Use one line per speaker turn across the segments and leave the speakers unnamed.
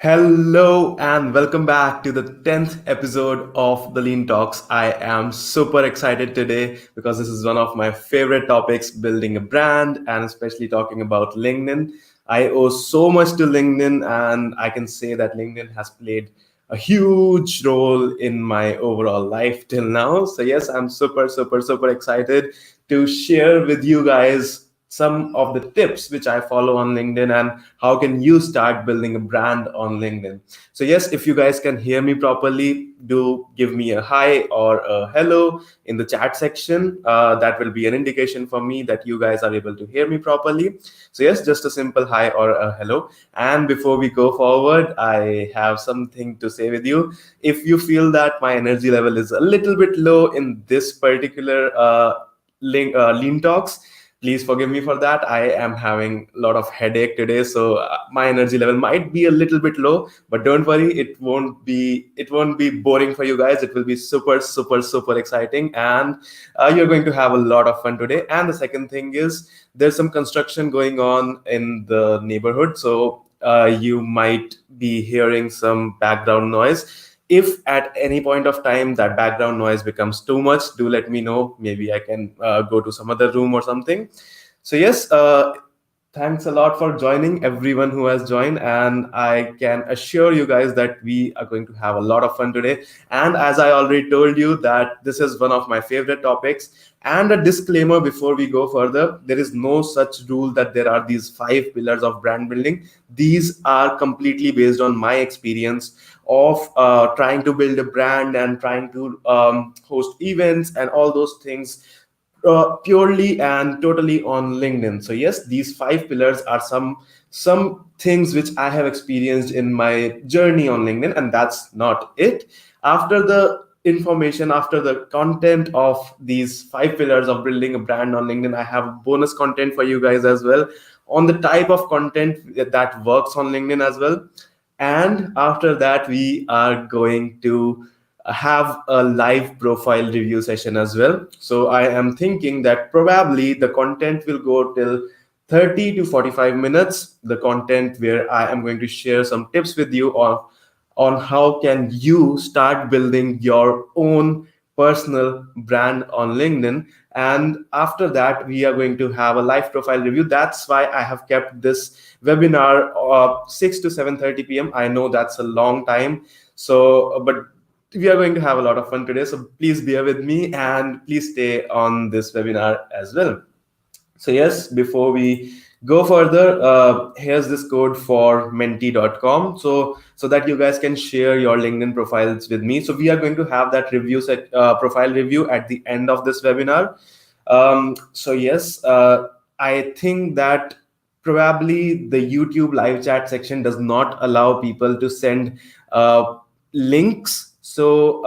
Hello and welcome back to the 10th episode of the Lean Talks. I am super excited today because this is one of my favorite topics, building a brand and especially talking about LinkedIn. I owe so much to LinkedIn, and I can say that LinkedIn has played a huge role in my overall life till now. So, yes, I'm super excited to share with you guys some of the tips which I follow on LinkedIn and how can you start building a brand on LinkedIn. So yes, if you guys can hear me properly, do give me a hi or a hello in the chat section. That will be an indication for me that you guys are able to hear me properly. So yes, just a simple hi or a hello. And before we go forward, I have something to say with you. If you feel that my energy level is a little bit low in this particular lean talks, please forgive me for that. I am having a lot of headache today, so my energy level might be a little bit low, but don't worry, it won't be boring for you guys. It will be super exciting, and you're going to have a lot of fun today. And the second thing is, there's some construction going on in the neighborhood, so you might be hearing some background noise. If at any point of time that background noise becomes too much, do let me know. Maybe I can go to some other room or something. So yes, thanks a lot for joining, everyone who has joined, and I can assure you guys that we are going to have a lot of fun today. And as I already told you, that this is one of my favorite topics. And a disclaimer before we go further: there is no such rule that there are these five pillars of brand building. These are completely based on my experience of trying to build a brand and trying to host events and all those things purely and totally on LinkedIn. So yes, these five pillars are some things which I have experienced in my journey on LinkedIn, and that's not it. After the information, after the content of these five pillars of building a brand on LinkedIn, I have bonus content for you guys as well on the type of content that works on LinkedIn as well. And after that, we are going to have a live profile review session as well. So I am thinking that probably the content will go till 30 to 45 minutes. The content where I am going to share some tips with you on how can you start building your own personal brand on LinkedIn. And after that, we are going to have a live profile review. That's why I have kept this webinar 6 to 7:30 p.m. I know that's a long time, so but we are going to have a lot of fun today. So please bear with me and please stay on this webinar as well. So yes, before we go further, here's this code for menti.com, so that you guys can share your LinkedIn profiles with me. So we are going to have that profile review at the end of this webinar. So yes, I think that probably the YouTube live chat section does not allow people to send links. So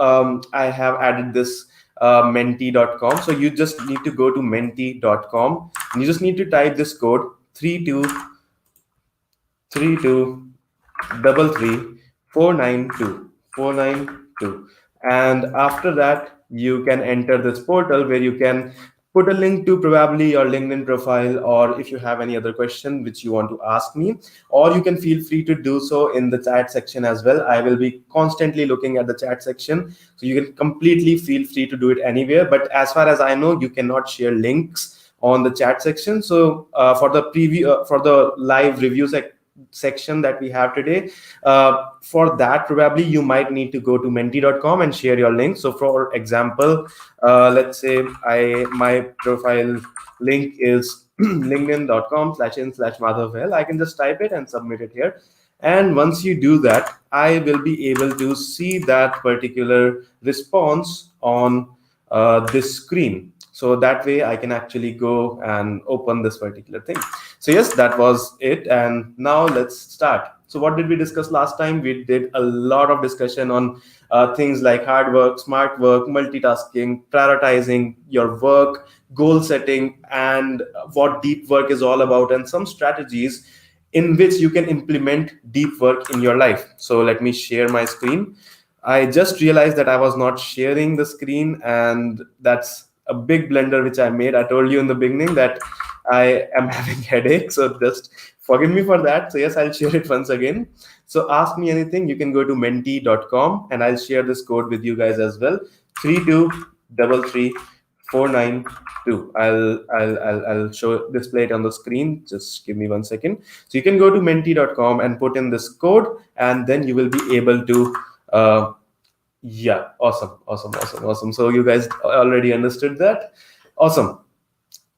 I have added this menti.com. So you just need to go to menti.com and you just need to type this code 323233 492 and after that you can enter this portal where you can put a link to probably your LinkedIn profile, or if you have any other question which you want to ask me, or you can feel free to do so in the chat section as well. I will be constantly looking at the chat section, so you can completely feel free to do it anywhere. But as far as I know, you cannot share links on the chat section. So for the preview for the live review section that we have today, for that probably you might need to go to menti.com and share your link. So for example, let's say my profile link is linkedin.com/in/madhav. I can just type it and submit it here, and once you do that, I will be able to see that particular response on this screen. So that way I can actually go and open this particular thing. So yes, that was it, and now let's start. So what did we discuss last time? We did a lot of discussion on things like hard work, smart work, multitasking, prioritizing your work, goal setting, and what deep work is all about, and some strategies in which you can implement deep work in your life. So let me share my screen. I just realized that I was not sharing the screen, and that's a big blunder which I made. I told you in the beginning that I am having headache, so just Forgive me for that. So yes, I'll share it once again. So ask me anything. You can go to menti.com and I'll share this code with you guys as well. 3233492. I'll show display it on the screen. Just give me 1 second. So you can go to menti.com and put in this code, and then you will be able to yeah, awesome. So you guys already understood that. Awesome.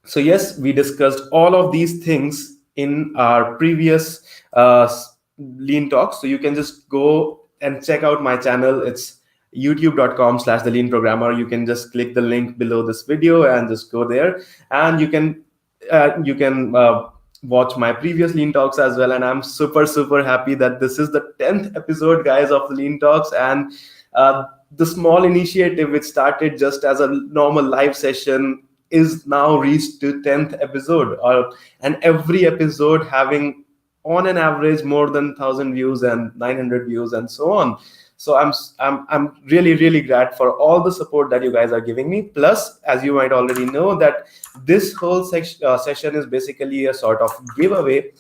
So yes, we discussed all of these things in our previous lean talks. So you can just go and check out my channel. It's youtube.com/the lean programmer. You can just click the link below this video and just go there, and you can watch my previous lean talks as well. And I'm super happy that this is the 10th episode, guys, of the lean talks. And the small initiative which started just as a normal live session is now reached to 10th episode, and every episode having on an average more than 1,000 views and 900 views and so on. So I'm really glad for all the support that you guys are giving me. Plus, as you might already know, that this whole session is basically a sort of giveaway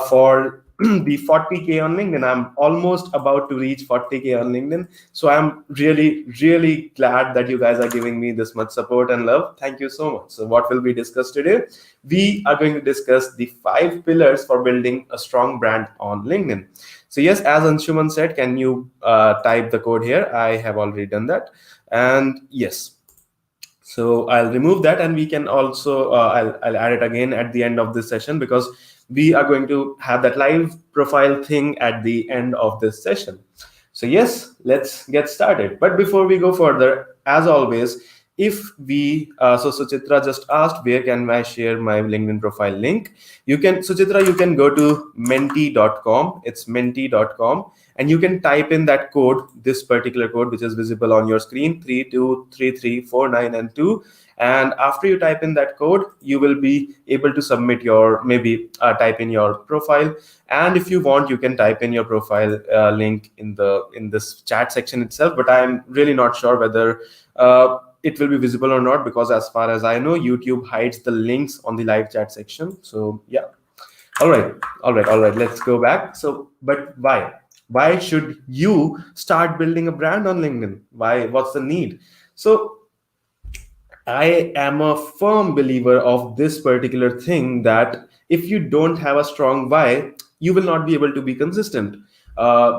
for the 40K on LinkedIn. I'm almost about to reach 40K on LinkedIn. So I'm really glad that you guys are giving me this much support and love. Thank you so much. So what will we discuss today? We are going to discuss the 5 pillars for building a strong brand on LinkedIn. So yes, as Anshuman said, can you type the code here? I have already done that. And yes. So I'll remove that, and we can also, I'll add it again at the end of this session, because we are going to have that live profile thing at the end of this session. So yes, let's get started. But before we go further, as always, if we, so Suchitra just asked, where can I share my LinkedIn profile link? You can, Suchitra, you can go to menti.com. It's menti.com. And you can type in that code, this particular code, which is visible on your screen, 323349 and 2. And after you type in that code, you will be able to submit your, maybe type in your profile. And if you want, you can type in your profile link in this chat section itself. But I'm really not sure whether it will be visible or not, because as far as I know, YouTube hides the links on the live chat section. So yeah. All right. Let's go back. So, but why? Why should you start building a brand on LinkedIn? Why? What's the need? So I am a firm believer of this particular thing, that if you don't have a strong why, you will not be able to be consistent.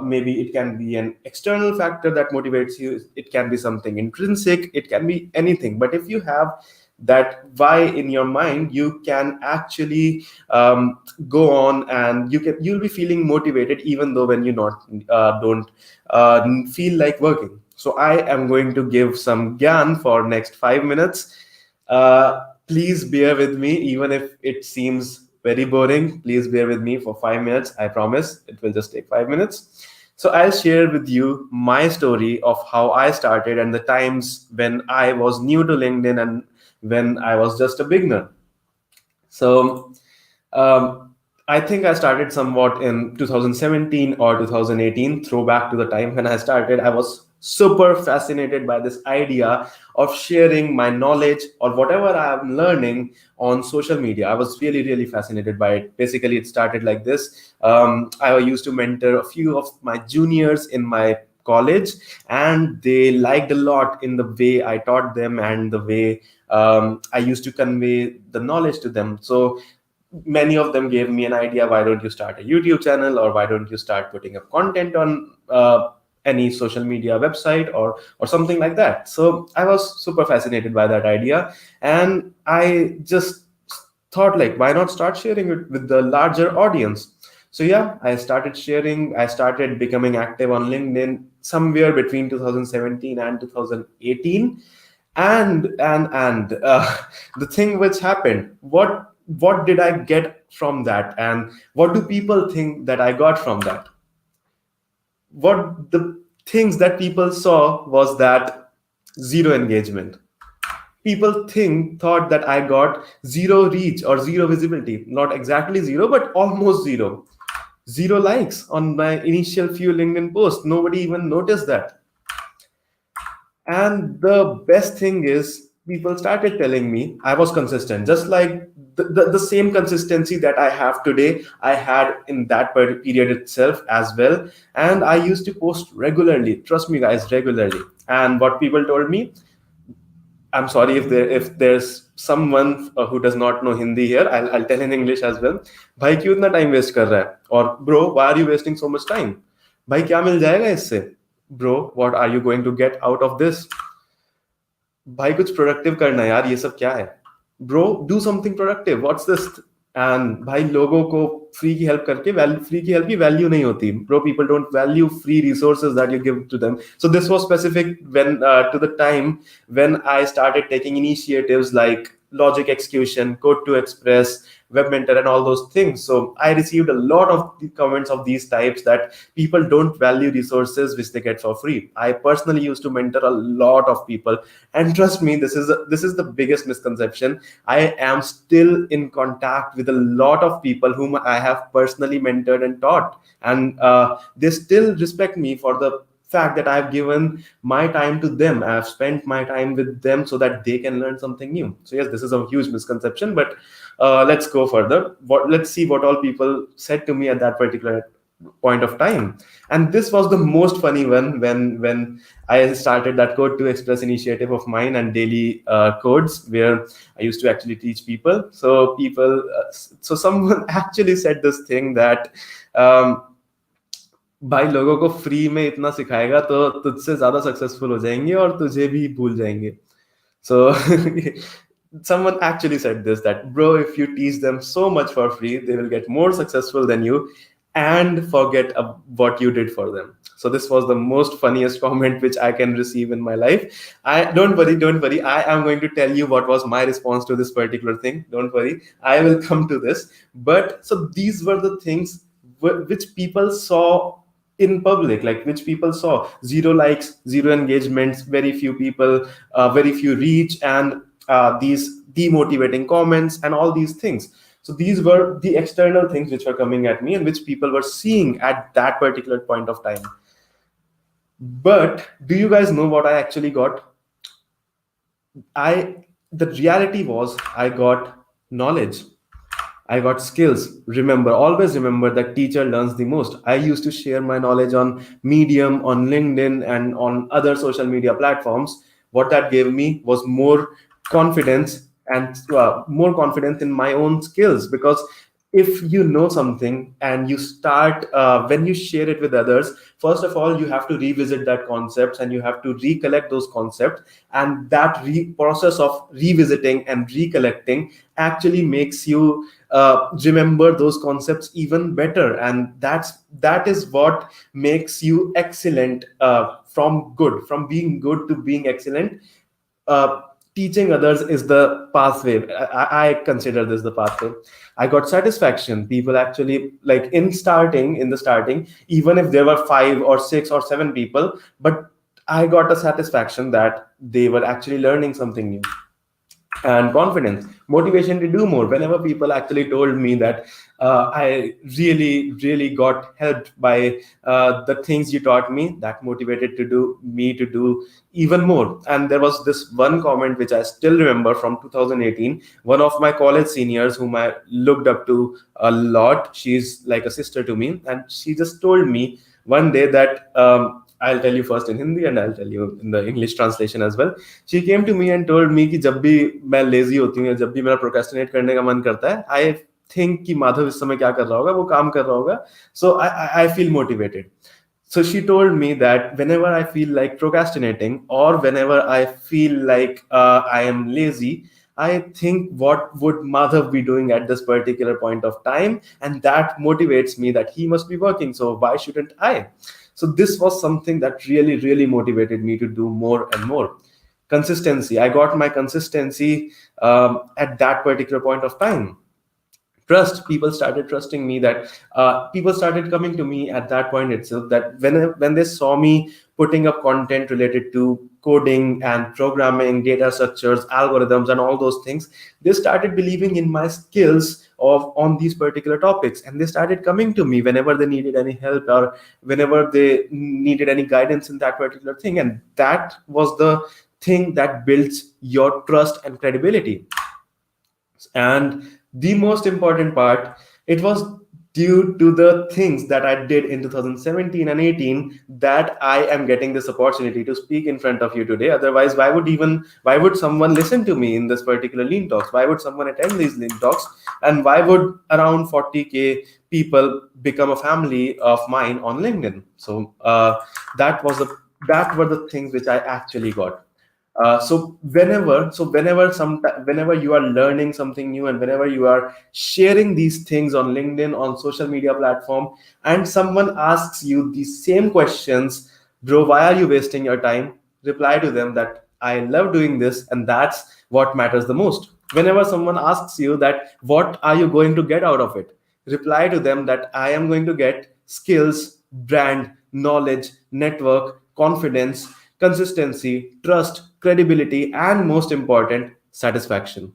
Maybe it can be an external factor that motivates you. It can be something intrinsic. It can be anything. But if you have that why in your mind, you can actually go on, and you'll be feeling motivated even though when you don't feel like working. So I am going to give some gyan for next 5 minutes. Please bear with me, even if it seems very boring. Please bear with me for 5 minutes. I promise it will just take 5 minutes. So I'll share with you my story of how I started and the times when I was new to LinkedIn and when I was just a beginner. So I think I started somewhat in 2017 or 2018, throwback to the time when I started. I was super fascinated by this idea of sharing my knowledge or whatever I am learning on social media. I was really fascinated by it. Basically, it started like this. I used to mentor a few of my juniors in my college, and they liked a lot in the way I taught them and the way I used to convey the knowledge to them. So many of them gave me an idea, why don't you start a YouTube channel, or why don't you start putting up content on any social media website or something like that. So I was super fascinated by that idea, and I just thought, like, why not start sharing it with the larger audience? So yeah, I started sharing. I started becoming active on LinkedIn somewhere between 2017 and 2018. And the thing which happened, what did I get from that, and what do people think that I got from that? What the things that people saw was that zero engagement. People thought that I got zero reach or zero visibility. Not exactly zero, but almost zero. Zero likes on my initial few LinkedIn posts. Nobody even noticed that. And the best thing is, people started telling me I was consistent, just like the same consistency that I have today, I had in that period itself as well. And I used to post regularly, trust me, guys, regularly. And what people told me, I'm sorry if there's someone who does not know Hindi here. I'll tell in English as well. भाई क्यों इतना time waste कर रहा है? और bro, why are you wasting so much time? भाई क्या मिल जाएगा इससे? Bro, what are you going to get out of this? भाई कुछ प्रोडक्टिव करना है यार, ये सब क्या है? Bro, do something productive. What's this? And भाई लोगों को फ्री की हेल्प करके वैल्यू, फ्री की हेल्प की वैल्यू नहीं होती. Bro, people don't value free resources that you give to them. So this was specific when to the time when I started taking initiatives like Logic Execution, Code to Express, Web Mentor, and all those things. So I received a lot of the comments of these types that people don't value resources which they get for free. I personally used to mentor a lot of people, and trust me, this is the biggest misconception. I am still in contact with a lot of people whom I have personally mentored and taught, and they still respect me for the fact that I've given my time to them. I've spent my time with them so that they can learn something new. So yes, this is a huge misconception, but let's go further. Let's see what all people said to me at that particular point of time. And this was the most funny one when I started that Code to Express initiative of mine and daily codes, where I used to actually teach people. So someone actually said this thing that um, भाई लोगों को free में इतना सिखाएगा तो तुझसे ज्यादा successful हो जाएंगे और तुझे भी भूल जाएंगे. So someone actually said this, that bro, if you teach them so much for free, they will get more successful than you and forget what you did for them. So this was the most funniest comment which I can receive in my life. I don't worry, I am going to tell you what was my response to this particular thing. Don't worry, I will come to this. But so these were the things which people saw in public, like which people saw: zero likes, zero engagements, very few people, very few reach, and these demotivating comments and all these things. So these were the external things which were coming at me and which people were seeing at that particular point of time. But do you guys know what I actually got? The reality was I got knowledge, I got skills. Always remember that teacher learns the most. I used to share my knowledge on Medium, on LinkedIn, and on other social media platforms. What that gave me was more confidence, and more confidence in my own skills. Because if you know something and you start, when you share it with others, first of all, you have to revisit that concepts and you have to recollect those concepts. And that process of revisiting and recollecting actually makes you remember those concepts even better, and that is what makes you excellent, from being good to being excellent. uh, Teaching others is the pathway. I consider this the pathway. I got satisfaction. People actually, like, in the starting, even if there were 5 or 6 or 7 people, but I got a satisfaction that they were actually learning something new. And confidence, motivation to do more. Whenever people actually told me that I really got helped by the things you taught me, that motivated me to do even more. And there was this one comment which I still remember from 2018. One of my college seniors whom I looked up to a lot, she's like a sister to me, and she just told me one day that, I'll tell you first in Hindi and I'll tell you in the English translation as well. She came to me and told me कि जब भी मैं lazy होती हूँ, जब भी मेरा procrastinate करने का मन करता है, I think कि माधव इस समय क्या कर रहा होगा, वो काम कर रहा होगा. So I feel motivated. So she told me that whenever I feel like procrastinating, or whenever I feel like I am lazy, I think, what would Madhav be doing at this particular point of time? And that motivates me that he must be working. So why shouldn't I? So this was something that really motivated me to do more and more. Consistency. I got my consistency at that particular point of time. Trust. People started trusting me. That people started coming to me at that point itself, that when they saw me putting up content related to coding and programming, data structures, algorithms, and all those things, they started believing in my skills on these particular topics, and they started coming to me whenever they needed any help, or whenever they needed any guidance in that particular thing. And that was the thing that builds your trust and credibility. And the most important part, it was due to the things that I did in 2017 and 18 that I am getting this opportunity to speak in front of you today. Otherwise, why would someone listen to me in this particular Lean Talks? Why would someone attend these Lean Talks? And why would around 40K people become a family of mine on LinkedIn? So that was the that were the things which I actually got. Whenever you are learning something new, and whenever you are sharing these things on LinkedIn, on social media platform, and someone asks you the same questions, bro, why are you wasting your time? Reply to them that I love doing this, and that's what matters the most. Whenever someone asks you that what are you going to get out of it, reply to them that I am going to get skills, brand, knowledge, network, confidence, consistency, trust, credibility, and most important, satisfaction.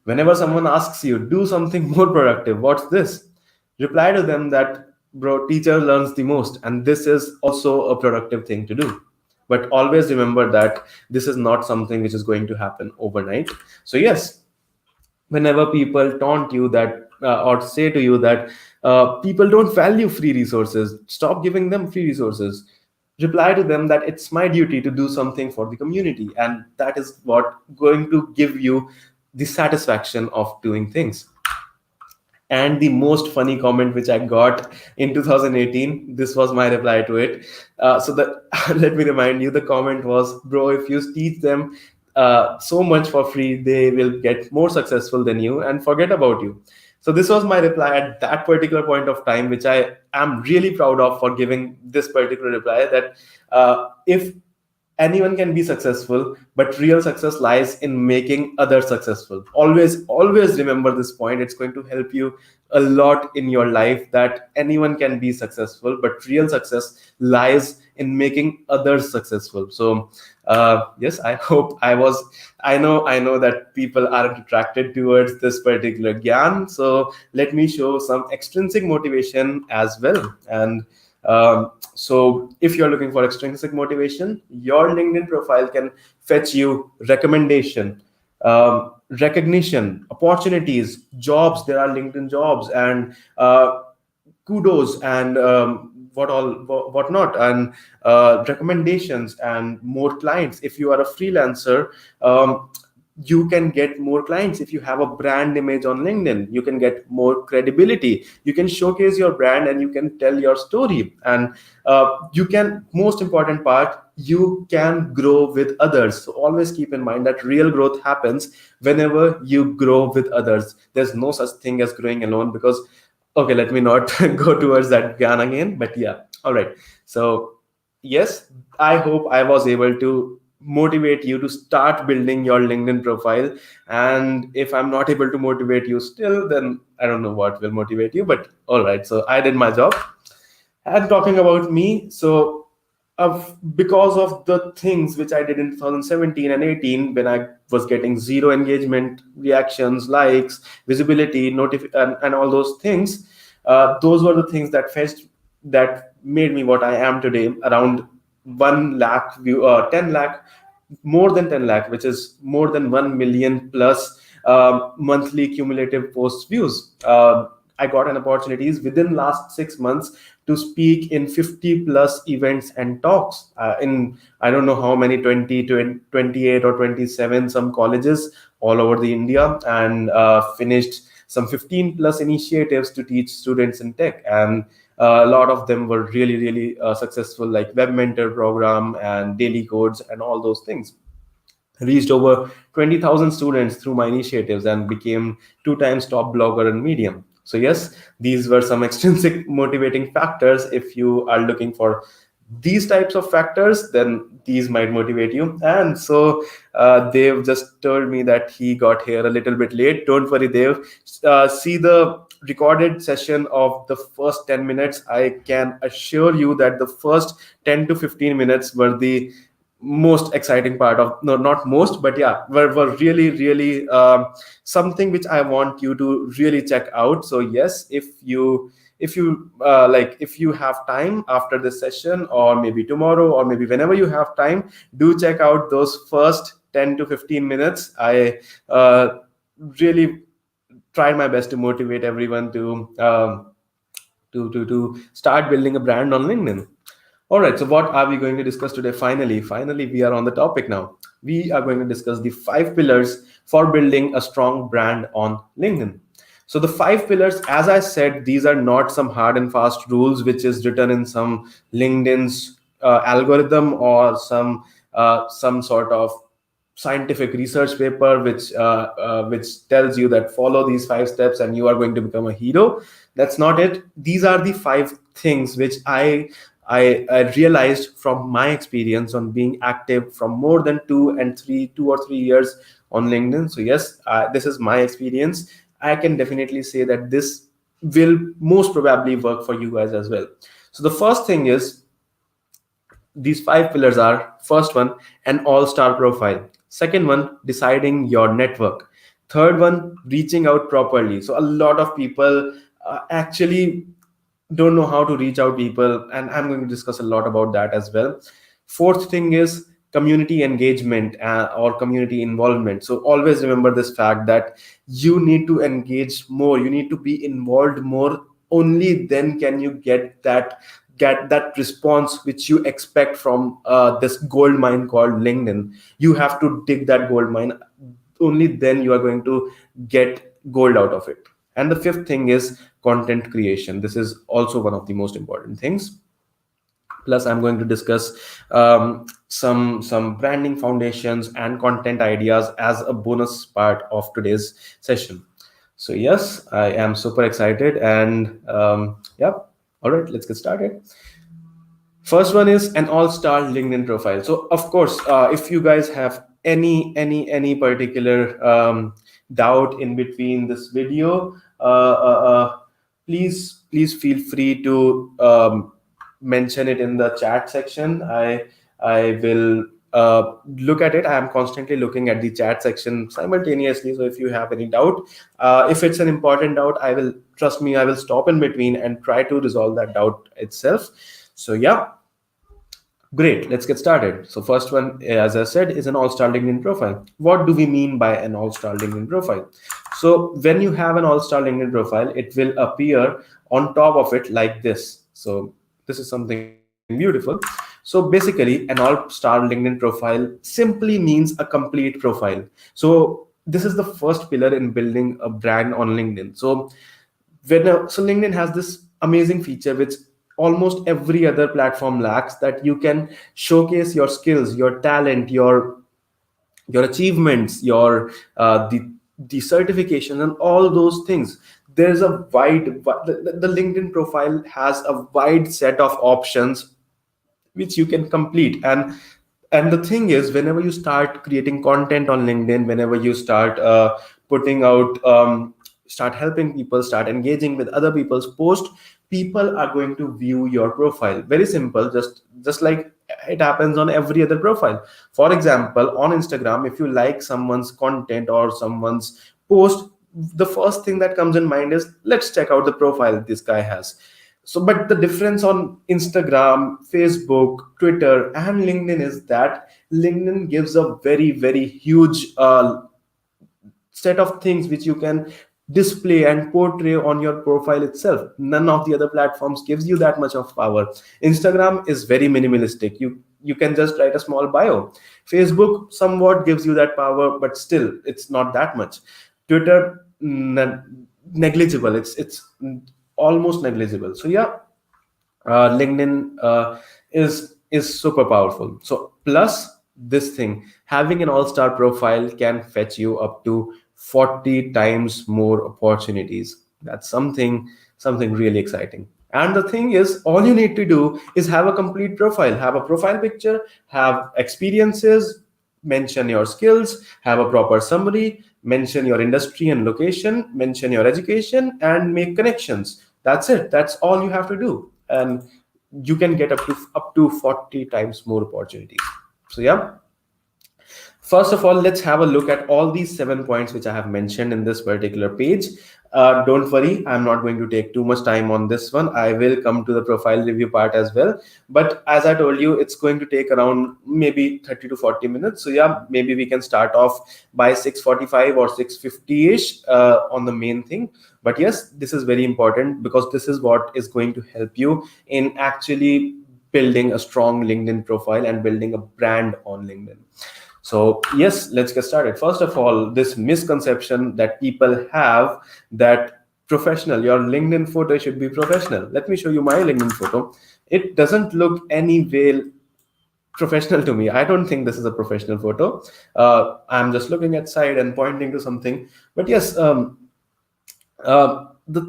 Whenever someone asks you, do something more productive, what's this? Reply to them that, bro, teacher learns the most, and this is also a productive thing to do. But always remember that this is not something which is going to happen overnight. So, yes, whenever people taunt you that or say to you that people don't value free resources, stop giving them free resources. Reply to them that it's my duty to do something for the community, and that is what going to give you the satisfaction of doing things. And the most funny comment which I got in 2018, this was my reply to it. So that let me remind you, the comment was, bro, if you teach them so much for free, they will get more successful than you and forget about you. So this was my reply at that particular point of time, which I am really proud of for giving this particular reply, that if anyone can be successful, but real success lies in making others successful. Always remember this point. It's going to help you a lot in your life, that anyone can be successful, but real success lies in making others successful. So yes, I know that people are attracted towards this particular gyan, so let me show some extrinsic motivation as well. And so if you're looking for extrinsic motivation, your LinkedIn profile can fetch you recommendation, recognition, opportunities, jobs. There are LinkedIn jobs, and kudos, and what not, and recommendations, and more clients. If you are a freelancer, you can get more clients. If you have a brand image on LinkedIn, you can get more credibility. You can showcase your brand, and you can tell your story, and you can, most important part, you can grow with others. So always keep in mind that real growth happens whenever you grow with others. There's no such thing as growing alone, because, okay, let me not go towards that gyan again, but yeah, all right. So yes, I hope I was able to motivate you to start building your LinkedIn profile. And if I'm not able to motivate you still, then I don't know what will motivate you, but all right. So I did my job. And talking about me, so because of the things which I did in 2017 and 18, when I was getting zero engagement, reactions, likes, visibility, and all those things, those were the things that made me what I am today. Around 1 lakh view, 10 lakh, more than 10 lakh, which is more than 1 million plus monthly cumulative post views. I got an opportunities within last 6 months to speak in 50 plus events and talks in, I don't know how many, 20, 28 or 27 some colleges all over the India, and finished some 15 plus initiatives to teach students in tech. And a lot of them were really successful, like web mentor program and daily codes and all those things. Reached over 20,000 students through my initiatives, and became 2 times top blogger in Medium. So yes, these were some extrinsic motivating factors. If you are looking for these types of factors, then these might motivate you. And so Dev just told me that he got here a little bit late. Don't worry, Dev. See the recorded session of the first 10 minutes. I can assure you that the first 10 to 15 minutes were the most exciting part of, no, not most, but yeah, were really something which I want you to really check out. So yes, if you if you have time after this session, or maybe tomorrow, or maybe whenever you have time, do check out those first 10 to 15 minutes. I really tried my best to motivate everyone to start building a brand on LinkedIn. All right, so what are we going to discuss today? Finally, we are on the topic now. We are going to discuss the 5 pillars for building a strong brand on LinkedIn. So the 5 pillars, as I said, these are not some hard and fast rules which is written in some LinkedIn's algorithm, or some sort of scientific research paper which tells you that follow these 5 steps and you are going to become a hero. That's not it. These are the 5 things which I realized from my experience on being active from more than 2 or 3 years on LinkedIn. So yes, this is my experience. I can definitely say that this will most probably work for you guys as well. So the first thing is, these 5 pillars are: first one, an all-star profile; second one, deciding your network; third one, reaching out properly. So a lot of people actually don't know how to reach out people, and I'm going to discuss a lot about that as well. Fourth thing is community engagement, or community involvement. So always remember this fact that you need to engage more, you need to be involved more. Only then can you get that response which you expect from this gold mine called LinkedIn. You have to dig that gold mine. Only then you are going to get gold out of it. And the fifth thing is content creation. This is also one of the most important things. Plus, I'm going to discuss some branding foundations and content ideas as a bonus part of today's session. So yes, I am super excited, and yeah. All right, let's get started. First one is an all-star LinkedIn profile. So of course, if you guys have any particular doubt in between this video, please feel free to mention it in the chat section. I will look at it. I am constantly looking at the chat section simultaneously. So if you have any doubt, if it's an important doubt, I will, trust me, I will stop in between and try to resolve that doubt itself. So yeah, great. Let's get started. So first one, as I said, is an all-star LinkedIn profile. What do we mean by an all-star LinkedIn profile? So when you have an all-star LinkedIn profile, it will appear on top of it like this. So this is something beautiful. So basically, an all-star LinkedIn profile simply means a complete profile. So this is the first pillar in building a brand on LinkedIn. So LinkedIn has this amazing feature which almost every other platform lacks, that you can showcase your skills, your talent, your achievements, your the certification, and all those things. There's a the LinkedIn profile has a wide set of options which you can complete. And the thing is, whenever you start creating content on LinkedIn, whenever you start putting out start helping people, start engaging with other people's posts, people are going to view your profile. Very simple, just like it happens on every other profile. For example, on Instagram, if you like someone's content or someone's post, the first thing that comes in mind is, let's check out the profile this guy has. So but the difference on Instagram, Facebook, Twitter, and LinkedIn is that LinkedIn gives a very huge set of things which you can display and portray on your profile itself. None of the other platforms gives you that much of power. Instagram is very minimalistic. You can just write a small bio. Facebook somewhat gives you that power, but still it's not that much. Twitter, negligible. It's almost negligible. So yeah, LinkedIn is super powerful. So plus this thing, having an all-star profile can fetch you up to 40 times more opportunities. That's something really exciting. And the thing is, all you need to do is have a complete profile, have a profile picture, have experiences, mention your skills, have a proper summary, mention your industry and location, mention your education, and make connections. That's it. That's all you have to do. And you can get up to 40 times more opportunities. So yeah. First of all, let's have a look at all these 7 points which I have mentioned in this particular page. Don't worry, I'm not going to take too much time on this one. I will come to the profile review part as well. But as I told you, it's going to take around maybe 30 to 40 minutes. So yeah, maybe we can start off by 6:45 or 6:50-ish on the main thing. But yes, this is very important because this is what is going to help you in actually building a strong LinkedIn profile and building a brand on LinkedIn. So yes, let's get started. First of all, this misconception that people have that your LinkedIn photo should be professional. Let me show you my LinkedIn photo. It doesn't look any way professional to me. I don't think this is a professional photo. I'm just looking at side and pointing to something. But yes, the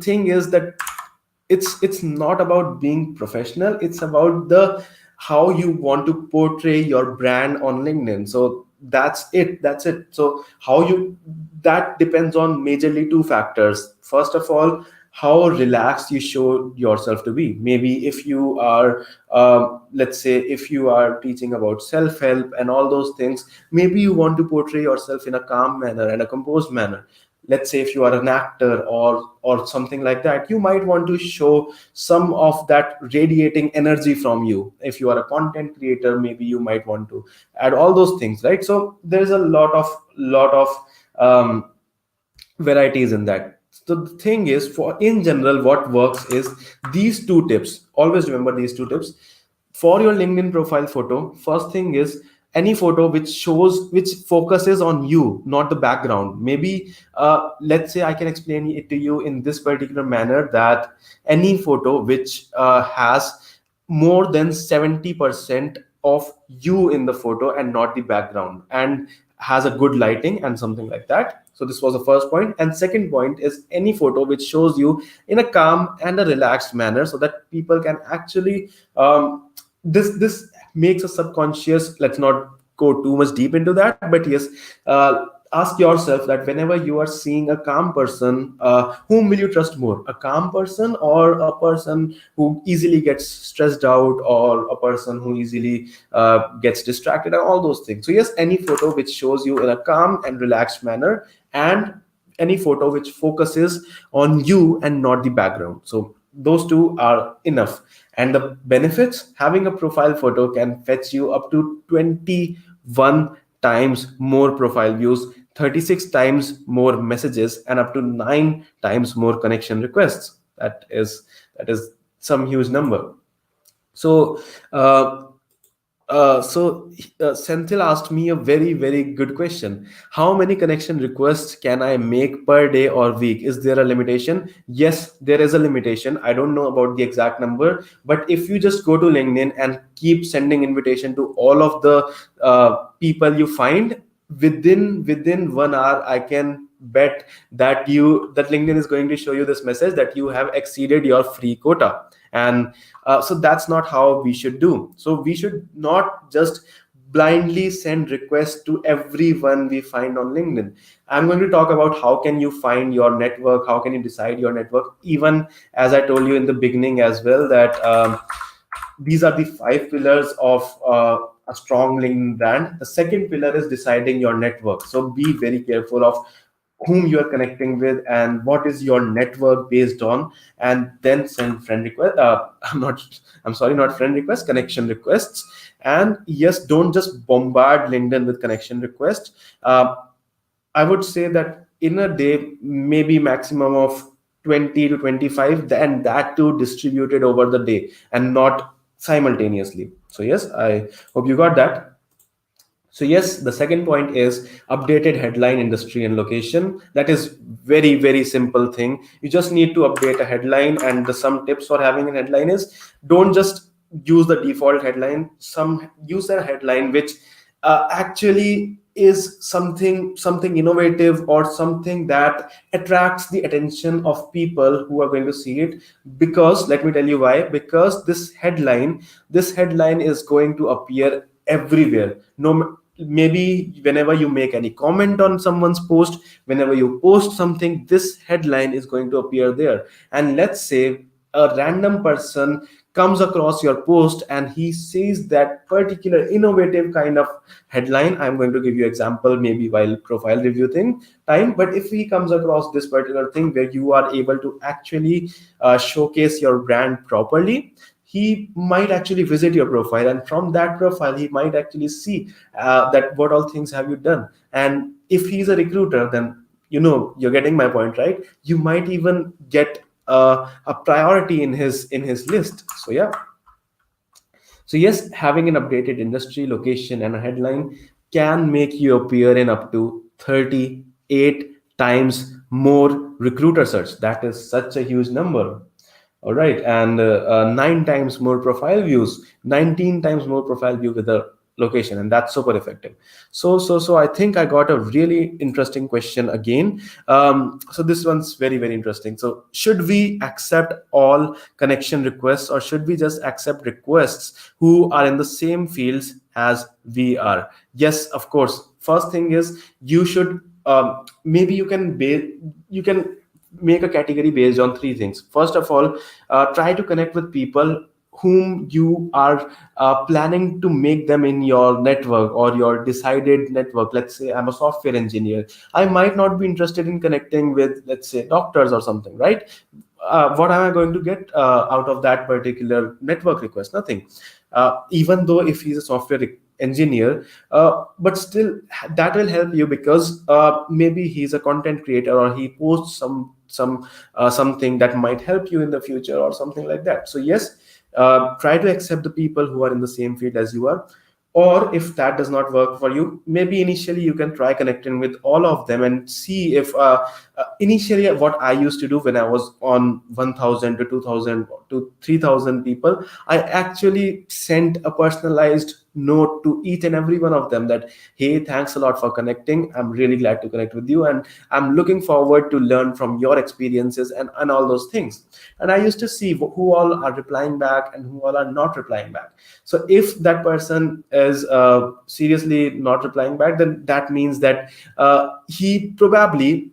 thing is that it's not about being professional. It's about the how you want to portray your brand on LinkedIn. So that's it. So how you, that depends on majorly two factors. First of all, how relaxed you show yourself to be. Maybe if you are let's say if you are teaching about self-help and all those things, maybe you want to portray yourself in a calm manner and a composed manner. Let's say if you are an actor or something like that, you might want to show some of that radiating energy from you. If you are a content creator, maybe you might want to add all those things, right? So there's a lot of um, varieties in that. So the thing is, for in general, what works is these two tips. Always remember these two tips for your LinkedIn profile photo. First thing is any photo which focuses on you, not the background. Maybe let's say I can explain it to you in this particular manner, that any photo which has more than 70% of you in the photo and not the background, and has a good lighting and something like that. So this was the first point. And second point is any photo which shows you in a calm and a relaxed manner, so that people can actually this makes a subconscious. Let's not go too much deep into that, but yes, ask yourself that whenever you are seeing a calm person, whom will you trust more, a calm person or a person who easily gets stressed out, or a person who easily gets distracted, and all those things. So yes, any photo which shows you in a calm and relaxed manner, and any photo which focuses on you and not the background. So those two are enough. And the benefits: having a profile photo can fetch you up to 21 times more profile views, 36 times more messages, and up to 9 times more connection requests. That is some huge number. So Senthil asked me a very, very good question. How many connection requests can I make per day or week? Is there a limitation? Yes, there is a limitation. I don't know about the exact number, but if you just go to LinkedIn and keep sending invitation to all of the people you find, within 1 hour, I can bet that LinkedIn is going to show you this message that you have exceeded your free quota. And so that's not how we should do. So we should not just blindly send requests to everyone we find on LinkedIn. I'm going to talk about how can you find your network, how can you decide your network. Even as I told you in the beginning as well, that these are the 5 pillars of a strong LinkedIn brand. The second pillar is deciding your network. So be very careful of whom you are connecting with and what is your network based on, and then send friend request. I'm sorry, not friend requests, connection requests. And yes, don't just bombard LinkedIn with connection requests. I would say that in a day, maybe maximum of 20 to 25, and that too distributed over the day and not simultaneously. So yes, I hope you got that. So yes, the second point is updated headline, industry, and location. That is very, very simple thing. You just need to update a headline, and some tips for having a headline is don't just use the default headline. Use a headline which actually is something innovative, or something that attracts the attention of people who are going to see it. Because let me tell you why. Because this headline is going to appear everywhere. No, maybe whenever you make any comment on someone's post, whenever you post something, this headline is going to appear there. And let's say a random person comes across your post and he sees that particular innovative kind of headline. I'm going to give you example maybe while profile review thing time, but if he comes across this particular thing where you are able to actually showcase your brand properly, he might actually visit your profile, and from that profile he might actually see that what all things have you done. And if he's a recruiter, then you're getting my point, right? You might even get a priority in his list. So yeah, so yes, having an updated industry, location, and a headline can make you appear in up to 38 times more recruiter search. That is such a huge number. All right, and 9 times more profile views, 19 times more profile view with a location, and that's super effective. So I think I got a really interesting question again. So this one's very very interesting. So should we accept all connection requests, or should we just accept requests who are in the same fields as we are? Yes, of course. First thing is you should maybe you can make a category based on three things. First of all, try to connect with people whom you are planning to make them in your network or your decided network. Let's say I'm a software engineer, I might not be interested in connecting with, let's say, doctors or something, right? What am I going to get out of that particular network request? Nothing. Even though if he's a software engineer, but still that will help you, because maybe he's a content creator or he posts something that might help you in the future or something like that. So yes, try to accept the people who are in the same field as you are. Or if that does not work for you, maybe initially you can try connecting with all of them and see if initially what I used to do when I was on 1000 to 2000 to 3000 people, I actually sent a personalized note to each and every one of them that, hey, thanks a lot for connecting, I'm really glad to connect with you, and I'm looking forward to learn from your experiences, and all those things. And I used to see who all are replying back and who all are not replying back. So if that person is seriously not replying back, then that means that he probably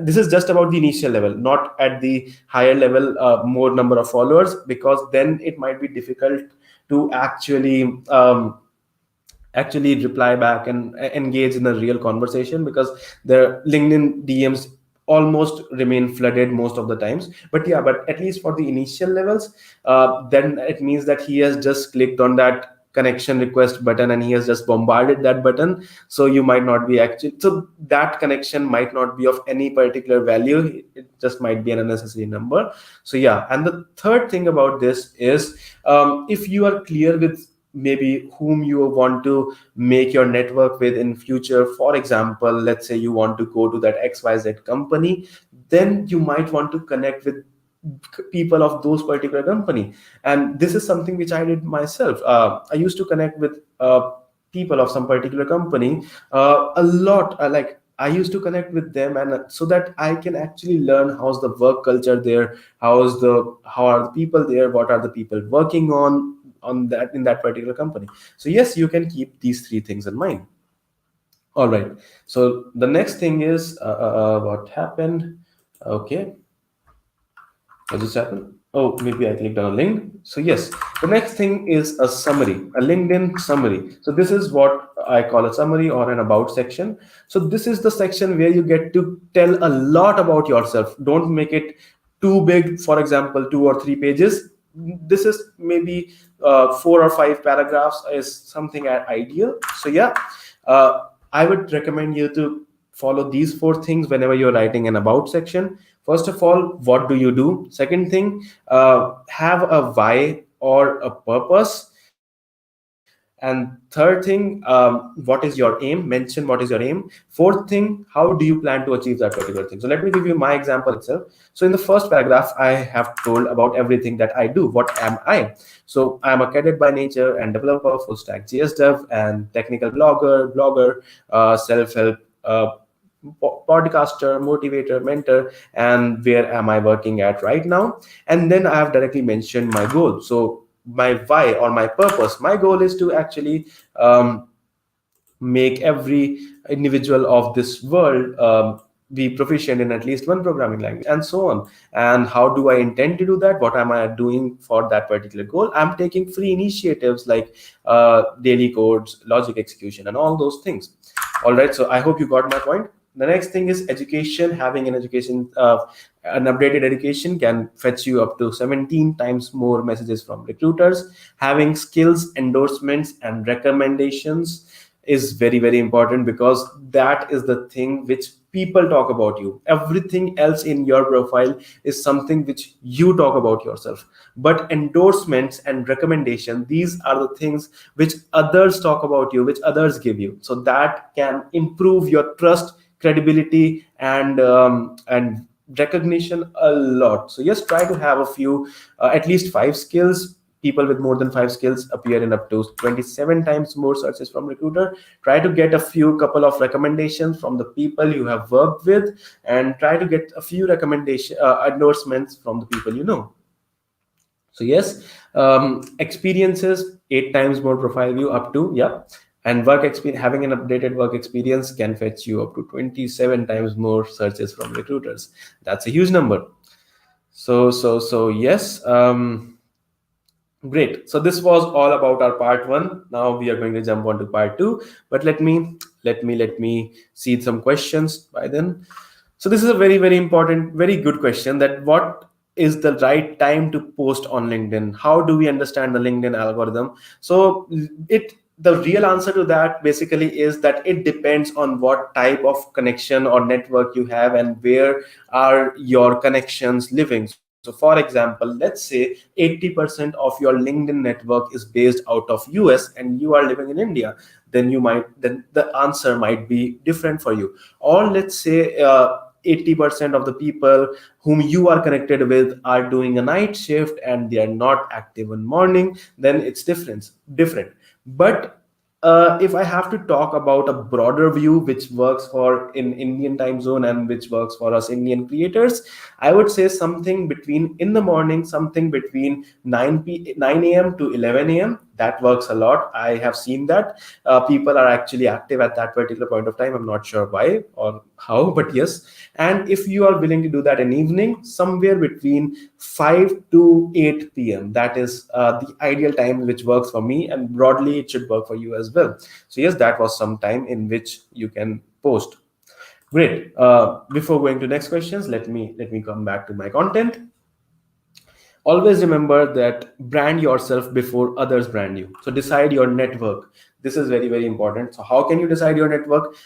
this is just about the initial level, not at the higher level, more number of followers, because then it might be difficult to actually reply back and engage in a real conversation, because the LinkedIn DMs almost remain flooded most of the times. But yeah, but at least for the initial levels, then it means that he has just clicked on that connection request button and he has just bombarded that button. So you might not be actually, so that connection might not be of any particular value, it just might be an unnecessary number. So yeah, and the third thing about this is, if you are clear with maybe whom you want to make your network with in future. For example, let's say you want to go to that XYZ company, then you might want to connect with people of those particular company. And this is something which I did myself. I used to connect with people of some particular company a lot. Like I used to connect with them, and so that I can actually learn how's the work culture there, how are the people there, what are the people working on that in that particular company. So yes, you can keep these three things in mind. All right. So the next thing is what happened? Okay. What just happened? Oh, maybe I clicked on a link. So yes, the next thing is a summary, a LinkedIn summary. So this is what I call a summary or an about section. So this is the section where you get to tell a lot about yourself. Don't make it too big. For example, 2 or 3 pages. This is maybe 4 or 5 paragraphs is something ideal. So yeah, I would recommend you to follow these four things whenever you're writing an about section. First of all, what do you do? Second thing, have a why or a purpose. And third thing, what is your aim? Mention what is your aim. Fourth thing, how do you plan to achieve that particular thing? So let me give you my example itself. So in the first paragraph, I have told about everything that I do. What am I? So I'm a cadet by nature and developer, full stack JS dev, and technical blogger, self-help podcaster, motivator, mentor, and where am I working at right now? And then I have directly mentioned my goal. So my why or my purpose, my goal is to actually make every individual of this world be proficient in at least one programming language, and so on. And how do I intend to do that? What am I doing for that particular goal? I'm taking free initiatives like daily codes, logic execution, and all those things. All right, so I hope you got my point. The next thing is education. Having an updated education can fetch you up to 17 times more messages from recruiters. Having skills, endorsements, and recommendations is very, very important, because that is the thing which people talk about you. Everything else in your profile is something which you talk about yourself. But endorsements and recommendation, these are the things which others talk about you, which others give you. So that can improve your trust, credibility, and recognition a lot. So yes, try to have a few, at least 5 skills. People with more than 5 skills appear in up to 27 times more searches from recruiter. Try to get a few couple of recommendations from the people you have worked with, and try to get a few recommendation endorsements from the people you know. So yes, experiences, 8 times more profile view up to, yeah. And work experience, having an updated work experience can fetch you up to 27 times more searches from recruiters. That's a huge number. So yes. Great. So this was all about our part one. Now we are going to jump on to part two. But let me see some questions by then. So this is a very, very important, very good question, that what is the right time to post on LinkedIn? How do we understand the LinkedIn algorithm? So the real answer to that basically is that it depends on what type of connection or network you have, and where are your connections living. So for example, let's say 80% of your LinkedIn network is based out of US and you are living in India, then the answer might be different for you. Or let's say 80% of the people whom you are connected with are doing a night shift and they are not active in morning, then it's different. But if I have to talk about a broader view which works for in Indian time zone and which works for us Indian creators, I would say something between in the morning, something between 9 a.m. to 11 a.m. That works a lot. I have seen that people are actually active at that particular point of time. I'm not sure why or how, but yes. And if you are willing to do that in evening, somewhere between 5 to 8 p.m. That is the ideal time which works for me, and broadly it should work for you as well. So yes, that was some time in which you can post. Great. Before going to next questions, let me come back to my content. Always remember that brand yourself before others brand you. So decide your network. This is very, very important. So how can you decide your network?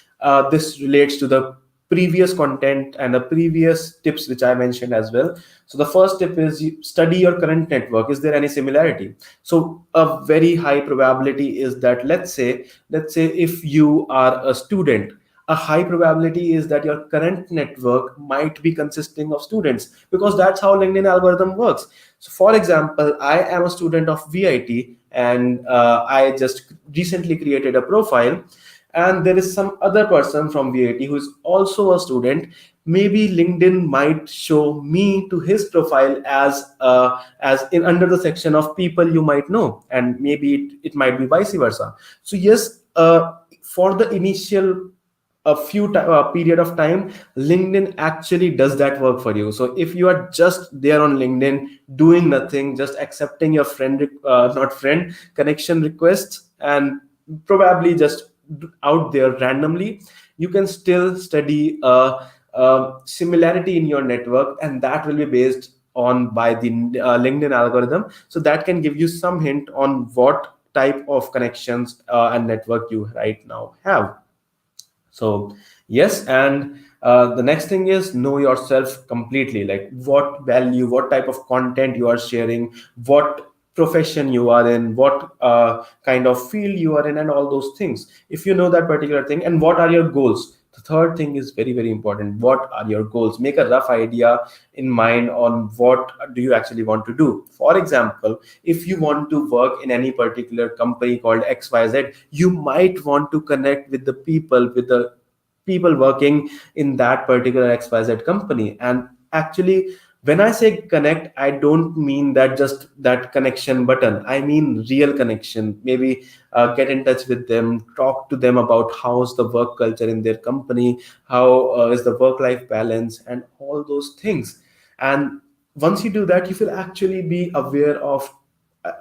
This relates to the previous content and the previous tips which I mentioned as well. So the first tip is you study your current network. Is there any similarity? So a very high probability is that, let's say if you are a student, a high probability is that your current network might be consisting of students, because that's how LinkedIn algorithm works. So for example, I am a student of VIT, and I just recently created a profile, and there is some other person from VIT who is also a student. Maybe LinkedIn might show me to his profile as in under the section of people you might know, and maybe it might be vice versa. So yes, for the initial period of time, LinkedIn actually does that work for you. So if you are just there on LinkedIn doing nothing, just accepting your not friend connection requests, and probably just out there randomly, you can still study a similarity in your network, and that will be based on by the LinkedIn algorithm. So that can give you some hint on what type of connections and network you right now have. So yes, and the next thing is know yourself completely. Like what value, what type of content you are sharing, what profession you are in, what kind of field you are in, and all those things. If you know that particular thing, and what are your goals. The third thing is very, very important. What are your goals? Make a rough idea in mind on what do you actually want to do. For example, if you want to work in any particular company called XYZ, you might want to connect with the people working in that particular XYZ company, and actually When I say connect, I don't mean that just that connection button. I mean real connection. Maybe get in touch with them, talk to them about how's the work culture in their company, how is the work life balance, and all those things. And once you do that, you will actually be aware of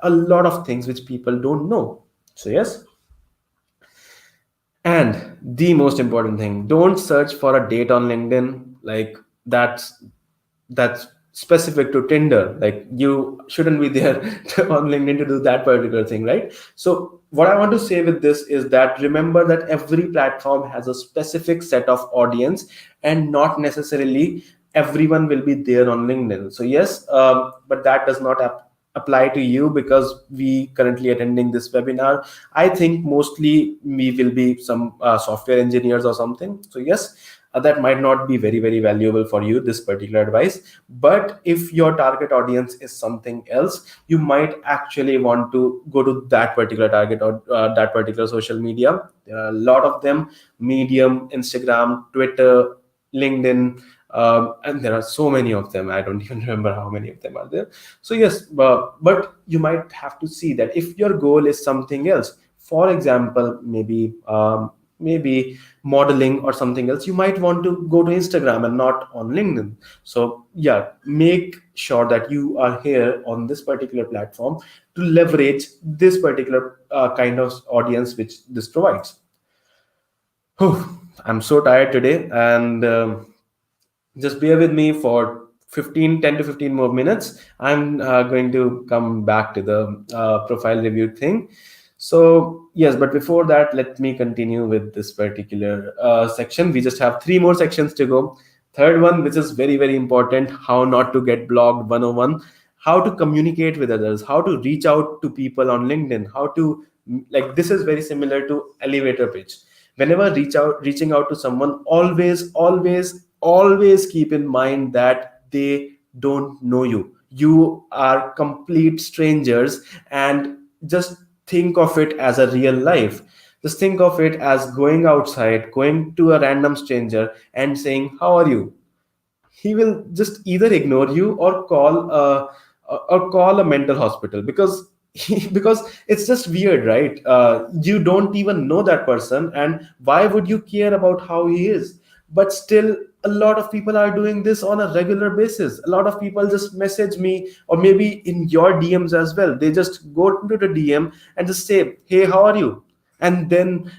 a lot of things which people don't know. So, yes. And the most important thing, don't search for a date on LinkedIn. Like that's specific to Tinder. Like you shouldn't be there on LinkedIn to do that particular thing, right? So what I want to say with this is that remember that every platform has a specific set of audience, and not necessarily everyone will be there on LinkedIn. So yes, but that does not apply to you because we currently attending this webinar. I think mostly we will be some software engineers or something. So yes, that might not be very very valuable for you, this particular advice. But if your target audience is something else, you might actually want to go to that particular target or that particular social media. There are a lot of them: Medium, Instagram, Twitter, LinkedIn, and there are so many of them. I don't even remember how many of them are there. So yes, but you might have to see that if your goal is something else, for example, maybe modeling or something else, you might want to go to Instagram and not on LinkedIn. So yeah, make sure that you are here on this particular platform to leverage this particular kind of audience which this provides. I'm so tired today, and just bear with me for 10 to 15 more minutes. I'm going to come back to the profile review thing. So yes, but before that, let me continue with this particular section. We just have three more sections to go. Third one, which is very very important: how not to get blogged 101, how to communicate with others, how to reach out to people on LinkedIn, how to, like, this is very similar to elevator pitch. Whenever reaching out to someone, always keep in mind that they don't know you. You are complete strangers, and just think of it as a real life. Just think of it as going outside, going to a random stranger and saying how are you. He will just either ignore you or call a mental hospital, because because it's just weird, right? You don't even know that person, and why would you care about how he is? But still, a lot of people are doing this on a regular basis. A lot of people just message me, or maybe in your DMs as well. They just go into the DM and just say, hey, how are you? And then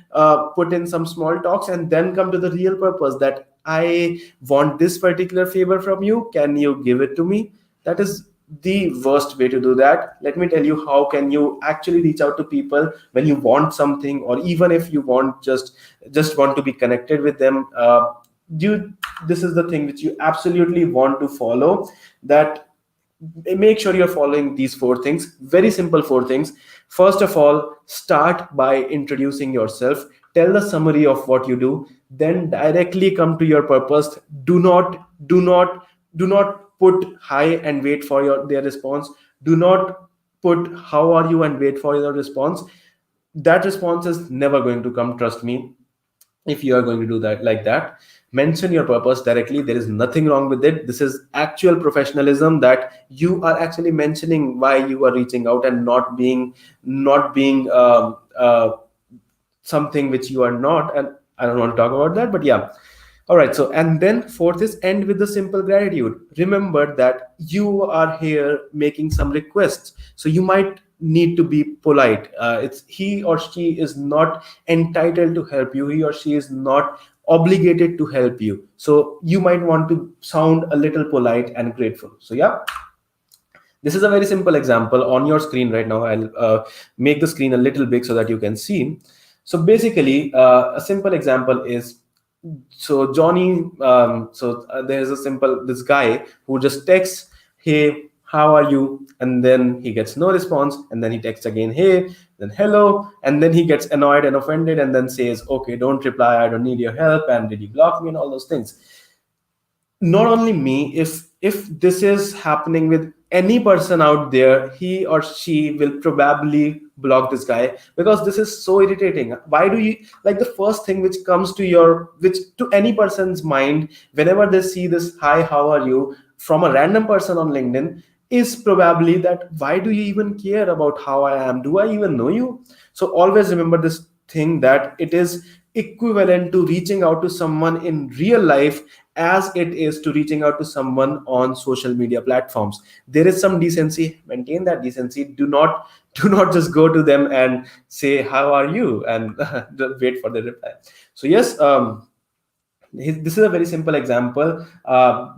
put in some small talks, and then come to the real purpose, that I want this particular favor from you, can you give it to me? That is the worst way to do that. Let me tell you how can you actually reach out to people when you want something, or even if you want just want to be connected with them. You This is the thing which you absolutely want to follow, that make sure you're following these four things. Very simple four things. First of all, start by introducing yourself. Tell the summary of what you do, then directly come to your purpose. Do not put hi and wait for their response. Do not put how are you and wait for your response. That response is never going to come, trust me. If you are going to do that like that, mention your purpose directly. There is nothing wrong with it. This is actual professionalism, that you are actually mentioning why you are reaching out, and not being something which you are not. And I don't want to talk about that, but yeah. All right. So, and then fourth is end with the simple gratitude. Remember that you are here making some requests. So you might need to be polite. It's he or she is not entitled to help you. He or she is not obligated to help you. So you might want to sound a little polite and grateful. So yeah, this is a very simple example on your screen right now. I'll make the screen a little big so that you can see. So basically, a simple example is, so Johnny, there's a simple, this guy who just texts, hey, how are you? And then he gets no response. And then he texts again, hey, then hello. And then he gets annoyed and offended and then says, okay, don't reply. I don't need your help. And did you block me and all those things? Not only me, if this is happening with any person out there, he or she will probably block this guy, because this is so irritating. Why do you, like, the first thing which comes to any person's mind whenever they see this hi how are you, from a random person on LinkedIn is probably that, why do you even care about how I am? Do I even know you? So always remember this thing, that it is equivalent to reaching out to someone in real life as it is to reaching out to someone on social media platforms. There is some decency, maintain that decency. Do not just go to them and say how are you and wait for the reply. So yes, this is a very simple example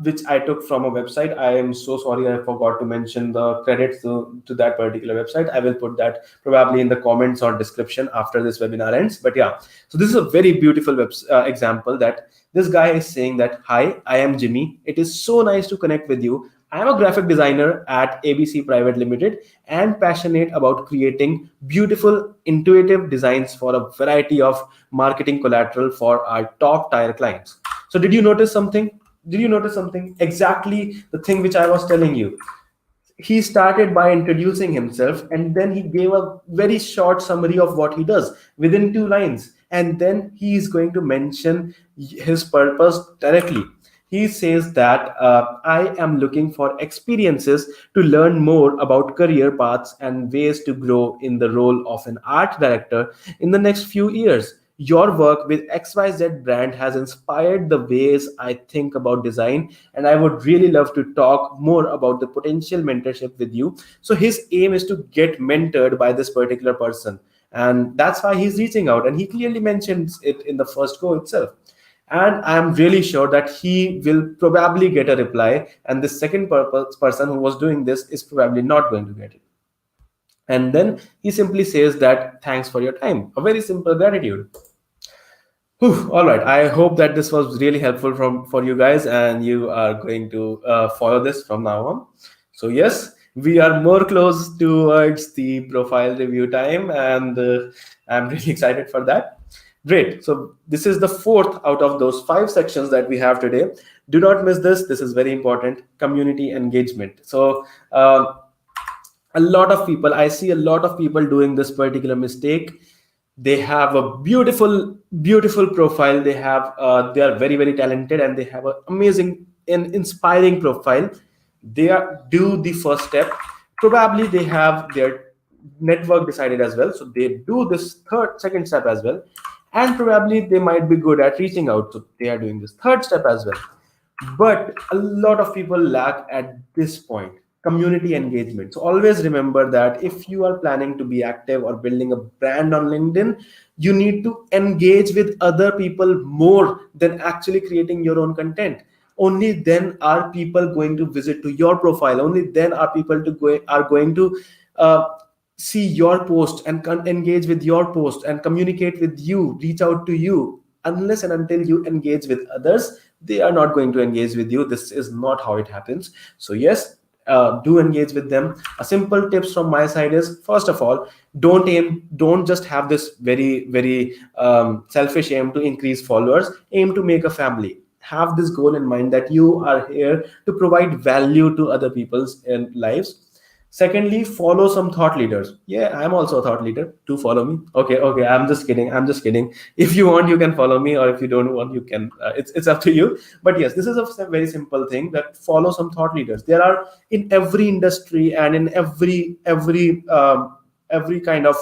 which I took from a website. I am so sorry, I forgot to mention the credits to that particular website. I will put that probably in the comments or description after this webinar ends. But yeah, so this is a very beautiful example, that this guy is saying that, hi, I am Jimmy. It is so nice to connect with you. I am a graphic designer at ABC Private Limited and passionate about creating beautiful, intuitive designs for a variety of marketing collateral for our top tier clients. So did you notice something? Did you notice something? Exactly the thing which I was telling you. He started by introducing himself, and then he gave a very short summary of what he does within 2 lines, and then he is going to mention his purpose directly. He says that, I am looking for experiences to learn more about career paths and ways to grow in the role of an art director in the next few years. Your work with XYZ brand has inspired the ways I think about design, and I would really love to talk more about the potential mentorship with you. So his aim is to get mentored by this particular person, and that's why he's reaching out, and he clearly mentions it in the first go itself. And I'm really sure that he will probably get a reply, and the second person who was doing this is probably not going to get it. And then he simply says that, thanks for your time, a very simple gratitude. Whew, all right. I hope that this was really helpful for you guys, and you are going to follow this from now on. So yes, we are more close towards the profile review time, and I'm really excited for that. Great. So this is the fourth out of those 5 sections that we have today. Do not miss this. This is very important. Community engagement. So a lot of people, I see a lot of people doing this particular mistake. They have a beautiful profile. They are very talented, and they have an amazing and inspiring profile. They do the first step. Probably they have their network decided as well, so they do this second step as well, and probably they might be good at reaching out, so they are doing this third step as well. But a lot of people lack at this point community engagement. So always remember that if you are planning to be active or building a brand on LinkedIn, you need to engage with other people more than actually creating your own content. Only then are people going to visit to your profile. Only then are people are going to uh, see your post and engage with your post and communicate with you, reach out to you. Unless and until you engage with others, they are not going to engage with you. This is not how it happens. So yes, do engage with them. A simple tips from my side is, first of all, don't just have this very selfish aim to increase followers. Aim to make a family. Have this goal in mind, that you are here to provide value to other people's lives. Secondly, follow some thought leaders. Yeah, I'm also a thought leader. Do follow me. Okay, I'm just kidding. If you want, you can follow me, or if you don't want, you can, it's up to you. But yes, this is a very simple thing, that follow some thought leaders. There are, in every industry and in every kind of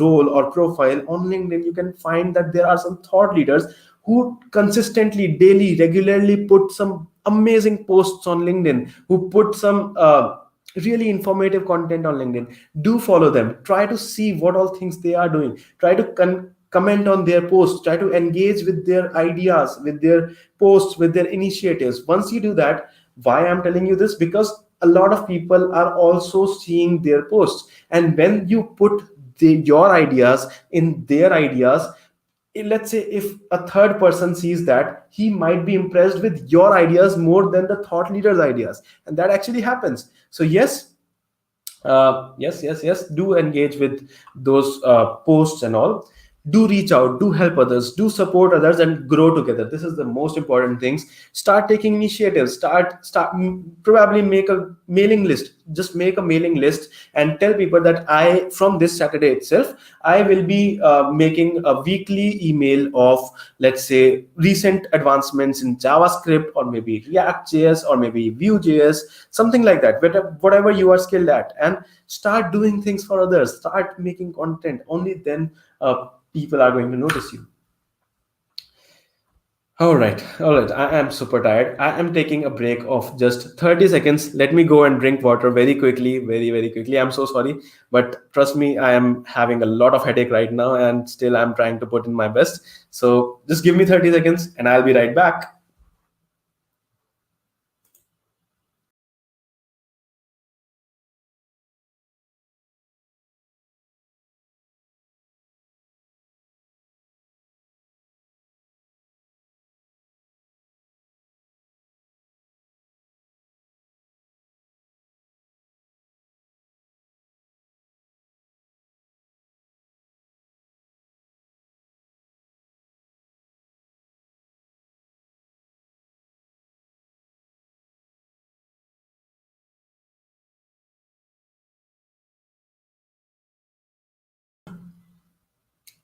role or profile on LinkedIn, you can find that there are some thought leaders who consistently, daily, regularly put some amazing posts on LinkedIn, who put some really informative content on LinkedIn. Do follow them. Try to see what all things they are doing. Try to comment on their posts. Try to engage with their ideas, with their posts, with their initiatives. Once you do that, why I'm telling you this? Because a lot of people are also seeing their posts, and when you put your ideas in their ideas, let's say if a third person sees that, he might be impressed with your ideas more than the thought leader's ideas, and that actually happens. So yes, yes, do engage with those posts and all. do reach out, do help others, do support others, and grow together. This is the most important things. Start taking initiatives. Probably make a mailing list. Just make a mailing list and tell people that I, from this Saturday itself, I will be making a weekly email of, let's say, recent advancements in JavaScript, or maybe React.js, or maybe Vue.js, something like that. Whatever you are skilled at, and start doing things for others. Start making content. Only then people are going to notice you. All right, all right. I am super tired. I am taking a break of just 30 seconds. Let me go and drink water very quickly, very, very quickly. I'm so sorry, but trust me, I am having a lot of headache right now, and still I'm trying to put in my best. So just give me 30 seconds and I'll be right back.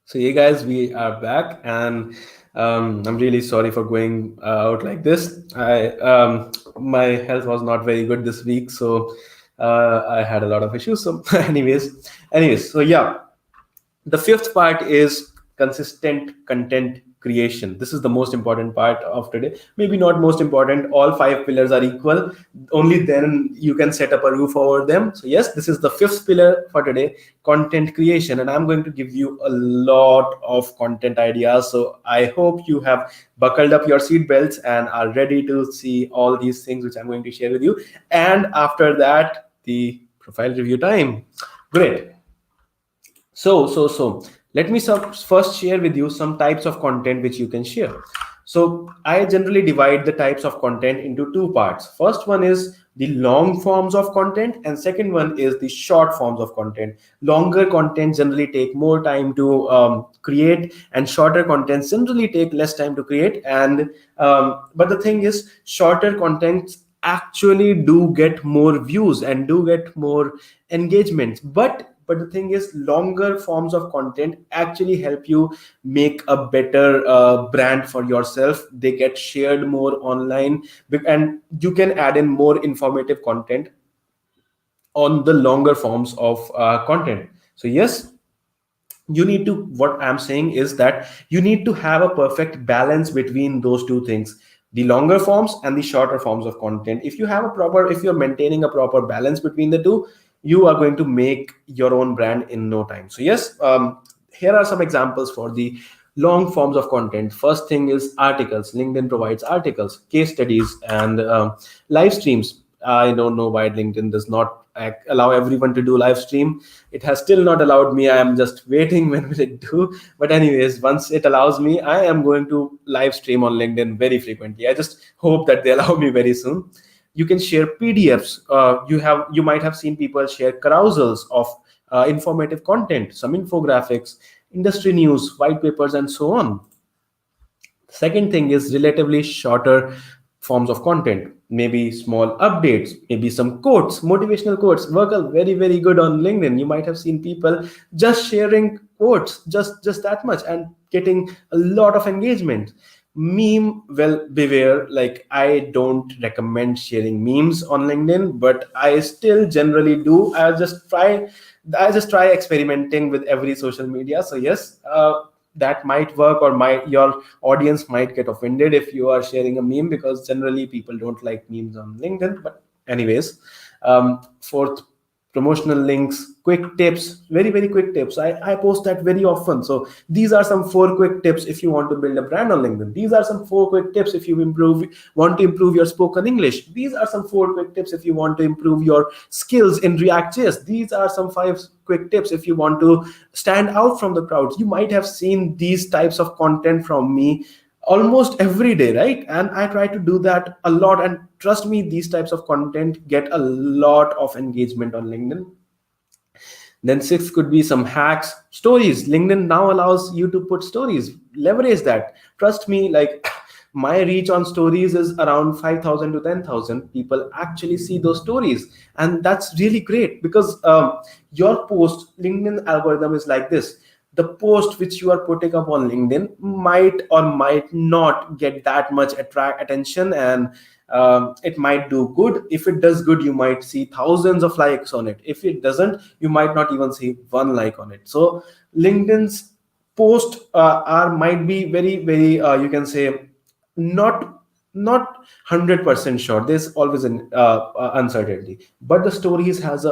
So, hey guys, we are back, and I'm really sorry for going out like this. My health was not very good this week, so I had a lot of issues. So, anyways, so yeah, the fifth part is consistent content creation. This is the most important part of today. Maybe not most important. All five pillars are equal. Only then you can set up a roof over them. So yes, this is the fifth pillar for today, content creation, and I'm going to give you a lot of content ideas. So I hope you have buckled up your seat belts and are ready to see all these things which I'm going to share with you. And after that, the profile review time. Great. So let me first share with you some types of content which you can share. So I generally divide the types of content into two parts. First one is the long forms of content, and second one is the short forms of content. Longer content generally take more time to create, and shorter content generally take less time to create. And but the thing is, shorter content actually do get more views and do get more engagement, but the thing is, longer forms of content actually help you make a better brand for yourself. They get shared more online, and you can add in more informative content on the longer forms of content. So yes, you need to, what I'm saying is that you need to have a perfect balance between those two things, the longer forms and the shorter forms of content. If you're maintaining a proper balance between the two, you are going to make your own brand in no time. So yes, here are some examples for the long forms of content. First thing is articles. LinkedIn provides articles, case studies, and live streams. I don't know why LinkedIn does not allow everyone to do live stream. It has still not allowed me. I am just waiting when will it do. But anyways, once it allows me, I am going to live stream on LinkedIn very frequently. I just hope that they allow me very soon. You can share PDFs. You might have seen people share carousels of informative content, some infographics, industry news, white papers, and so on. Second thing is relatively shorter forms of content, maybe small updates, maybe some quotes, motivational quotes work out very, very good on LinkedIn. You might have seen people just sharing quotes, just that much, and getting a lot of engagement. Meme, well, beware, like I don't recommend sharing memes on LinkedIn, but I still generally do. I just try experimenting with every social media. So yes, that might work, or your audience might get offended if you are sharing a meme, because generally people don't like memes on LinkedIn. But anyways, fourth, promotional links, quick tips, very, very quick tips. I post that very often. So these are some four quick tips if you want to build a brand on LinkedIn. These are some four quick tips if you want to improve your spoken English. These are some four quick tips if you want to improve your skills in React.js. These are some five quick tips if you want to stand out from the crowds. You might have seen these types of content from me almost every day, right? And I try to do that a lot, and trust me, these types of content get a lot of engagement on LinkedIn. Then sixth could be some hacks, stories. LinkedIn now allows you to put stories. Leverage that. Trust me, like my reach on stories is around 5,000 to 10,000 people actually see those stories. And that's really great because your post, LinkedIn algorithm is like this. The post which you are putting up on LinkedIn might or might not get that much attract attention, and it might do good. If it does good, you might see thousands of likes on it. If it doesn't, you might not even see one like on it. So LinkedIn's post are might be very you can say not 100% sure. There's always an uncertainty, but the stories has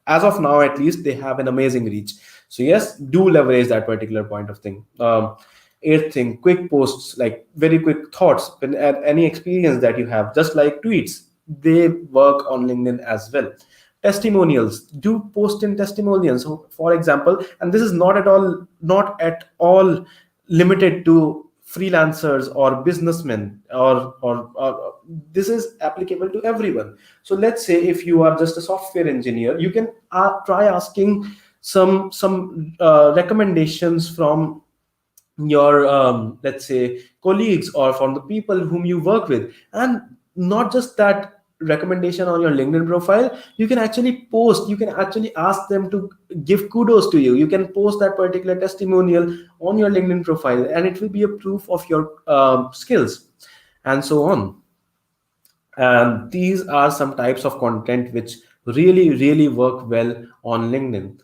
as of now at least they have an amazing reach. So yes, do leverage that particular point of thing. Eighth thing, quick posts, like very quick thoughts when any experience that you have, just like tweets, they work on LinkedIn as well. Testimonials, do post in testimonials. So for example, and this is not at all limited to freelancers or businessmen, or this is applicable to everyone. So let's say if you are just a software engineer, you can try asking some recommendations from your let's say colleagues or from the people whom you work with. And not just that, recommendation on your LinkedIn profile, you can actually post, you can actually ask them to give kudos to you. You can post that particular testimonial on your LinkedIn profile, and it will be a proof of your skills, and so on. And these are some types of content which really work well on LinkedIn.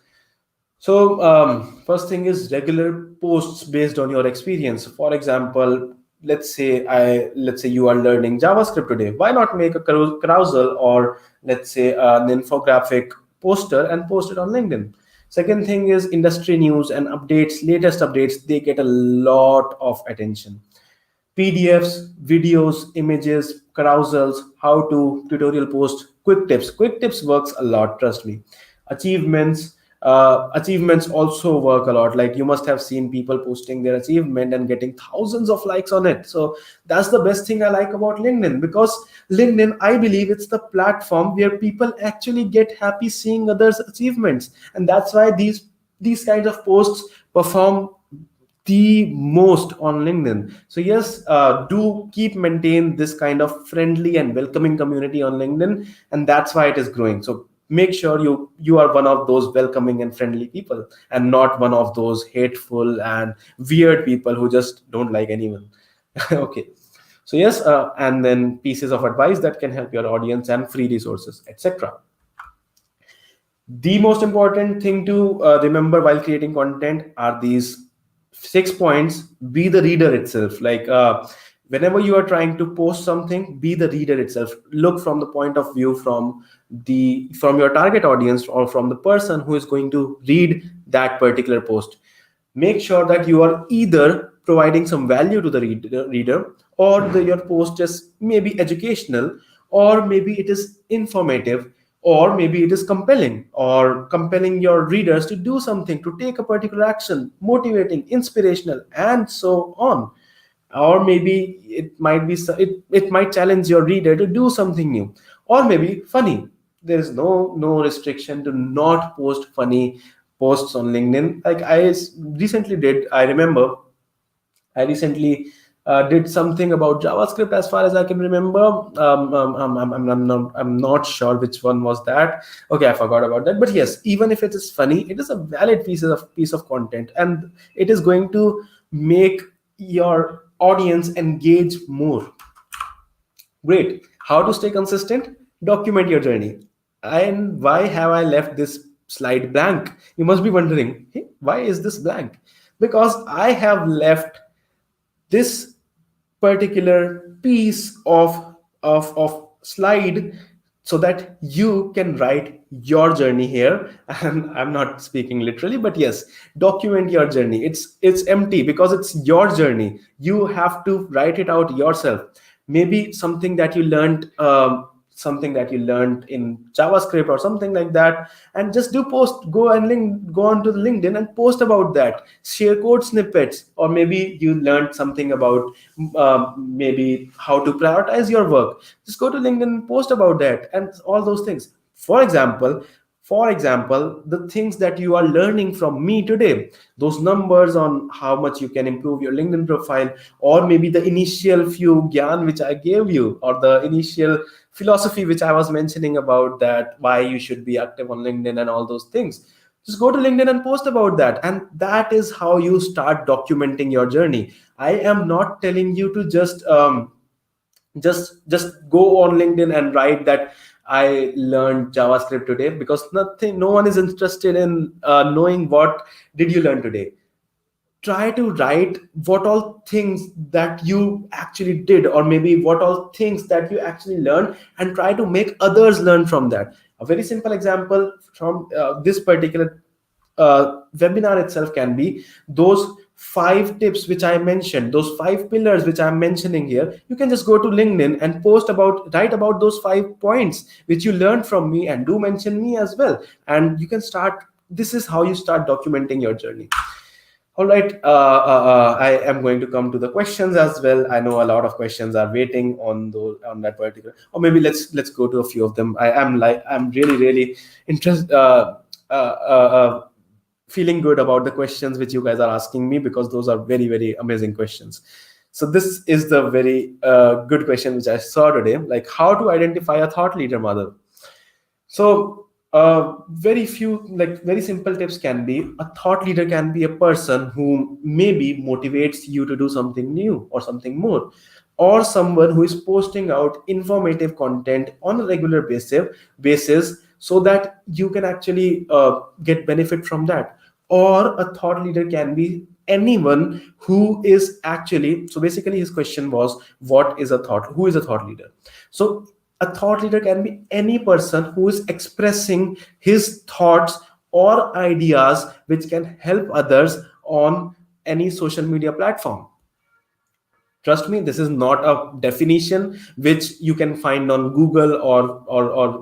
So first thing is regular posts based on your experience. For example, let's say you are learning JavaScript today. Why not make a carousel, or let's say an infographic poster and post it on LinkedIn? Second thing is industry news and updates, latest updates. They get a lot of attention. PDFs, videos, images, carousels, how to, tutorial post, quick tips. Quick tips works a lot, trust me. Achievements, achievements also work a lot. Like you must have seen people posting their achievement and getting thousands of likes on it. So that's the best thing I like about LinkedIn, because LinkedIn, I believe it's the platform where people actually get happy seeing others' achievements, and that's why these kinds of posts perform the most on LinkedIn. So yes, do keep maintain this kind of friendly and welcoming community on LinkedIn, and that's why it is growing. So make sure you are one of those welcoming and friendly people, and not one of those hateful and weird people who just don't like anyone. Okay. So yes, and then pieces of advice that can help your audience and free resources, etc. The most important thing to remember while creating content are these 6 points. Be the reader itself. Like whenever you are trying to post something, be the reader itself. Look from the point of view from your target audience, or from the person who is going to read that particular post. Make sure that you are either providing some value to the reader, or your post is maybe educational, or maybe it is informative, or maybe it is compelling, or compelling your readers to do something, to take a particular action, motivating, inspirational, and so on. Or maybe it might be it might challenge your reader to do something new, or maybe funny. There is no restriction to not post funny posts on LinkedIn. Like recently did, I remember I recently did something about JavaScript, as far as I can remember. I'm not sure which one was that. Okay, I forgot about that. But yes, even if it is funny, it is a valid piece of content, and it is going to make your audience engage more. Great. How to stay consistent? Document your journey. And why have I left this slide blank? You must be wondering, hey, why is this blank? Because I have left this particular piece of slide so that you can write your journey here. And I'm not speaking literally, but yes, document your journey. It's empty because it's your journey. You have to write it out yourself. Maybe something that you learned in JavaScript or something like that, and just do post, go on to LinkedIn and post about that. Share code snippets, or maybe you learned something about maybe how to prioritize your work. Just go to LinkedIn and post about that, and all those things. For example, For example, the things that you are learning from me today, those numbers on how much you can improve your LinkedIn profile, or maybe the initial few gyan which I gave you, or the initial philosophy which I was mentioning about, that why you should be active on LinkedIn and all those things. Just go to LinkedIn and post about that. And that is how you start documenting your journey. I am not telling you to just go on LinkedIn and write that I learned JavaScript today, because no one is interested in knowing what did you learn today. Try to write what all things that you actually did, or maybe what all things that you actually learned, and try to make others learn from that. A very simple example from this particular webinar itself can be those 5 tips which I mentioned, those 5 pillars which I'm mentioning here. You can just go to LinkedIn and write about those 5 points which you learned from me, and do mention me as well. And you can start. This is how you start documenting your journey. All right. I am going to come to the questions as well. I know a lot of questions are waiting on that particular, or maybe let's go to a few of them. I'm really interested. Feeling good about the questions which you guys are asking me, because those are very amazing questions. So this is the very good question which I saw today, like how to identify a thought leader, Madhav. So very simple tips can be: a thought leader can be a person who maybe motivates you to do something new or something more, or someone who is posting out informative content on a regular basis, so that you can actually get benefit from that. Or a thought leader can be anyone who is actually, so basically his question was, who is a thought leader? So a thought leader can be any person who is expressing his thoughts or ideas which can help others on any social media platform. Trust me, this is not a definition which you can find on Google or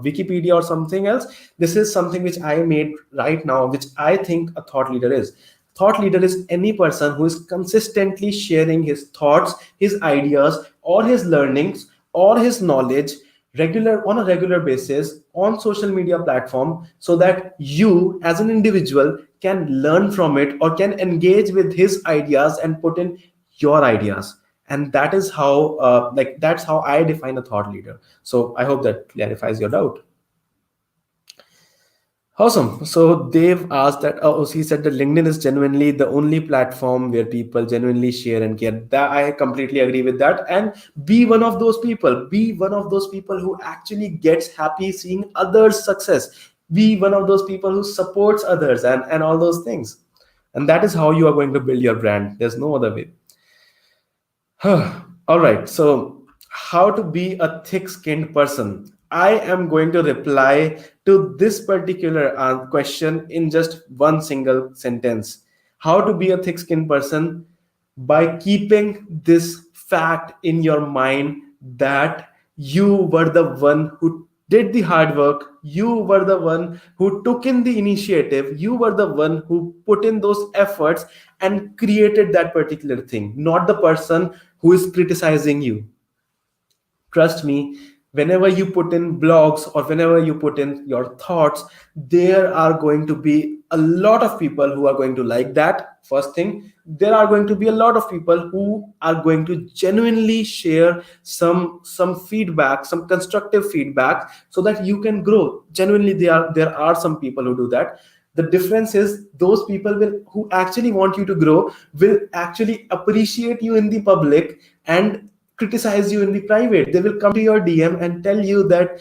Wikipedia or something else. This is something which I made right now, which I think a thought leader is. Thought leader is any person who is consistently sharing his thoughts, his ideas, or his learnings, or his knowledge on a regular basis on social media platform, so that you as an individual can learn from it, or can engage with his ideas and put in your ideas. And that is how that's how I define a thought leader. So I hope that clarifies your doubt. Awesome. So Dave asked that, oh, he said that LinkedIn is genuinely the only platform where people genuinely share and care. That I completely agree with that. And be one of those people. Be one of those people who actually gets happy seeing others' success. Be one of those people who supports others, and all those things. And that is how you are going to build your brand. There's no other way. All right. So, how to be a thick-skinned person? I am going to reply to this particular question in just one single sentence. How to be a thick-skinned person? By keeping this fact in your mind that you were the one who did the hard work, you were the one who took in the initiative, you were the one who put in those efforts and created that particular thing, not the person who is criticizing you. Trust me, whenever you put in blogs or whenever you put in your thoughts, there are going to be a lot of people who are going to like that. First thing, there are going to be a lot of people who are going to genuinely share some feedback, some constructive feedback, so that you can grow. Genuinely, there are some people who do that. The difference is those people who actually want you to grow will actually appreciate you in the public and criticize you in the private. They will come to your DM and tell you that,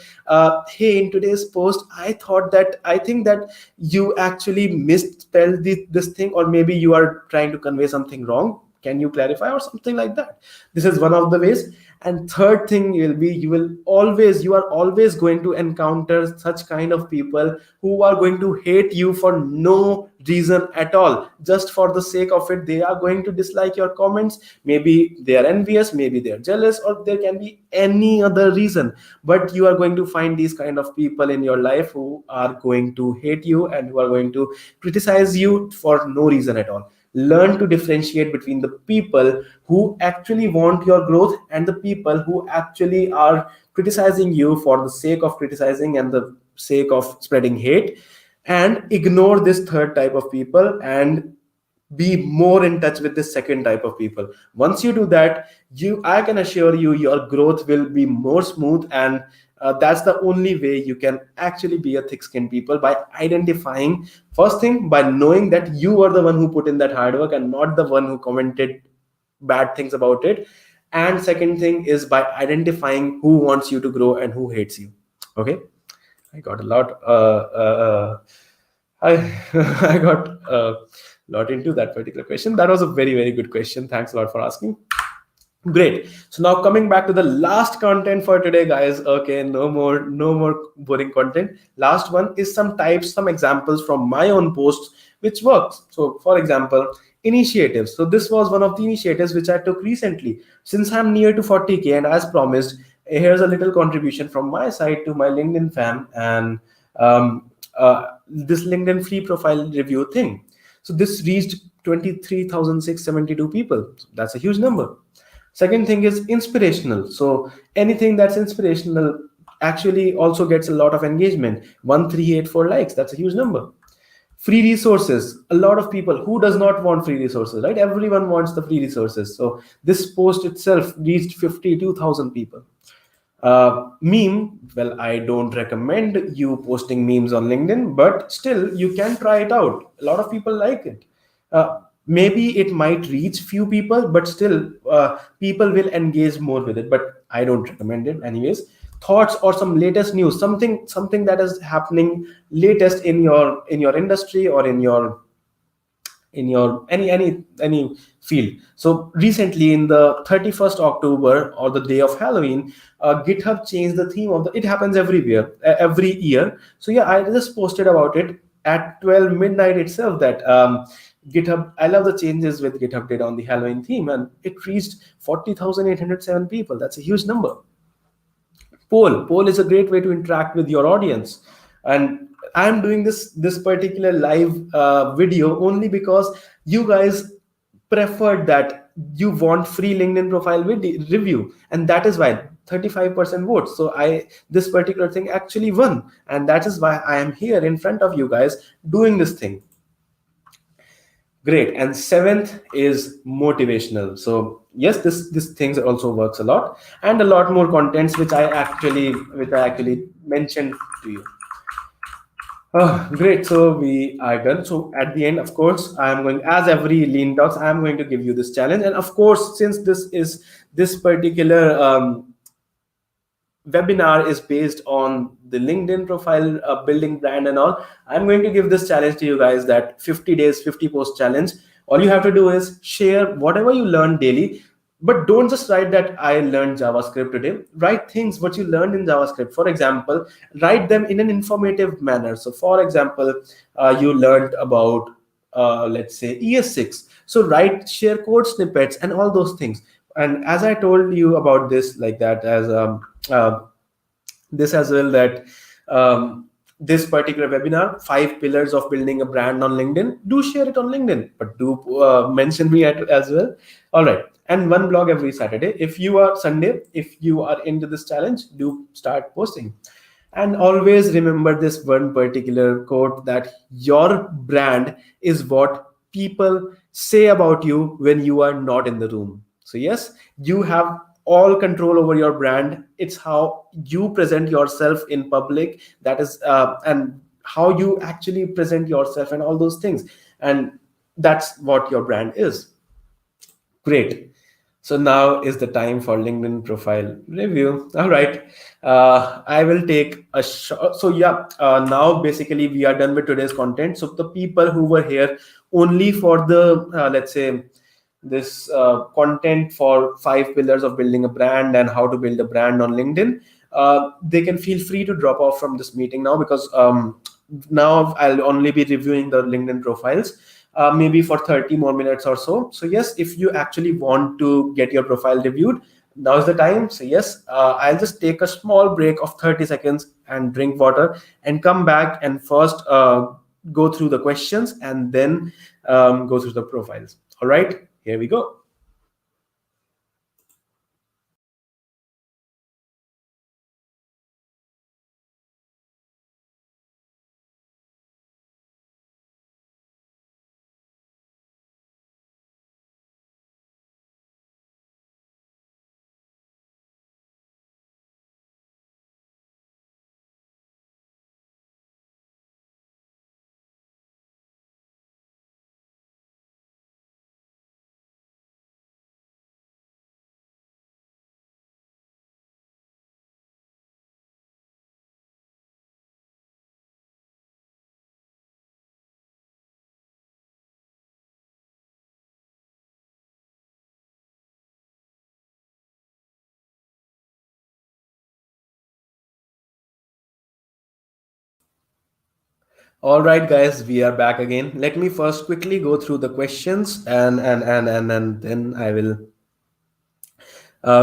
hey, in today's post, I think that you actually misspelled this thing, or maybe you are trying to convey something wrong. Can you clarify, or something like that? This is one of the ways. And third thing will be, you are always going to encounter such kind of people who are going to hate you for no reason at all. Just for the sake of it, they are going to dislike your comments. Maybe they are envious, maybe they are jealous, or there can be any other reason. But you are going to find these kind of people in your life who are going to hate you and who are going to criticize you for no reason at all. Learn to differentiate between the people who actually want your growth and the people who actually are criticizing you for the sake of criticizing, and sake of spreading hate, and ignore this third type of people and be more in touch with this second type of people. Once you do that, I can assure you your growth will be more smooth. And that's the only way you can actually be a thick skinned people, by identifying, first thing, by knowing that you are the one who put in that hard work and not the one who commented bad things about it. And second thing is by identifying who wants you to grow and who hates you. Okay, I got a lot I I got a lot into that particular question. That was a very, very good question. Thanks a lot for asking. Great. So now coming back to the last content for today, guys. Okay, no more boring content. Last one is some types, some examples from my own posts which works. So for example, initiatives. So this was one of the initiatives which I took recently. Since I'm near to 40K, and as promised, here's a little contribution from my side to my LinkedIn fam, and this LinkedIn free profile review thing. So this reached 23,672 people. So that's a huge number. Second thing is inspirational. So anything that's inspirational actually also gets a lot of engagement. 1384 likes, that's a huge number. Free resources, a lot of people, who does not want free resources, right? Everyone wants the free resources. So this post itself reached 52,000 people. Meme, well, I don't recommend you posting memes on LinkedIn, but still you can try it out. A lot of people like it. Maybe it might reach few people, but still people will engage more with it, but I don't recommend it anyways. Thoughts or some latest news, something that is happening latest in your industry or in your any field. So recently in the 31st October, or the day of Halloween, GitHub changed the theme of the, it happens everywhere, every year. So yeah, I just posted about it at 12 midnight itself, that GitHub, I love the changes with GitHub did on the Halloween theme, and it reached 40,807 people. That's a huge number. Poll is a great way to interact with your audience. And I'm doing this particular live video only because you guys preferred that, you want free LinkedIn profile review, and that is why 35% votes. So this particular thing actually won, and that is why I am here in front of you guys doing this thing. Great. And seventh is motivational. So yes, this things also works a lot, and a lot more contents which I actually mentioned to you. Oh, great. So we are done. So at the end, of course, I am going, as every Lean Talks, I am going to give you this challenge. And of course, since this particular webinar is based on the LinkedIn profile, building brand and all, I'm going to give this challenge to you guys, that 50 days, 50 post challenge. All you have to do is share whatever you learn daily, but don't just write that I learned JavaScript today. Write things what you learned in JavaScript. For example, write them in an informative manner. So for example, you learned about, let's say, ES6. So share code snippets and all those things. And as I told you about this, like that, as uh, this as well, that this particular webinar, 5 pillars of building a brand on LinkedIn, do share it on LinkedIn, but do mention me as well. All right. And one blog every Saturday. If you are Sunday, if you are into this challenge, do start posting. And always remember this one particular quote, that your brand is what people say about you when you are not in the room. So yes, you have all control over your brand. It's how you present yourself in public, that is and how you actually present yourself and all those things, and that's what your brand is. Great. So now is the time for LinkedIn profile review. All right. I will take a shot. So yeah, now basically we are done with today's content. So the people who were here only for the, let's say, this content for 5 pillars of building a brand and how to build a brand on LinkedIn, they can feel free to drop off from this meeting now, because now I'll only be reviewing the LinkedIn profiles, maybe for 30 more minutes or so. So yes, if you actually want to get your profile reviewed, now is the time. So yes, I'll just take a small break of 30 seconds and drink water and come back and first go through the questions and then go through the profiles. All right, here we go. All right, guys, we are back again. Let me first quickly go through the questions, and then I will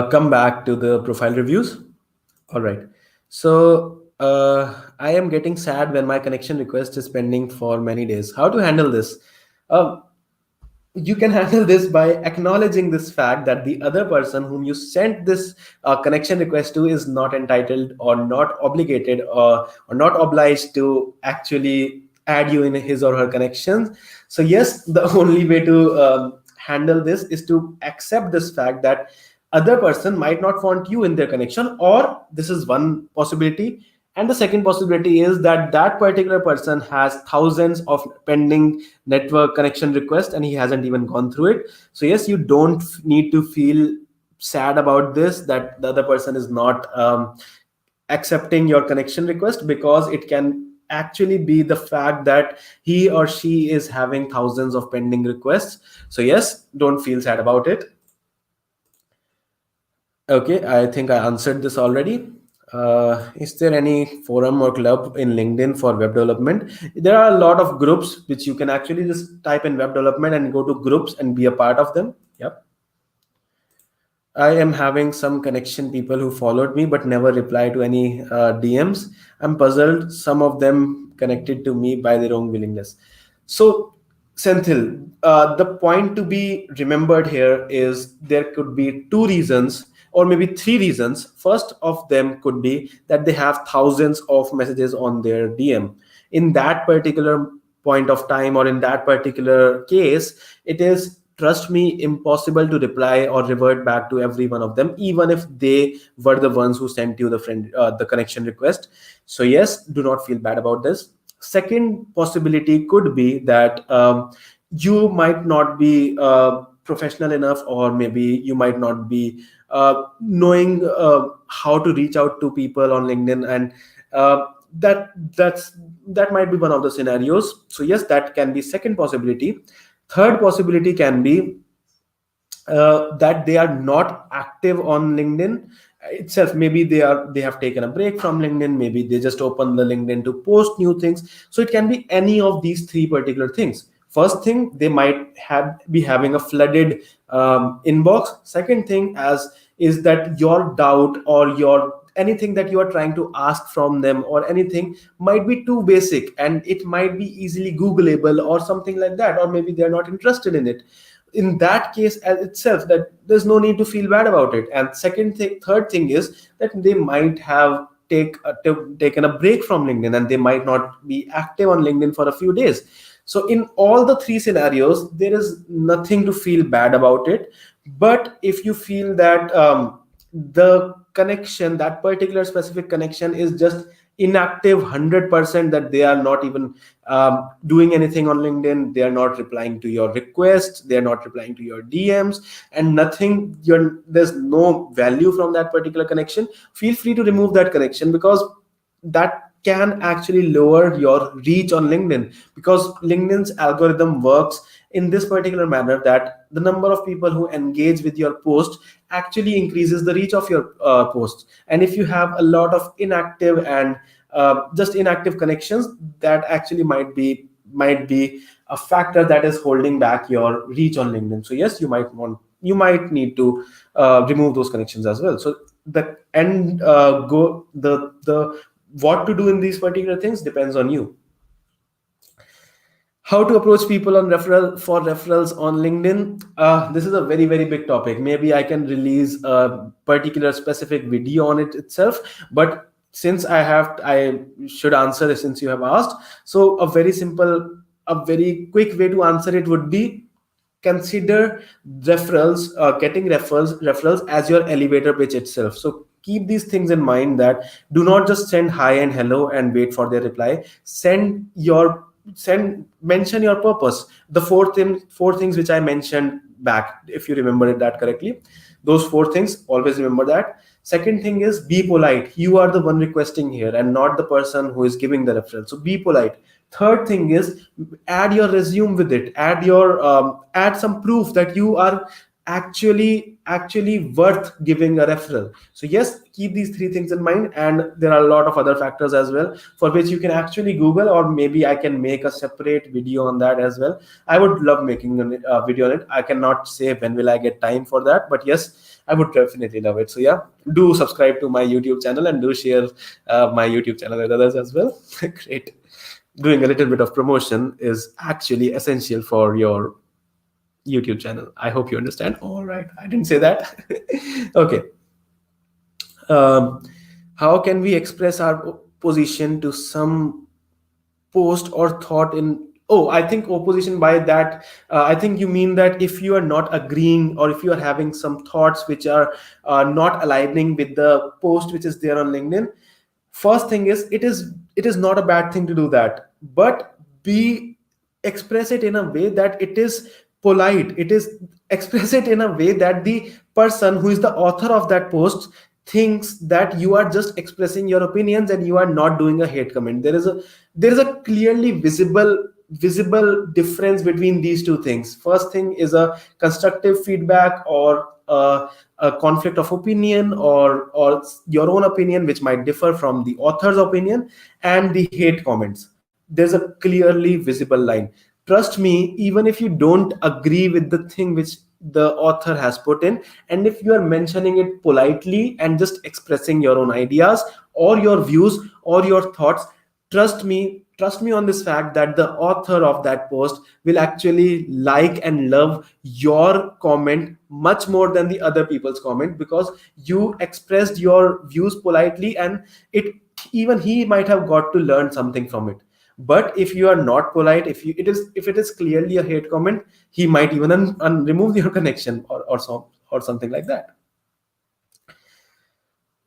come back to the profile reviews. All right. So I am getting sad when my connection request is pending for many days. How to handle this? Um, you can handle this by acknowledging this fact that the other person whom you sent this connection request to is not entitled or not obligated or not obliged to actually add you in his or her connections. So yes, the only way to handle this is to accept this fact that other person might not want you in their connection, or this is one possibility, and the second possibility is that that particular person has thousands of pending network connection request and he hasn't even gone through it. So yes, you don't need to feel sad about this, that the other person is not accepting your connection request, because it can actually be the fact that he or she is having thousands of pending requests. So yes, don't feel sad about it. Okay, I think I answered this already. Is there any forum or club in LinkedIn for web development? There are a lot of groups which you can actually just type in web development and go to groups and be a part of them. Yep. I am having some connection people who followed me but never reply to any DMs. I'm puzzled. Some of them connected to me by their own willingness. So, Senthil, the point to be remembered here is there could be two reasons or maybe three reasons. First of them could be that they have thousands of messages on their DM. In that particular point of time or in that particular case, it is, trust me, impossible to reply or revert back to every one of them, even if they were the ones who sent you the connection request. So yes, do not feel bad about this. Second possibility could be that you might not be professional enough, or maybe you might not be knowing how to reach out to people on LinkedIn, and uh, that might be one of the scenarios. So yes, that can be second possibility. Third possibility can be that they are not active on LinkedIn itself. Maybe they have taken a break from LinkedIn. Maybe they just open the LinkedIn to post new things. So it can be any of these three particular things. First thing, they might be having a flooded inbox. Second thing as is that your doubt or your anything that you are trying to ask from them or anything might be too basic and it might be easily googleable or something like that, or maybe they're not interested in it. In that case as itself, that there's no need to feel bad about it. And third thing is that they might have taken a break from LinkedIn and they might not be active on LinkedIn for a few days. So in all the three scenarios, there is nothing to feel bad about it. But if you feel that the connection, that particular specific connection is just inactive 100%, that they are not even doing anything on LinkedIn, they are not replying to your requests, they are not replying to your DMs, and nothing, there's no value from that particular connection, feel free to remove that connection, because that can actually lower your reach on LinkedIn, because LinkedIn's algorithm works in this particular manner that the number of people who engage with your post actually increases the reach of your post. And if you have a lot of inactive and just inactive connections, that actually might be a factor that is holding back your reach on LinkedIn. So yes, you might need to remove those connections as well. So the end go the what to do in these particular things depends on you. How to approach people on referrals on LinkedIn. This is a very, very big topic. Maybe I can release a particular specific video on it itself, but since I should answer it since you have asked. So a very quick way to answer it would be, consider getting referrals as your elevator pitch itself. So keep these things in mind, that do not just send hi and hello and wait for their reply. Mention your purpose, the four things which I mentioned back, if you remember it that correctly. Those four things, always remember that. Second thing is, be polite. You are the one requesting here and not the person who is giving the referral, so be polite. Third thing is, add your resume with it, add some proof that you are actually worth giving a referral. So yes, keep these three things in mind, and there are a lot of other factors as well for which you can actually Google, or maybe I can make a separate video on that as well. I would love making a video on it. I cannot say when will I get time for that, but yes, I would definitely love it. So yeah, do subscribe to my YouTube channel and do share my YouTube channel with others as well. Great. Doing a little bit of promotion is actually essential for your YouTube channel. I hope you understand. All right, I didn't say that. Okay. Um, how can we express our position to some post or thought in? Oh, I think opposition by that, I think you mean that if you are not agreeing, or if you are having some thoughts which are not aligning with the post which is there on LinkedIn. First thing is, it is not a bad thing to do that, but be express it in a way that it is polite. It is express it in a way that the person who is the author of that post thinks that you are just expressing your opinions and you are not doing a hate comment. There is a clearly visible difference between these two things. First thing is a constructive feedback, or a conflict of opinion, or your own opinion which might differ from the author's opinion, and the hate comments. There's a clearly visible line. Trust me, even if you don't agree with the thing which the author has put in, and if you are mentioning it politely and just expressing your own ideas or your views or your thoughts, trust me on this fact that the author of that post will actually like and love your comment much more than the other people's comment, because you expressed your views politely, and it even he might have got to learn something from it. But if you are not polite, if it is clearly a hate comment, he might even remove your connection, or something like that.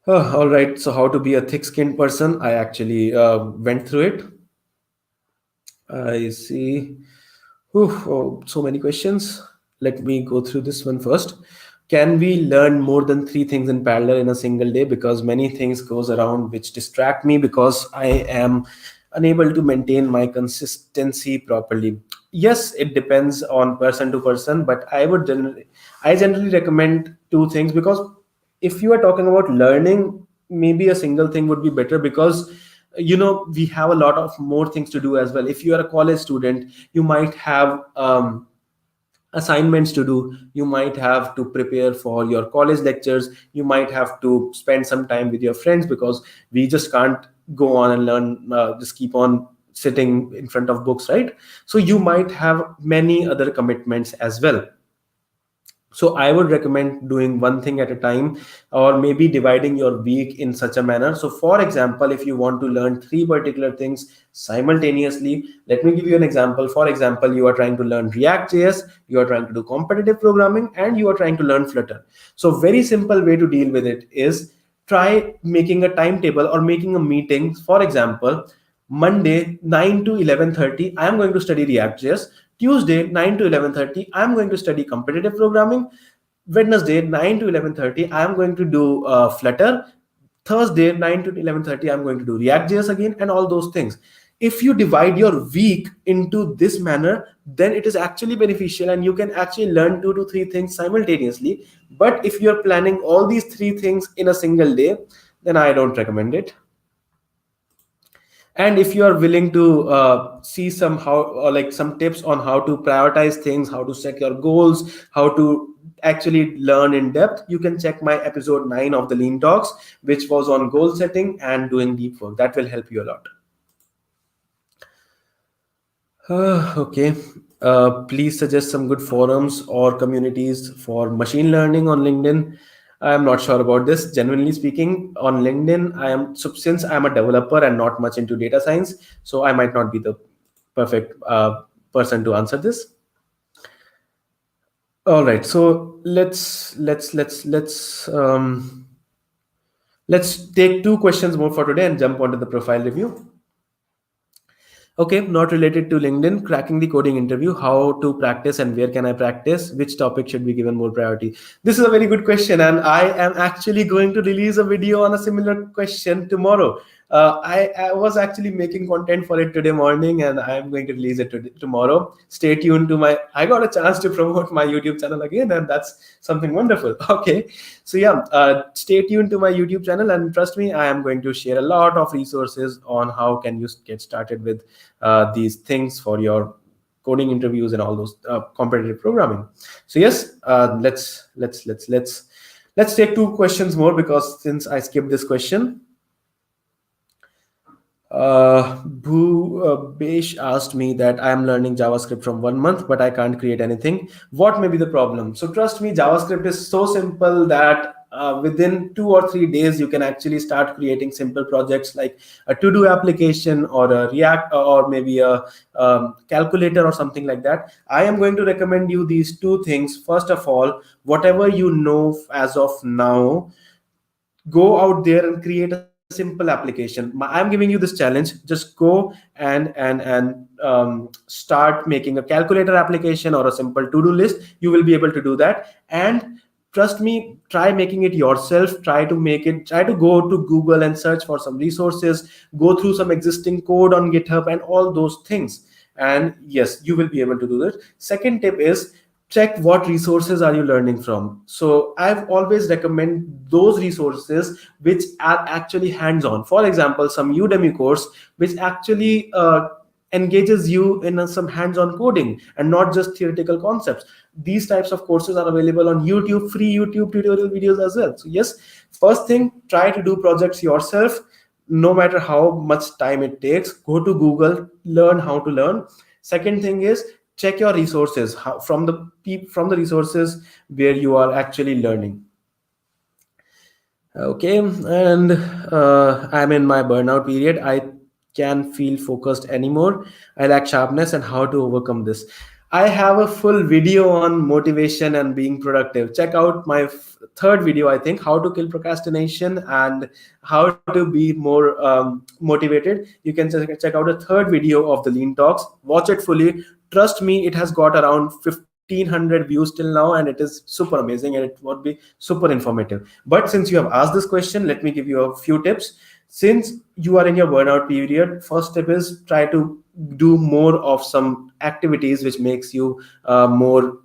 All right, so how to be a thick skinned person, I actually went through it. I see. Oh, so many questions. Let me go through this one first. Can we learn more than three things in parallel in a single day? Because many things goes around which distract me, because I am unable to maintain my consistency properly. Yes, it depends on person to person, but I generally recommend two things, because if you are talking about learning, maybe a single thing would be better, because we have a lot of more things to do as well. If you are a college student, you might have assignments to do. You might have to prepare for your college lectures. You might have to spend some time with your friends, because we just can't go on and learn, just keep on sitting in front of books, right? So you might have many other commitments as well. So I would recommend doing one thing at a time, or maybe dividing your week in such a manner. So for example, if you want to learn three particular things simultaneously, let me give you an example. For example, you are trying to learn React.js, you are trying to do competitive programming, and you are trying to learn Flutter. So very simple way to deal with it is, try making a timetable or making a meeting. For example, Monday 9 to 11:30 I am going to study React.js. Tuesday 9 to 11:30 I am going to study competitive programming. Wednesday 9 to 11:30 I am going to do Flutter. Thursday 9 to 11:30 I'm going to do React.js again, and all those things. If you divide your week into this manner, then it is actually beneficial, and you can actually learn 2 to 3 things simultaneously. But if you're planning all these three things in a single day, then I don't recommend it. And if you are willing to see some how, or like some tips on how to prioritize things, how to set your goals, how to actually learn in depth, you can check my episode 9 of the Lean Talks, which was on goal setting and doing deep work. That will help you a lot. Okay. Please suggest some good forums or communities for machine learning on LinkedIn. I'm not sure about this. Genuinely speaking, on LinkedIn, since I'm a developer and not much into data science, so I might not be the perfect person to answer this. All right. So let's take two questions more for today and jump onto the profile review. Okay, not related to LinkedIn, cracking the coding interview, how to practice and where can I practice? Which topic should be given more priority? This is a very good question, and I am actually going to release a video on a similar question tomorrow. I was actually making content for it today morning, and I'm going to release it tomorrow. Stay tuned to my. I got a chance to promote my YouTube channel again, and that's something wonderful. Okay, so yeah, stay tuned to my YouTube channel, and trust me, I am going to share a lot of resources on how can you get started with these things for your coding interviews and all those competitive programming. So yes, let's take two questions more, because since I skipped this question, Besh asked me that I am learning JavaScript from 1 month, but I can't create anything. What may be the problem? So trust me, JavaScript is so simple that within 2 or 3 days, you can actually start creating simple projects like a to-do application or a React, or maybe a calculator or something like that. I am going to recommend you these two things. First of all, whatever you know as of now, go out there and create a simple application. I'm giving you this challenge: just go and start making a calculator application or a simple to-do list. You will be able to do that. And trust me, try making it yourself. Try to go to Google and search for some resources, go through some existing code on GitHub and all those things. And yes, you will be able to do that. Second tip is, check what resources are you learning from. So I've always recommend those resources which are actually hands on. For example, some Udemy course which actually engages you in some hands on coding and not just theoretical concepts. These types of courses are available on YouTube, free YouTube tutorial videos as well. So yes, first thing, try to do projects yourself. No matter how much time it takes, go to Google, learn how to learn. Second thing is, check your resources from from the resources where you are actually learning. Okay, and I'm in my burnout period. I can feel focused anymore. I lack sharpness and how to overcome this. I have a full video on motivation and being productive. Check out my third video, I think, how to kill procrastination and how to be more motivated. You can check out a third video of the Lean Talks. Watch it fully. Trust me, it has got around 1500 views till now, and it is super amazing, and it would be super informative. But since you have asked this question, let me give you a few tips. Since you are in your burnout period, first step is try to do more of some activities which makes you more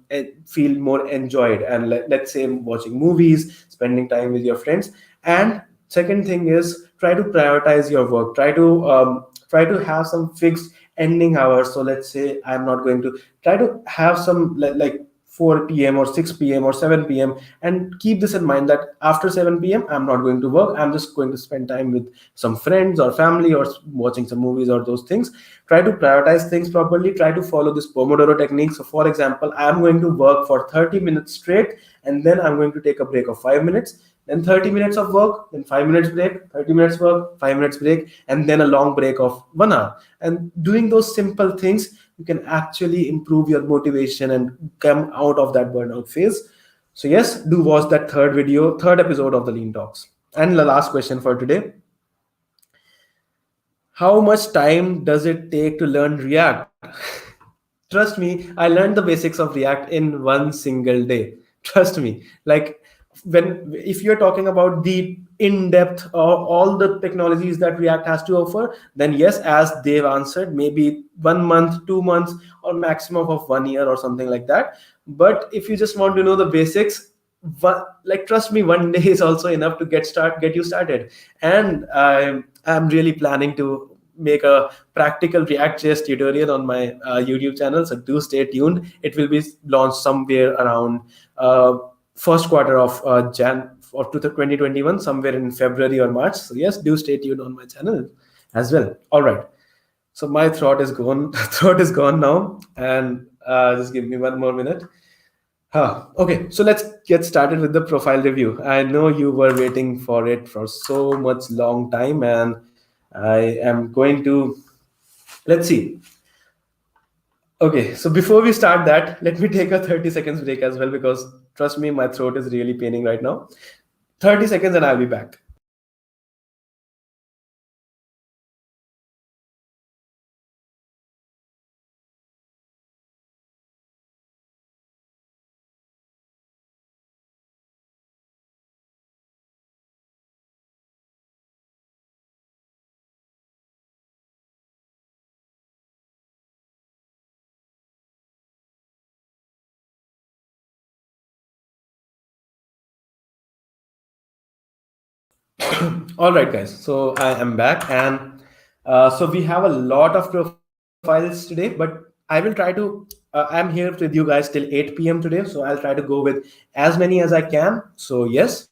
feel more enjoyed, and let's say watching movies, spending time with your friends. And second thing is, try to prioritize your work. Try to have some fixed ending hours. So let's say I'm not going to, try to have some like 4 p.m. or 6 p.m. or 7 p.m., and keep this in mind that after 7 p.m. I'm not going to work. I'm just going to spend time with some friends or family or watching some movies or those things. Try to prioritize things properly. Try to follow this Pomodoro technique. So for example, I'm going to work for 30 minutes straight, and then I'm going to take a break of 5 minutes, then 30 minutes of work, then 5 minutes break, 30 minutes work, 5 minutes break, and then a long break of 1 hour. And doing those simple things, you can actually improve your motivation and come out of that burnout phase. So yes, do watch that third episode of the Lean Talks. And the last question for today: how much time does it take to learn React? Trust me, I learned the basics of React in 1 single day. Trust me. Like, when if you're talking about the in-depth or all the technologies that React has to offer, then yes, as they've answered, maybe 1 month, 2 months, or maximum of 1 year or something like that. But if you just want to know the basics, like, trust me, 1 day is also enough to get you started. And I'm really planning to make a practical React.js tutorial on my YouTube channel. So do stay tuned. It will be launched somewhere around first quarter of Jan of 2021, somewhere in February or March. So yes, do stay tuned on my channel as well. All right. So my throat is gone. Throat is gone now, and just give me 1 more minute. Okay, so let's get started with the profile review. I know you were waiting for it for so much long time, and I am going to, let's see. Okay, so before we start that, let me take a 30 seconds break as well, because trust me, my throat is really paining right now. 30 seconds and I'll be back. All right, guys. So I am back, and so we have a lot of profiles today, but I will try to. I'm here with you guys till 8 p.m. today, so I'll try to go with as many as I can. So yes,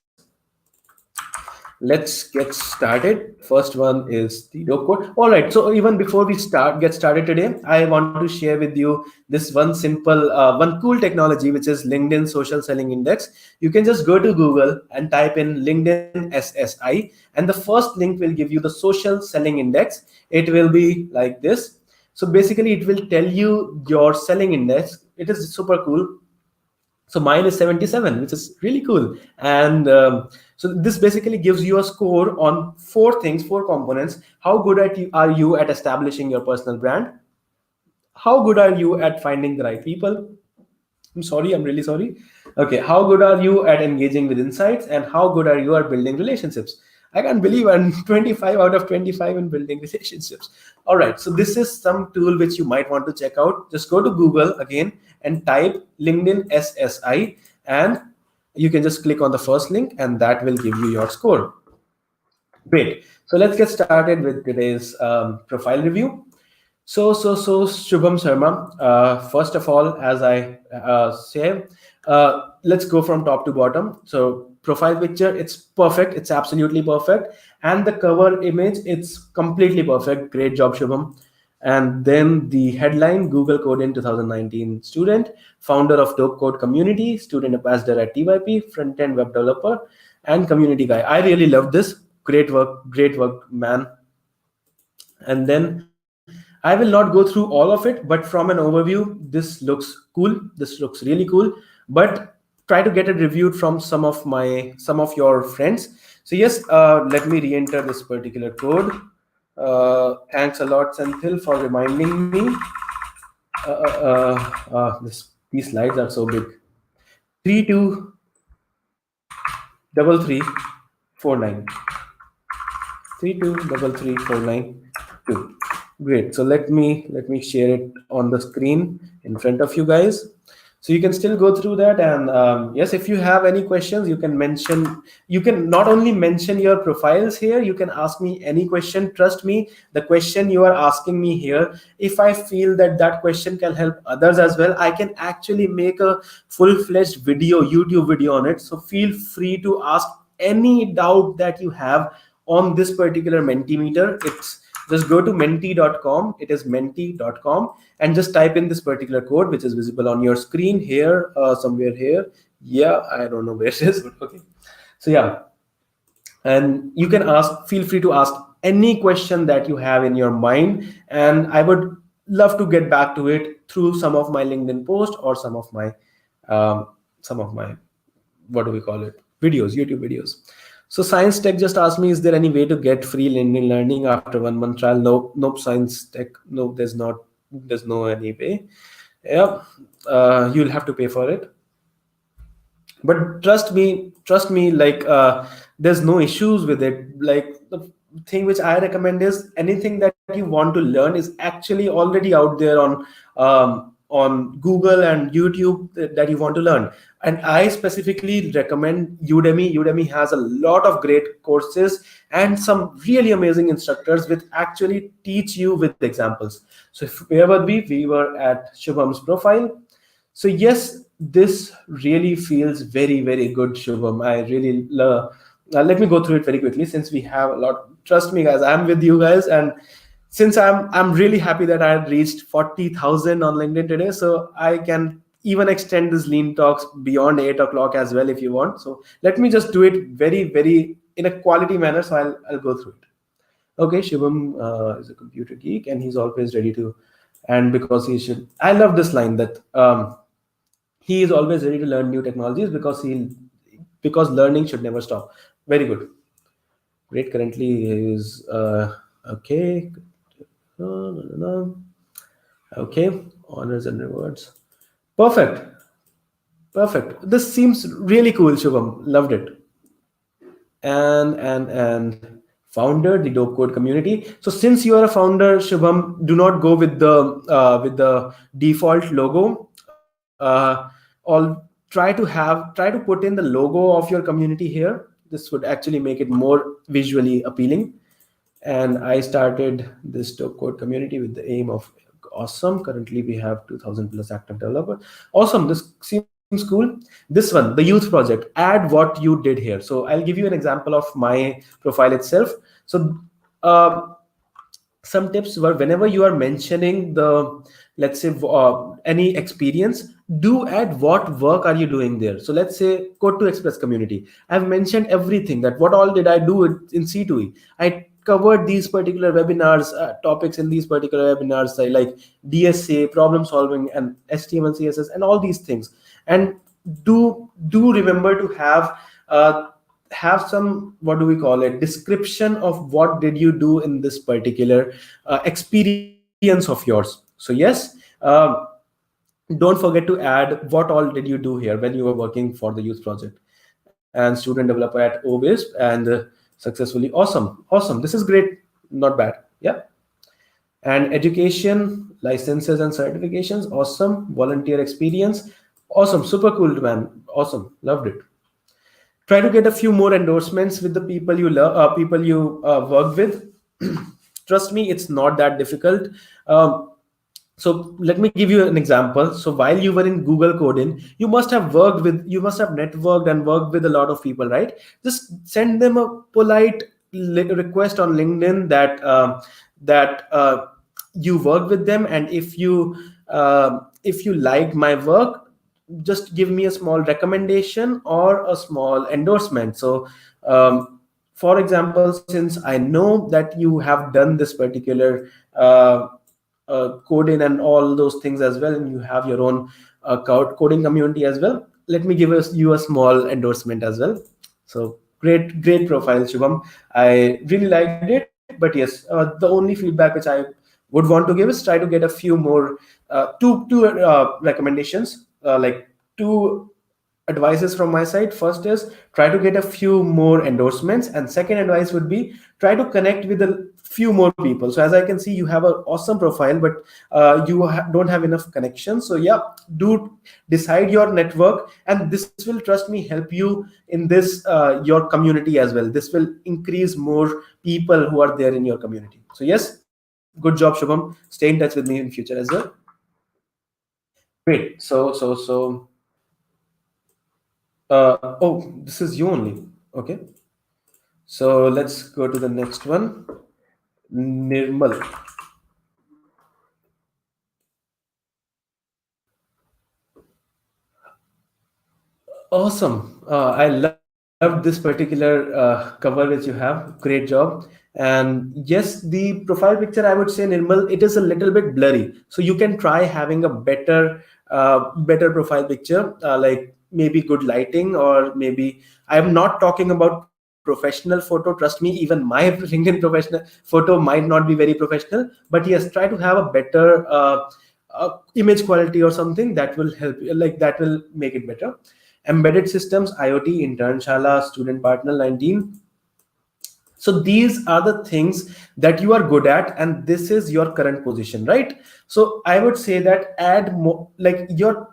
let's get started. First one is the dope code. All right, so even before we get started today, I want to share with you this one simple one cool technology, which is LinkedIn Social Selling Index. You can just go to Google and type in LinkedIn SSI, and the first link will give you the social selling index. It will be like this. So basically it will tell you your selling index. It is super cool. So mine is 77, which is really cool. And so this basically gives you a score on four things, four components. How good are you at establishing your personal brand? How good are you at finding the right people? I'm sorry, I'm really sorry. Okay, how good are you at engaging with insights, and how good are you at building relationships? I can't believe I'm 25 out of 25 in building relationships. All right, so this is some tool which you might want to check out. Just go to Google again and type LinkedIn SSI, and you can just click on the first link, and that will give you your score. Great. So let's get started with today's profile review. So, Shubham Sharma. First of all, as I say, let's go from top to bottom. So, profile picture, it's perfect. It's absolutely perfect. And the cover image, it's completely perfect. Great job, Shubham. And then the headline: Google Code in 2019 student, founder of Dope Code community, student ambassador at TYP, front end web developer, and community guy. I really love this. Great work, man. And then I will not go through all of it, but from an overview, this looks cool. This looks really cool. But try to get it reviewed from some of your friends. So yes, let me re-enter this particular code. Thanks a lot, Senthil, for reminding me. These slides are so big. 323349. 3233492. Great. So let me share it on the screen in front of you guys. So you can still go through that, and yes, if you have any questions, you can mention. You can not only mention your profiles here. You can ask me any question. Trust me, the question you are asking me here, if I feel that that question can help others as well, I can actually make a full-fledged video, YouTube video on it. So feel free to ask any doubt that you have on this particular Mentimeter. It's just go to menti.com. It is menti.com, and just type in this particular code, which is visible on your screen here, somewhere here. Yeah, I don't know where it is, but okay. So yeah, and you can feel free to ask any question that you have in your mind, and I would love to get back to it through some of my LinkedIn post or some of my what do we call it, videos, YouTube videos. So Science Tech just asked me, is there any way to get free LinkedIn Learning after 1 month trial? Nope. Science Tech, no, there's not. There's no any way. Yeah, you'll have to pay for it. But trust me, like there's no issues with it. Like the thing which I recommend is anything that you want to learn is actually already out there on Google and YouTube that you want to learn. And I specifically recommend Udemy. Udemy has a lot of great courses and some really amazing instructors which actually teach you with examples. So if we were at Shubham's profile. So yes, this really feels very, very good, Shubham. I really love. Let me go through it very quickly since we have a lot. Trust me, guys, I'm with you guys, and since I'm really happy that I had reached 40,000 on LinkedIn today, so I can even extend this lean talks beyond 8 o'clock as well if you want. So let me just do it very, very in a quality manner. So I'll go through it. Okay, Shivam is a computer geek, and he's always ready to. And because he should, I love this line that. He is always ready to learn new technologies because learning should never stop. Very good. Great. Currently is okay. No. Okay. Honors and rewards. Perfect. This seems really cool, Shubham. Loved it. And founder the Dope Code community. So since you are a founder, Shubham, do not go with the default logo. All try to put in the logo of your community here. This would actually make it more visually appealing. And I started this code community with the aim of awesome. Currently, we have 2,000 plus active developers. Awesome. This seems cool. This one, the youth project, add what you did here. So I'll give you an example of my profile itself. So uh, some tips were, whenever you are mentioning the, let's say, any experience, do add what work are you doing there. So let's say code to express community, I've mentioned everything, that what all did I do in C2E. I covered these particular webinars, topics in these particular webinars, like DSA, problem solving, and HTML, CSS, and all these things. And do remember to have some, what do we call it, description of what did you do in this particular experience of yours. So yes, don't forget to add what all did you do here when you were working for the youth project and student developer at OWISP, and successfully. Awesome, this is great, not bad. Yeah. And education, licenses and certifications, awesome. Volunteer experience, awesome, super cool, man, awesome, loved it. Try to get a few more endorsements with the people you love, people you work with. Trust me, it's not that difficult. So let me give you an example. So while you were in Google Coding, you must have networked and worked with a lot of people, right? Just send them a polite request on LinkedIn that you work with them, and if you like my work, just give me a small recommendation or a small endorsement. So for example, since I know that you have done this particular coding and all those things as well, and you have your own coding community as well, let me give you a small endorsement as well. So great profile, Shubham. I really liked it. But yes, the only feedback which I would want to give is, try to get a few more two recommendations, like two advices from my side. First is, try to get a few more endorsements, and second advice would be, try to connect with a few more people. So as I can see, you have an awesome profile, but you don't have enough connections. So yeah, do decide your network, and this will, trust me, help you in this your community as well. This will increase more people who are there in your community. So yes, good job, Shubham. Stay in touch with me in future as well. Great. Oh, this is you only. Okay. So let's go to the next one. Nirmal. Awesome. I loved this particular cover which you have. Great job. And yes, the profile picture, I would say, Nirmal, it is a little bit blurry. So you can try having a better profile picture, like maybe good lighting, or maybe, I'm not talking about professional photo. Trust me, even my LinkedIn professional photo might not be very professional. But yes, try to have a better image quality or something that will help you, like that will make it better. Embedded systems, IoT, Internshala, student partner 19. So these are the things that you are good at, and this is your current position, right? So I would say that add more, like your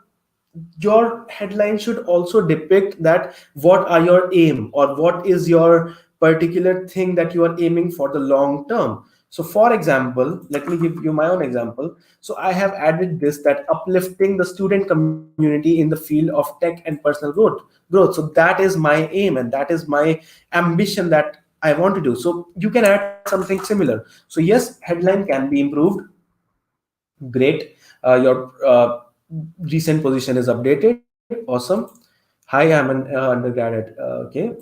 headline should also depict that what are your aim, or what is your particular thing that you are aiming for the long term. So for example, let me give you my own example. So I have added this, that uplifting the student community in the field of tech and personal growth. So that is my aim, and that is my ambition that I want to do. So you can add something similar. So yes, headline can be improved. Great. Your recent position is updated. Awesome. Hi, I'm an undergrad at okay,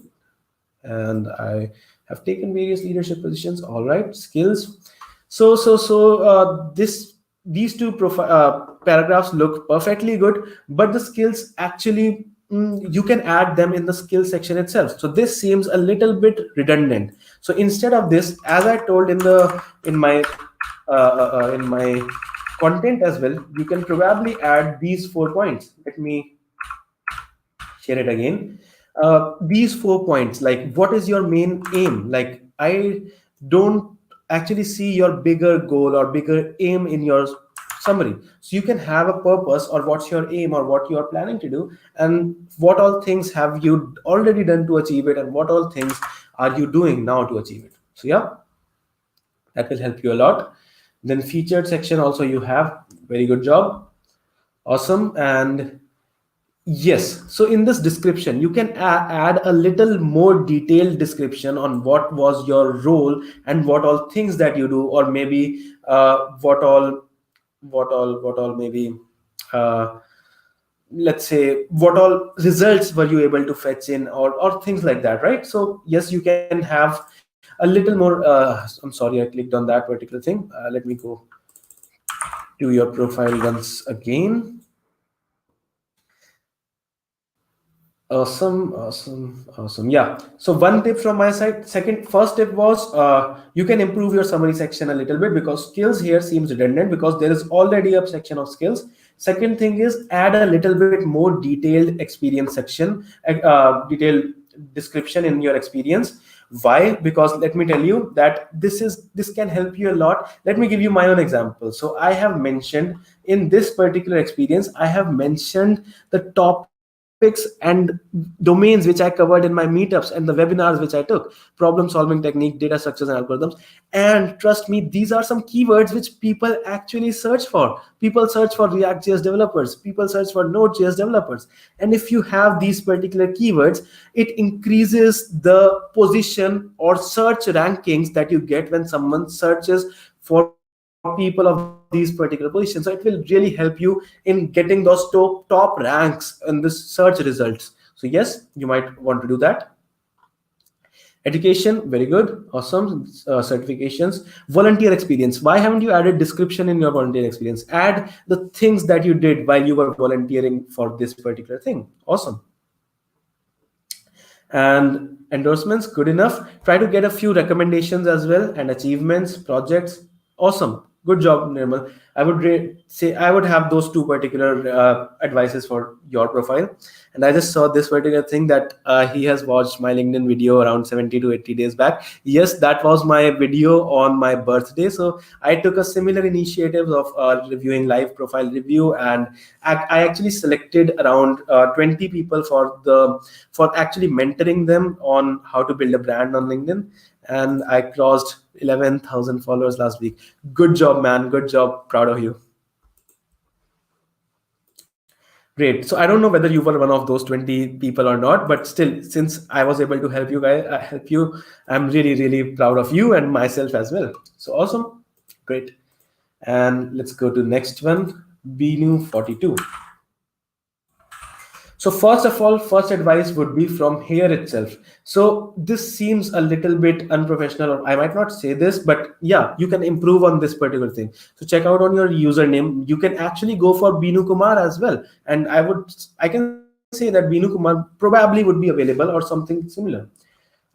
and I have taken various leadership positions. All right, skills. This these two paragraphs look perfectly good, but the skills actually, you can add them in the skill section itself. So this seems a little bit redundant. So instead of this, as I told in my content as well, you can probably add these 4 points. Let me share it again. These 4 points, like what is your main aim? Like, I don't actually see your bigger goal or bigger aim in your summary. So you can have a purpose, or what's your aim, or what you are planning to do, and what all things have you already done to achieve it, and what all things are you doing now to achieve it. So yeah, that will help you a lot. Then featured section also you have. Very good job. Awesome. And yes, so in this description, you can add a little more detailed description on what was your role and what all things that you do, or maybe what all maybe uh, let's say what all results were you able to fetch in, or things like that, right? So yes, you can have a little more. I'm sorry, I clicked on that particular thing. Let me go to your profile once again. Awesome. Yeah. So one tip from my side. First tip was you can improve your summary section a little bit, because skills here seems redundant because there is already a section of skills. Second thing is add a little bit more detailed experience section, detailed description in your experience. Why? Because let me tell you that this can help you a lot. Let me give you my own example. So I have mentioned in this particular experience, I have mentioned the topics and domains which I covered in my meetups and the webinars which I took: problem solving technique, data structures and algorithms. And trust me, these are some keywords which people actually search for. People search for React.js developers, people search for Node.js developers. And if you have these particular keywords, it increases the position or search rankings that you get when someone searches for people of these particular positions. So it will really help you in getting those top ranks in this search results. So yes, you might want to do that. Education, very good. Awesome. Certifications. Volunteer experience. Why haven't you added description in your volunteer experience? Add the things that you did while you were volunteering for this particular thing. Awesome. And endorsements, good enough. Try to get a few recommendations as well, and achievements, projects. Awesome. Good job, Nirmal. I would say I would have those two particular advices for your profile. And I just saw this particular thing that he has watched my LinkedIn video around 70 to 80 days back. Yes, that was my video on my birthday. So I took a similar initiative of reviewing live profile review, and I actually selected around 20 people for actually mentoring them on how to build a brand on LinkedIn. And I crossed 11,000 followers last week. Good job, man. Good job. Proud of you. Great. So I don't know whether you were one of those 20 people or not, but still, since I was able to help you guys, I'm really, really proud of you and myself as well. So awesome. Great. And let's go to next one, Binu42. So first of all, first advice would be from here itself. So this seems a little bit unprofessional, or I might not say this, but yeah, you can improve on this particular thing. So check out on your username. You can actually go for Binu Kumar as well. And I can say that Binu Kumar probably would be available or something similar.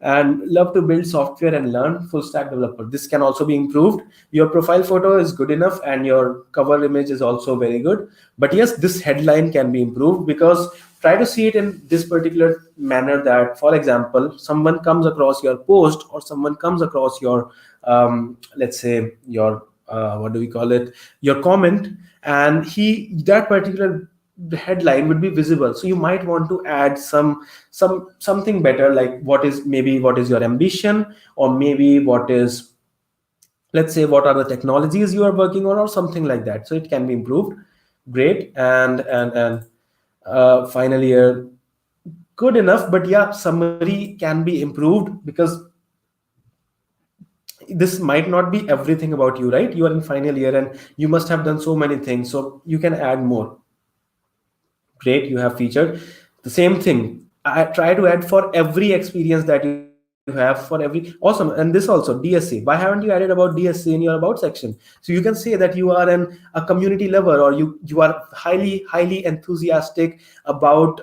And love to build software and learn, full stack developer. This can also be improved. Your profile photo is good enough and your cover image is also very good. But yes, this headline can be improved, because try to see it in this particular manner that, for example, someone comes across your post, or someone comes across your, let's say your, what do we call it? Your comment, and that particular the headline would be visible. So you might want to add something better, like what is your ambition, or maybe let's say what are the technologies you are working on, or something like that. So it can be improved. Great. And finally, good enough. But yeah, summary can be improved, because this might not be everything about you, right? You are in final year and you must have done so many things, so you can add more. Great, you have featured the same thing. I try to add for every experience that you have, for every. Awesome. And this also, DSA. Why haven't you added about DSA in your about section? So you can say that you are a community lover, or you are highly enthusiastic about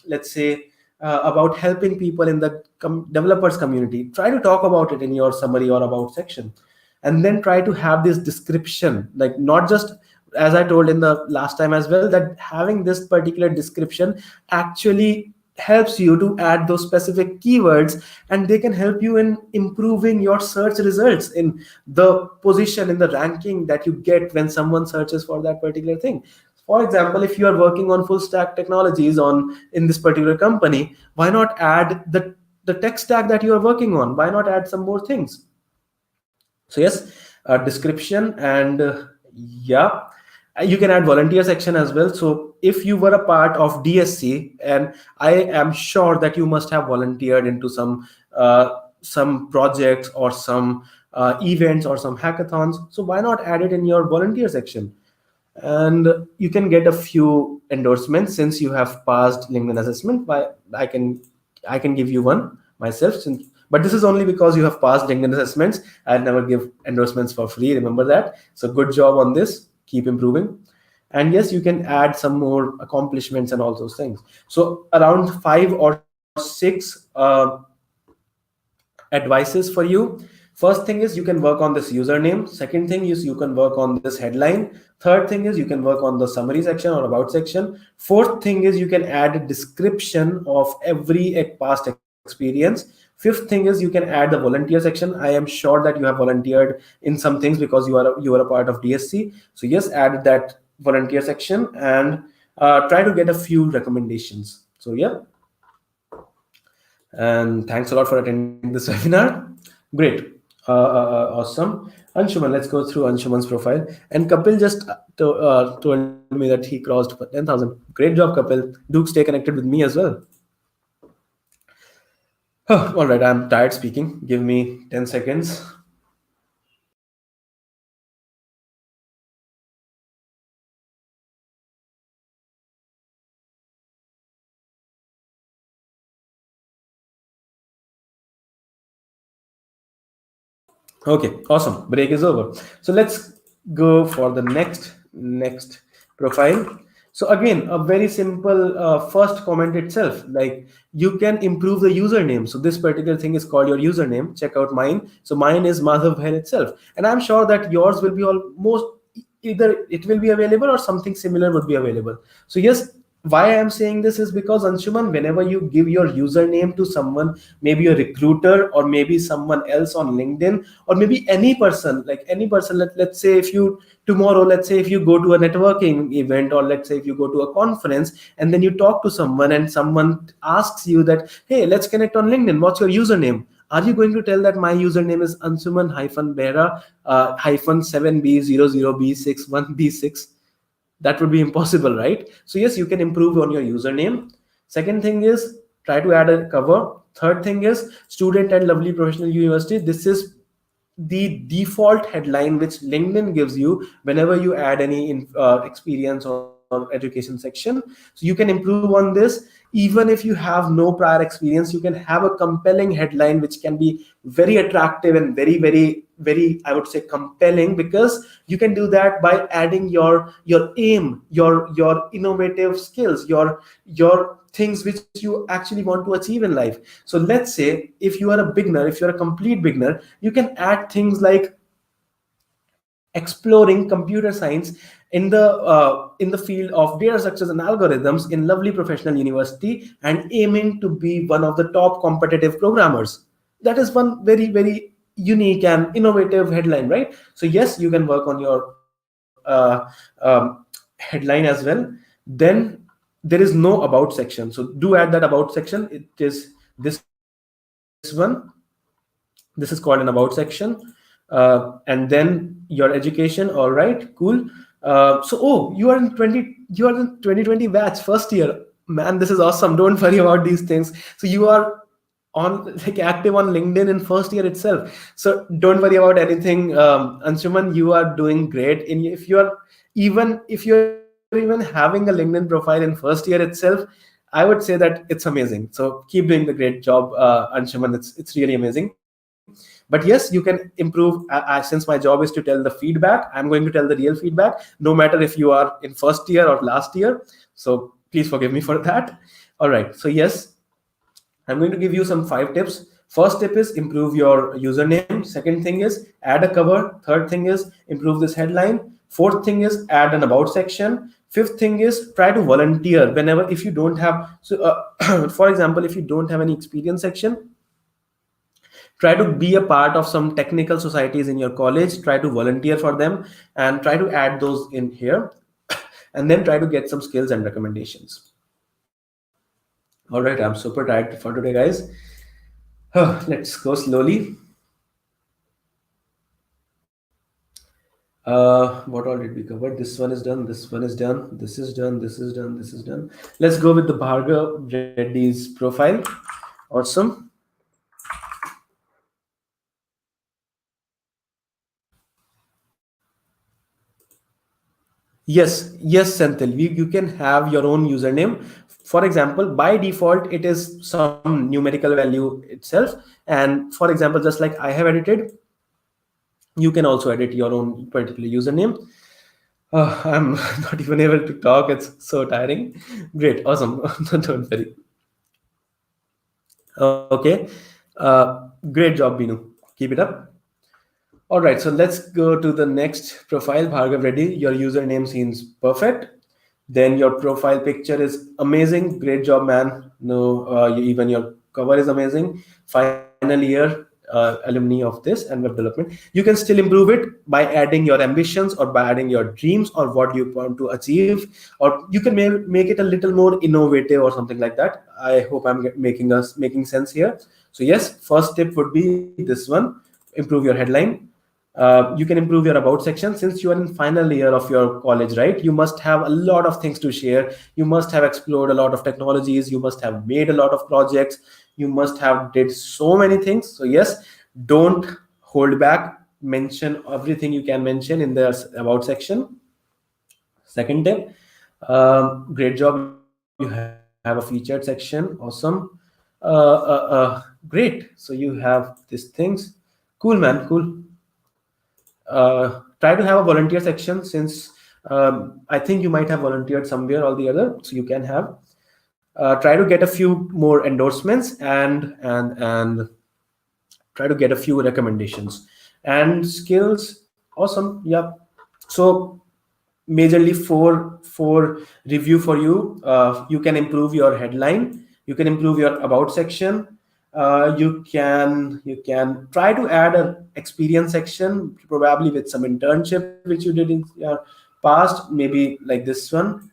let's say about helping people in the developers community. Try to talk about it in your summary or about section, and then try to have this description, like not just, as I told in the last time as well, that having this particular description actually helps you to add those specific keywords, and they can help you in improving your search results, in the position, in the ranking that you get when someone searches for that particular thing. For example, if you are working on full stack technologies on in this particular company, why not add the tech stack that you are working on? Why not add some more things? So yes, description, and yeah, you can add volunteer section as well. So if you were a part of DSC, and I am sure that you must have volunteered into some projects or some events or some hackathons. So why not add it in your volunteer section? And you can get a few endorsements since you have passed LinkedIn assessment. By I can give you one myself, since, but this is only because you have passed LinkedIn assessments. I'll never give endorsements for free, remember that. So good job on this, keep improving. And yes, you can add some more accomplishments and all those things. So around 5 or 6 advices for you. First thing is you can work on this username. Second thing is you can work on this headline. Third thing is you can work on the summary section or about section. Fourth thing is you can add a description of every past experience. Fifth thing is you can add the volunteer section. I am sure that you have volunteered in some things because you are a part of DSC. So yes, add that volunteer section, and try to get a few recommendations. So yeah, and thanks a lot for attending this webinar. Great. Awesome. Anshuman, let's go through Anshuman's profile. And Kapil just told me that he crossed 10,000. Great job, Kapil. Do stay connected with me as well. All right, I'm tired speaking. Give me 10 seconds. Okay, awesome. Break is over. So let's go for the next profile. So again, a very simple first comment itself, like you can improve the username. So this particular thing is called your username. Check out mine. So mine is Madhav Bhain itself, and I'm sure that yours will be almost either it will be available or something similar would be available. So yes, why I am saying this is because Anshuman, whenever you give your username to someone, maybe a recruiter or maybe someone else on LinkedIn, or maybe any person, like any person, let's say if you tomorrow, let's say if you go to a networking event, or let's say if you go to a conference and then you talk to someone and someone asks you that, hey, let's connect on LinkedIn, what's your username? Are you going to tell that my username is Ansuman-Behra -7B00B61B6? That would be impossible, right? So yes, you can improve on your username. Second thing is try to add a cover. Third thing is student and Lovely Professional University. This is the default headline which LinkedIn gives you whenever you add any experience or education section. So you can improve on this. Even if you have no prior experience, you can have a compelling headline which can be very attractive and very, I would say, compelling, because you can do that by adding your aim, your innovative skills, your things which you actually want to achieve in life. So let's say if you are a beginner, if you're a complete beginner, you can add things like exploring computer science in the field of data structures and algorithms in Lovely Professional University, and aiming to be one of the top competitive programmers. That is one very unique and innovative headline, right? So yes, you can work on your headline as well. Then there is no about section, so do add that about section. It is this one. This is called an about section. And then your education. All right, cool. You are in 2020 batch, first year. Man, this is awesome. Don't worry about these things. So you are on, like, active on LinkedIn in first year itself. So don't worry about anything. Anshuman, you are doing great. If you're even having a LinkedIn profile in first year itself, I would say that it's amazing. So keep doing the great job, Anshuman. It's really amazing. But yes, you can improve. Since my job is to tell the feedback, I'm going to tell the real feedback, no matter if you are in first year or last year. So please forgive me for that. All right. So yes, I'm going to give you some 5 tips. First tip is improve your username. Second thing is add a cover. Third thing is improve this headline. Fourth thing is add an about section. Fifth thing is try to volunteer whenever, if you don't have, so for example, if you don't have any experience section, try to be a part of some technical societies in your college, try to volunteer for them and try to add those in here, and then try to get some skills and recommendations. All right, I'm super tired for today, guys. Let's go slowly. What all did we cover? This one is done, this one is done, this is done, this is done, this is done. Let's go with the Bhargav Reddy's profile. Awesome. Yes, Senthil. You can have your own username. For example, by default, it is some numerical value itself. And for example, just like I have edited, you can also edit your own particular username. I'm not even able to talk. It's so tiring. Great. Awesome. Don't worry. Okay. Great job, Binu. Keep it up. All right, so let's go to the next profile, Bhargav Reddy. Your username seems perfect. Then your profile picture is amazing. Great job, man. No, even your cover is amazing. Final year alumni of this and web development. You can still improve it by adding your ambitions or by adding your dreams or what you want to achieve, or you can make it a little more innovative or something like that. I hope I'm making sense here. So yes, first tip would be this one: improve your headline. You can improve your about section. Since you are in final year of your college, right, you must have a lot of things to share. You must have explored a lot of technologies, you must have made a lot of projects, you must have did so many things. So yes, don't hold back, mention everything you can mention in the about section. Second tip, great job, you have a featured section. Awesome. Great, so you have these things. Cool, man, cool. Try to have a volunteer section, since I think you might have volunteered somewhere or the other, so you can have. Try to get a few more endorsements and try to get a few recommendations and skills. Awesome. Yeah. So majorly for review for you. You can improve your headline, you can improve your about section, you can try to add an experience section, probably with some internship which you did in your past, maybe like this one.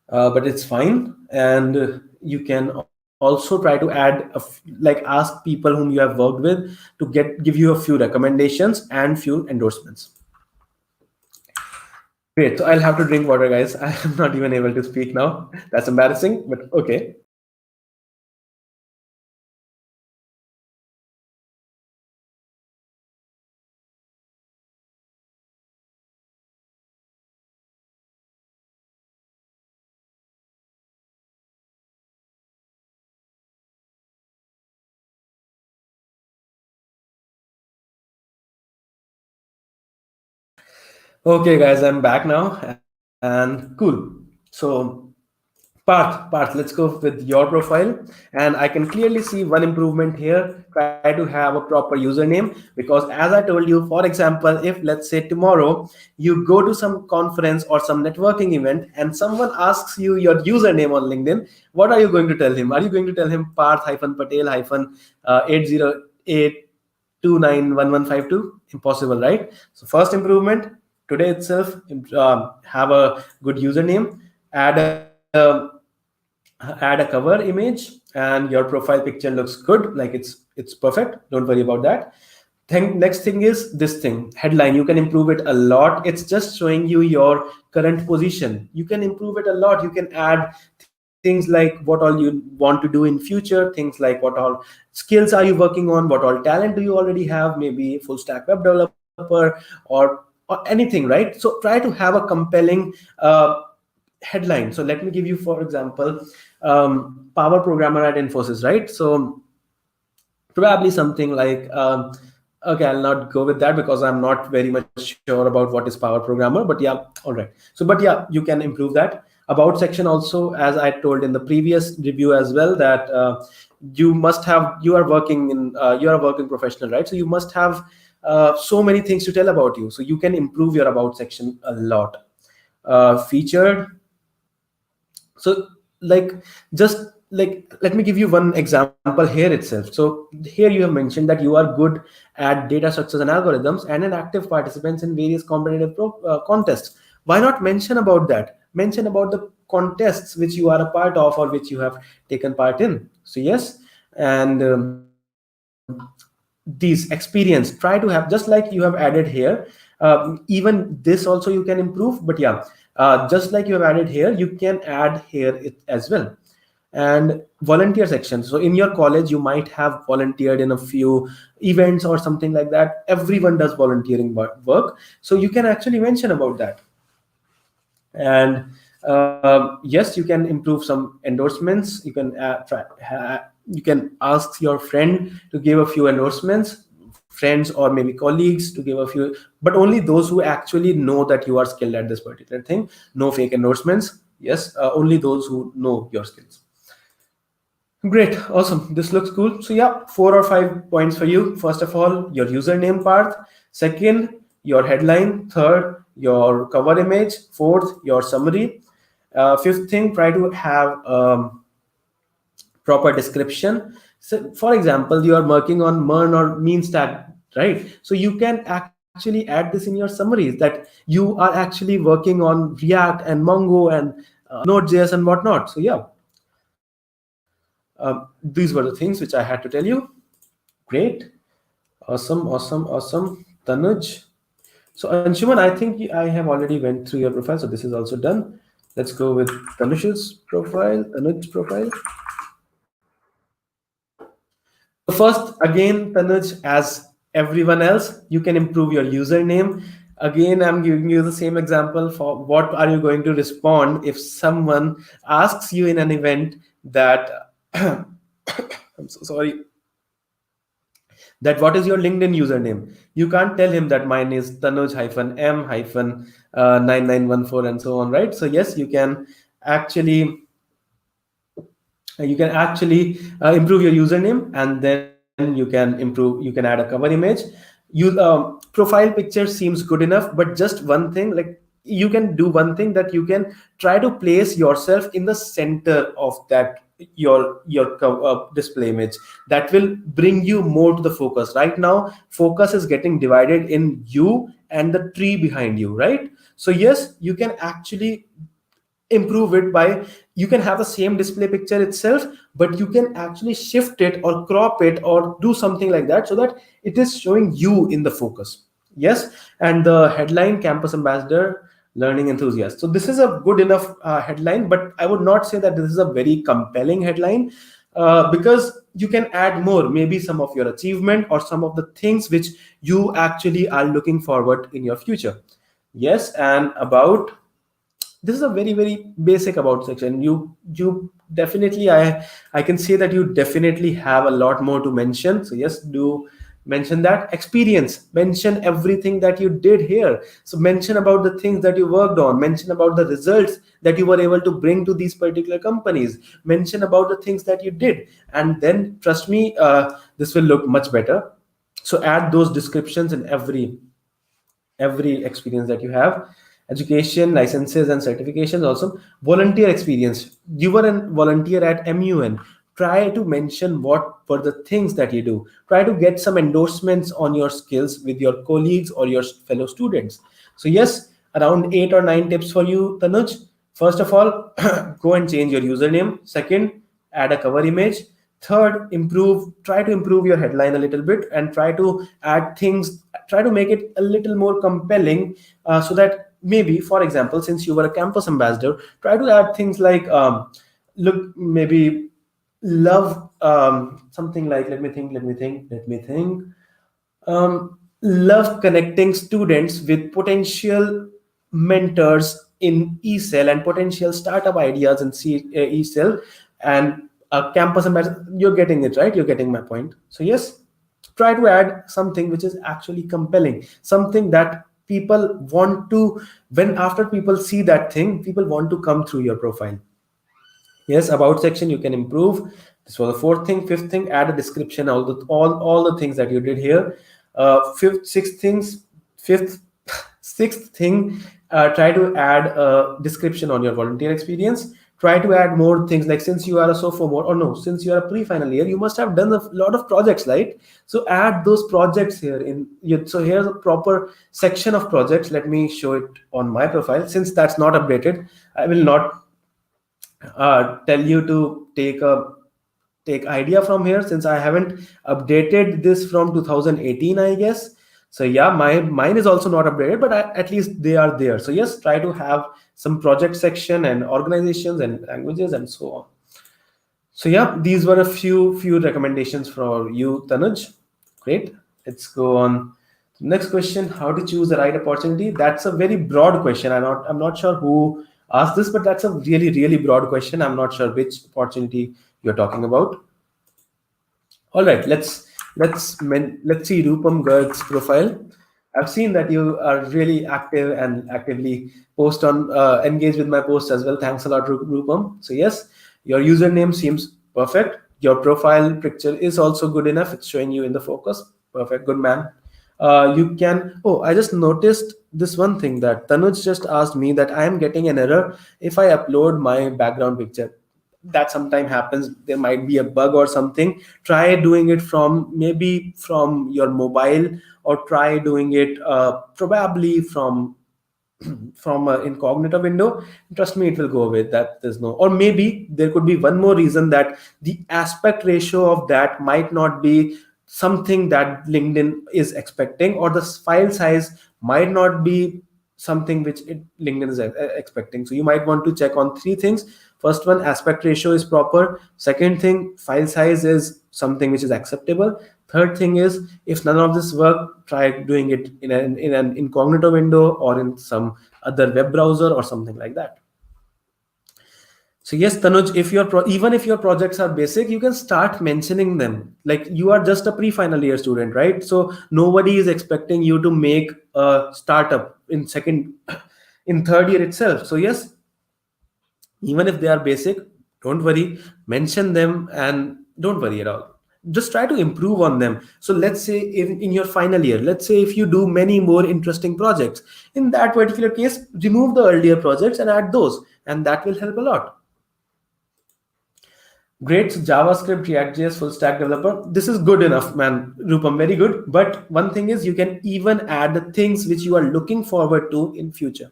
But it's fine. And you can also try to add like ask people whom you have worked with to give you a few recommendations and few endorsements. Great. So I'll have to drink water, guys. I'm not even able to speak now. That's embarrassing, but okay. Okay, guys, I'm back now, and cool. So Parth, let's go with your profile. And I can clearly see one improvement here. Try to have a proper username, because as I told you, for example, if let's say tomorrow you go to some conference or some networking event and someone asks you your username on LinkedIn, what are you going to tell him? Are you going to tell him Parth-Patel-808291152? Impossible, right? So first improvement today itself, have a good username, add a cover image, and your profile picture looks good, like it's perfect. Don't worry about that. Next thing is this thing, headline. You can improve it a lot. It's just showing you your current position. You can improve it a lot. You can add things like what all you want to do in future, things like what all skills are you working on, what all talent do you already have, maybe full stack web developer, or anything, right? So try to have a compelling headline. So let me give you, for example, power programmer at Infosys, right? So probably something like, okay, I'll not go with that because I'm not very much sure about what is power programmer, but yeah, all right. So but yeah, you can improve that. About section also, as I told in the previous review as well, that you are a working professional, right? So you must have so many things to tell about you, so you can improve your about section a lot. featured. So like, just like, let me give you one example here itself. So here you have mentioned that you are good at data structures and algorithms and an active participants in various competitive contests. Why not mention about that? Mention about the contests which you are a part of or which you have taken part in. So yes, and these experience, try to have, just like you have added here, even this also you can improve. But yeah, just like you have added here, you can add here it as well. And volunteer section, so in your college you might have volunteered in a few events or something like that. Everyone does volunteering work, so you can actually mention about that. And yes, you can improve some endorsements. You can you can ask your friend to give a few endorsements, friends or maybe colleagues to give a few, but only those who actually know that you are skilled at this particular thing. No fake endorsements. Yes, only those who know your skills. Great, awesome. This looks cool. So yeah, 4 or 5 points for you. First of all, your username part. Second, your headline. Third, your cover image. Fourth, your summary. Fifth thing, try to have proper description. So for example, you are working on MERN or mean stack, right? So you can actually add this in your summaries that you are actually working on React and Mongo and Node.js and whatnot. So yeah, these were the things which I had to tell you. Great. Awesome. Tanuj. So Anshuman, I think I have already went through your profile, so this is also done. Let's go with Tanuj's profile. So first, again, Tanuj, as everyone else, you can improve your username. Again, I'm giving you the same example for what are you going to respond if someone asks you in an event that I'm so sorry, that what is your LinkedIn username. You can't tell him that mine is Tanuj hyphen M hyphen 9914 and so on, right? So yes, actually improve your username, and then you can add a cover image. You profile picture seems good enough, but just one thing, like, you can do one thing, that you can try to place yourself in the center of that your display image. That will bring you more to the focus. Right now focus is getting divided in you and the tree behind you, right? So yes, you can actually improve it by, you can have the same display picture itself, but you can actually shift it or crop it or do something like that so that it is showing you in the focus. Yes. And the headline, campus ambassador, learning enthusiast. So this is a good enough headline, but I would not say that this is a very compelling headline, because you can add more, maybe some of your achievement or some of the things which you actually are looking forward in your future. Yes. And about, this is a very basic about section. You definitely, I can say that you definitely have a lot more to mention. So yes, do mention that. Experience, mention everything that you did here. So mention about the things that you worked on, mention about the results that you were able to bring to these particular companies, mention about the things that you did, and then trust me, this will look much better. So add those descriptions in every experience that you have. Education, licenses and certifications. Also volunteer experience, you were a volunteer at MUN. Try to mention what were the things that you do. Try to get some endorsements on your skills with your colleagues or your fellow students. So yes, around 8 or 9 tips for you, Tanuj. First of all, go and change your username. Second, add a cover image. Third, try to improve your headline a little bit, and try to add things, try to make it a little more compelling, so that maybe, for example, since you were a campus ambassador, try to add things like, look, maybe love, something like, let me think, love connecting students with potential mentors in eCell and potential startup ideas in eCell. And a campus ambassador, you're getting it, right? You're getting my point. So yes, try to add something which is actually compelling, something that people want to, when after people see that thing, people want to come through your profile. Yes, about section you can improve. This was the fourth thing. Fifth thing, add a description, all the things that you did here. Fifth, sixth things. Fifth, Sixth thing, try to add a description on your volunteer experience. Try to add more things like, since you are a sophomore, or no, since you are a pre-final year, you must have done a lot of projects, right? So add those projects here in you. So here's a proper section of projects. Let me show it on my profile. Since that's not updated, I will not tell you to take idea from here, since I haven't updated this from 2018, I guess. So yeah, mine is also not updated, but at least they are there. So yes, try to have some project section and organizations and languages and so on. So yeah, these were a few recommendations for you, Tanuj. Great. Let's go on. Next question: how to choose the right opportunity? That's a very broad question. I'm not sure who asked this, but that's a really broad question. I'm not sure which opportunity you're talking about. All right, let's see Rupam Garg's profile. I've seen that you are really active and actively post on engage with my posts as well. Thanks a lot, Rupam. So yes, your username seems perfect. Your profile picture is also good enough. It's showing you in the focus. Perfect, good man. You can. Oh, I just noticed this one thing that Tanuj just asked me, that I am getting an error if I upload my background picture. That sometime happens. There might be a bug or something. Try doing it from maybe from your mobile, or try doing it probably from an incognito window. Trust me, it will go away. That there's no, or maybe there could be one more reason, that the aspect ratio of that might not be something that LinkedIn is expecting, or the file size might not be something which LinkedIn is expecting. So you might want to check on three things. First one, aspect ratio is proper. Second thing, file size is something which is acceptable. Third thing is, if none of this work, try doing it in an incognito window, or in some other web browser or something like that. So yes, Tanuj, if even if your projects are basic, you can start mentioning them. Like, you are just a pre-final year student, right? So nobody is expecting you to make a startup in in third year itself. So yes, even if they are basic, don't worry, mention them, and don't worry at all. Just try to improve on them. So let's say in your final year, let's say if you do many more interesting projects, in that particular case, remove the earlier projects and add those, and that will help a lot. Great. So JavaScript, React.js, full stack developer. This is good enough, man. Rupam, very good. But one thing is, you can even add the things which you are looking forward to in future,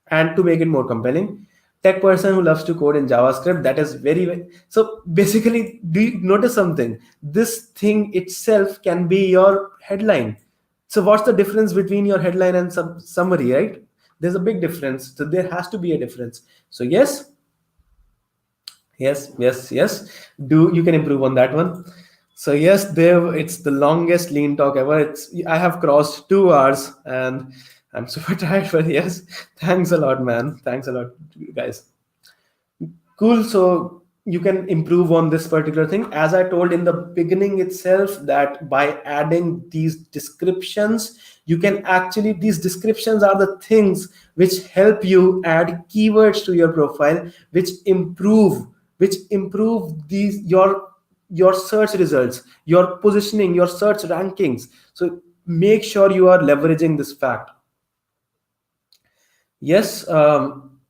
and to make it more compelling. Tech person who loves to code in JavaScript. That is so basically, do you notice something? This thing itself can be your headline. So what's the difference between your headline and summary, right? There's a big difference. So there has to be a difference. So yes, yes. Do you can improve on that one. So yes, there it's the longest lean talk ever. I have crossed 2 hours and I'm super tired, but yes, thanks a lot, man. Thanks a lot, guys. Cool. So you can improve on this particular thing. As I told in the beginning itself, that by adding these descriptions, you can actually, these descriptions are the things which help you add keywords to your profile, which improve these your search results, your positioning, your search rankings. So make sure you are leveraging this fact. Yes.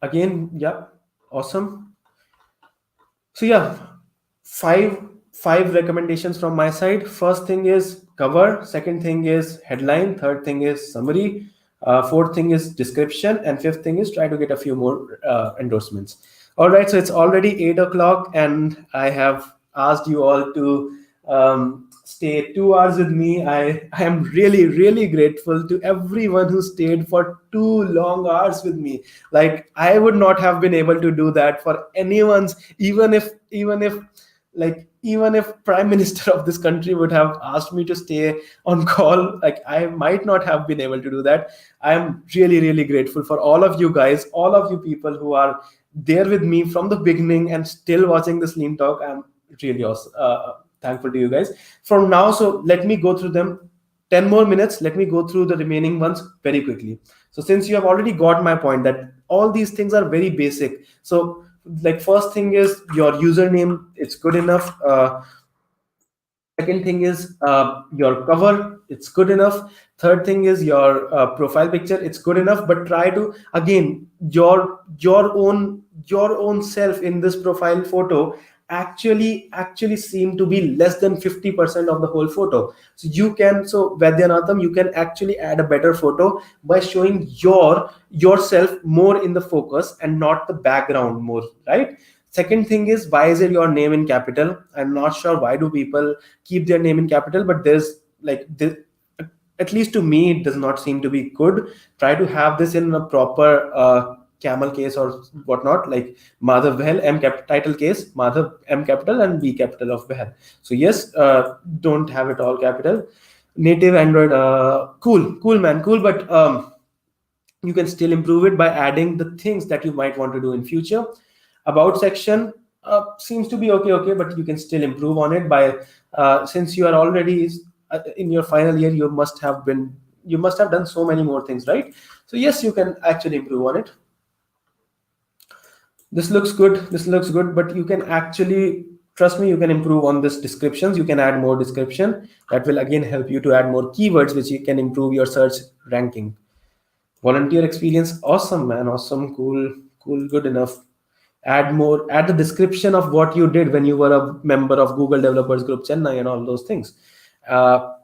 Again, yeah, awesome. So yeah, five five recommendations from my side. First thing is cover. Second thing is headline. Third thing is summary. Fourth thing is description, and fifth thing is try to get a few more endorsements. All right, so it's already 8 o'clock, and I have asked you all to stay 2 hours with me. I am really grateful to everyone who stayed for 2 long hours with me. Like, I would not have been able to do that for anyone's, even if prime minister of this country would have asked me to stay on call, like, I might not have been able to do that. I am really grateful for all of you guys, all of you people who are there with me from the beginning and still watching this lean talk. I'm really awesome, thankful to you guys. From now, so let me go through them. 10 more minutes, let me go through the remaining ones very quickly. So since you have already got my point that all these things are very basic, so like, first thing is your username, it's good enough. Second thing is your cover, it's good enough. Third thing is your profile picture. It's good enough, but try to, again, your own self in this profile photo actually seem to be less than 50% of the whole photo. So Vaidyanathan, you can actually add a better photo by showing yourself more in the focus and not the background more, right? Second thing is, why is it your name in capital? I'm not sure why do people keep their name in capital, but there's like this, at least to me it does not seem to be good. Try to have this in a proper camel case or whatnot, like Madhav Behel title case, Madhav M capital and V capital of Behel. So yes, don't have it all capital. Native Android, cool man, cool, but you can still improve it by adding the things that you might want to do in future. About section seems to be okay, but you can still improve on it by, since you are already in your final year, you must have done so many more things, right? So yes, you can actually improve on it. This looks good, but you can actually, trust me, you can improve on this descriptions. You can add more description. That will again help you to add more keywords, which you can improve your search ranking. Volunteer experience, awesome man, awesome, cool, good enough. Add the description of what you did when you were a member of Google Developers Group Chennai and all those things. uh,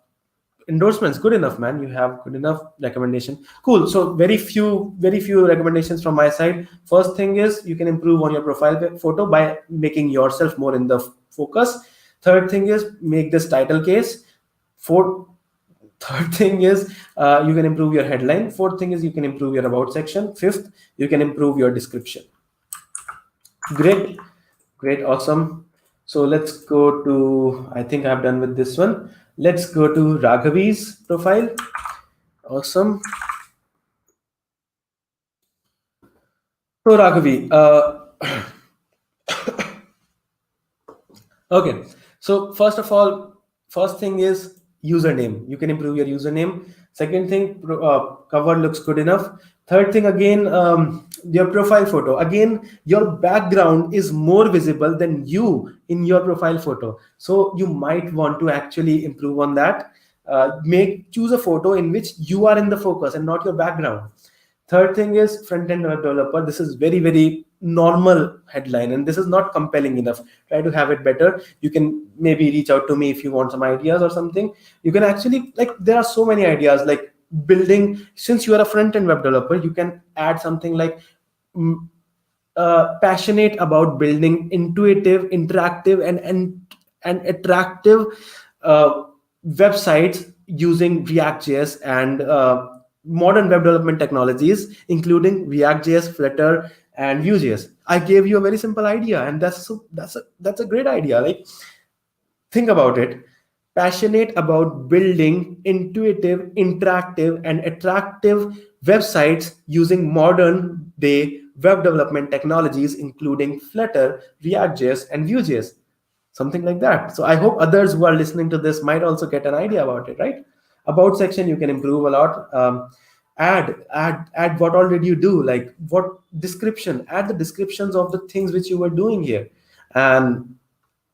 Endorsements, good enough man, you have good enough recommendation. Cool. So very few recommendations from my side. First thing is, you can improve on your profile photo by making yourself more in the focus. Third thing is, make this title case. Fourth Third thing is, you can improve your headline. Fourth thing is, you can improve your about section. Fifth, you can improve your description. Great, awesome. So let's go to, I think I've done with this one. Let's go to Raghavi's profile. Awesome. So Raghavi, okay. So first of all, first thing is username. You can improve your username. Second thing, cover looks good enough. Third thing, again, your profile photo. Again, your background is more visible than you in your profile photo. So you might want to actually improve on that. Choose a photo in which you are in the focus and not your background. Third thing is front-end web developer. This is very normal headline, and this is not compelling enough. Try to have it better. You can maybe reach out to me if you want some ideas or something. You can actually, like, there are so many ideas, like building. Since you are a front-end web developer, you can add something like passionate about building intuitive, interactive, and attractive websites using React.js and modern web development technologies, including React.js, Flutter, and Vue.js. I gave you a very simple idea, and that's a great idea. Like, think about it. Passionate about building intuitive, interactive, and attractive websites using modern day web development technologies, including Flutter, React.js, and Vue.js. Something like that. So I hope others who are listening to this might also get an idea about it, right? About section, you can improve a lot. Add what all did you do, like what description, add the descriptions of the things which you were doing here. And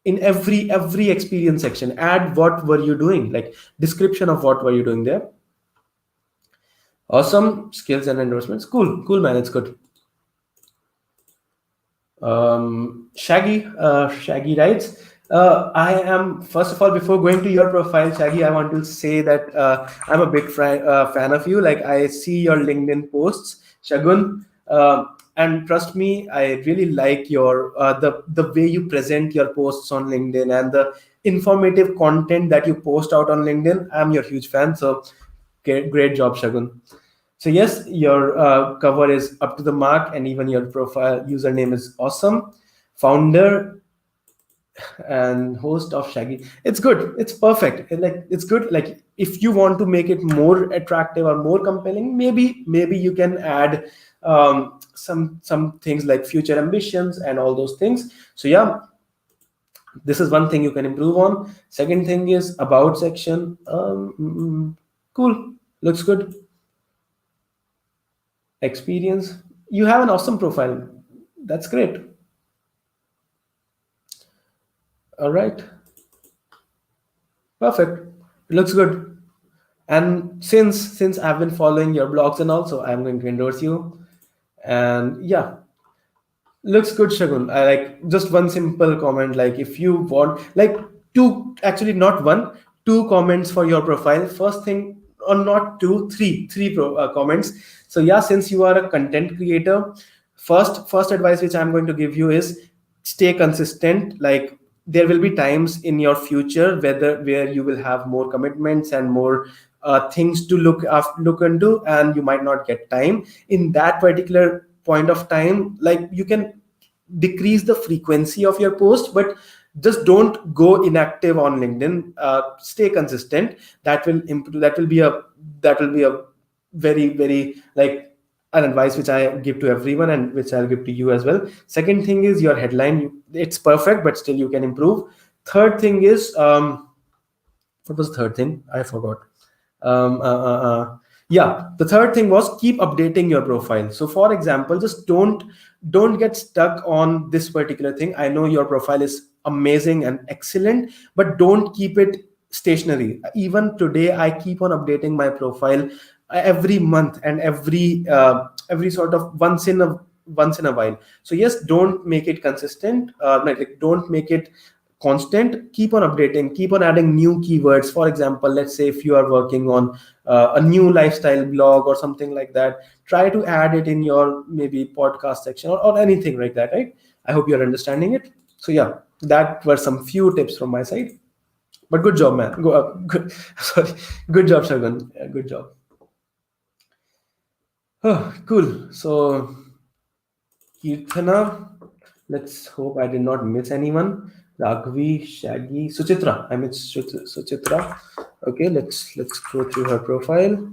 in every experience section, add what were you doing, like description of what were you doing there. Awesome. Skills and endorsements, cool man, it's good. Shaggy writes, I am, first of all, before going to your profile, Shaggy, I want to say that I'm a big fan of you. Like, I see your LinkedIn posts, Shagun, and trust me, I really like your the way you present your posts on LinkedIn and the informative content that you post out on LinkedIn. I'm your huge fan. So great job, Shagun. So yes, your cover is up to the mark, and even your profile username is awesome. Founder and host of Shaggy. It's good. It's perfect. Like, it's good. Like, if you want to make it more attractive or more compelling, maybe you can add some things like future ambitions and all those things. So yeah, this is one thing you can improve on. Second thing is about section. Cool. Looks good. Experience. You have an awesome profile. That's great. All right. Perfect. It looks good. And since I've been following your blogs and also I'm going to endorse you. And yeah, looks good, Shagun. I like just one simple comment. Like if you want, like two, actually not one, two comments for your profile. First thing, or not two, comments. So yeah, since you are a content creator, first advice which I'm going to give you is stay consistent. Like there will be times in your future where you will have more commitments and more things to look into, and you might not get time in that particular point of time. Like you can decrease the frequency of your post, but just don't go inactive on LinkedIn. Stay consistent. That will improve. That will be a very like an advice which I give to everyone and which I'll give to you as well. Second thing is your headline. It's perfect, but still you can improve. Third thing is what was the third thing? I forgot. um, uh, uh, uh, yeah, the third thing was keep updating your profile. So for example, just don't get stuck on this particular thing. I know your profile is amazing and excellent, but don't keep it stationary. Even today I keep on updating my profile every month and every sort of once in a while. So yes, don't make it consistent, like don't make it constant. Keep on updating, keep on adding new keywords. For example, let's say if you are working on a new lifestyle blog or something like that, try to add it in your maybe podcast section or anything like that, right? I hope you're understanding it. So yeah, that were some few tips from my side. But good job, man. Good sorry, good job, Shagun. Yeah, good job. Oh, cool. So Kirthana, let's hope I did not miss anyone. Raghavi, Shaggy, Suchitra. I missed Suchitra. Okay, let's go through her profile.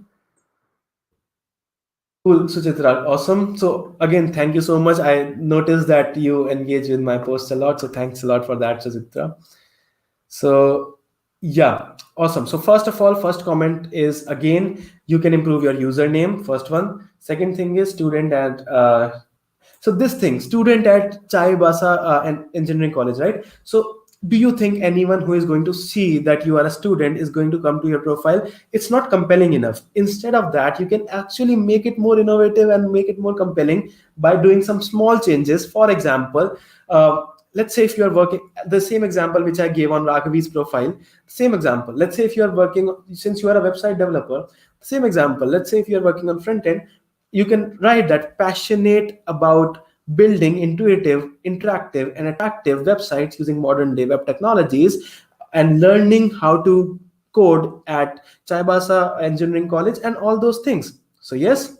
Cool, Suchitra. Awesome. So again, thank you so much. I noticed that you engage with my posts a lot. So thanks a lot for that, Suchitra. So yeah, awesome. So first of all, first comment is again, you can improve your username. First one. Second thing is student at so this thing, student at Chaibasa and engineering college, right? So do you think anyone who is going to see that you are a student is going to come to your profile? It's not compelling enough. Instead of that, you can actually make it more innovative and make it more compelling by doing some small changes. For example, let's say if you are working, the same example which I gave on Raghavi's profile, same example. Let's say if you are working, since you are a website developer, same example. Let's say if you are working on front end, you can write that passionate about building intuitive, interactive, and attractive websites using modern day web technologies and learning how to code at Chaibasa Engineering College and all those things. So yes,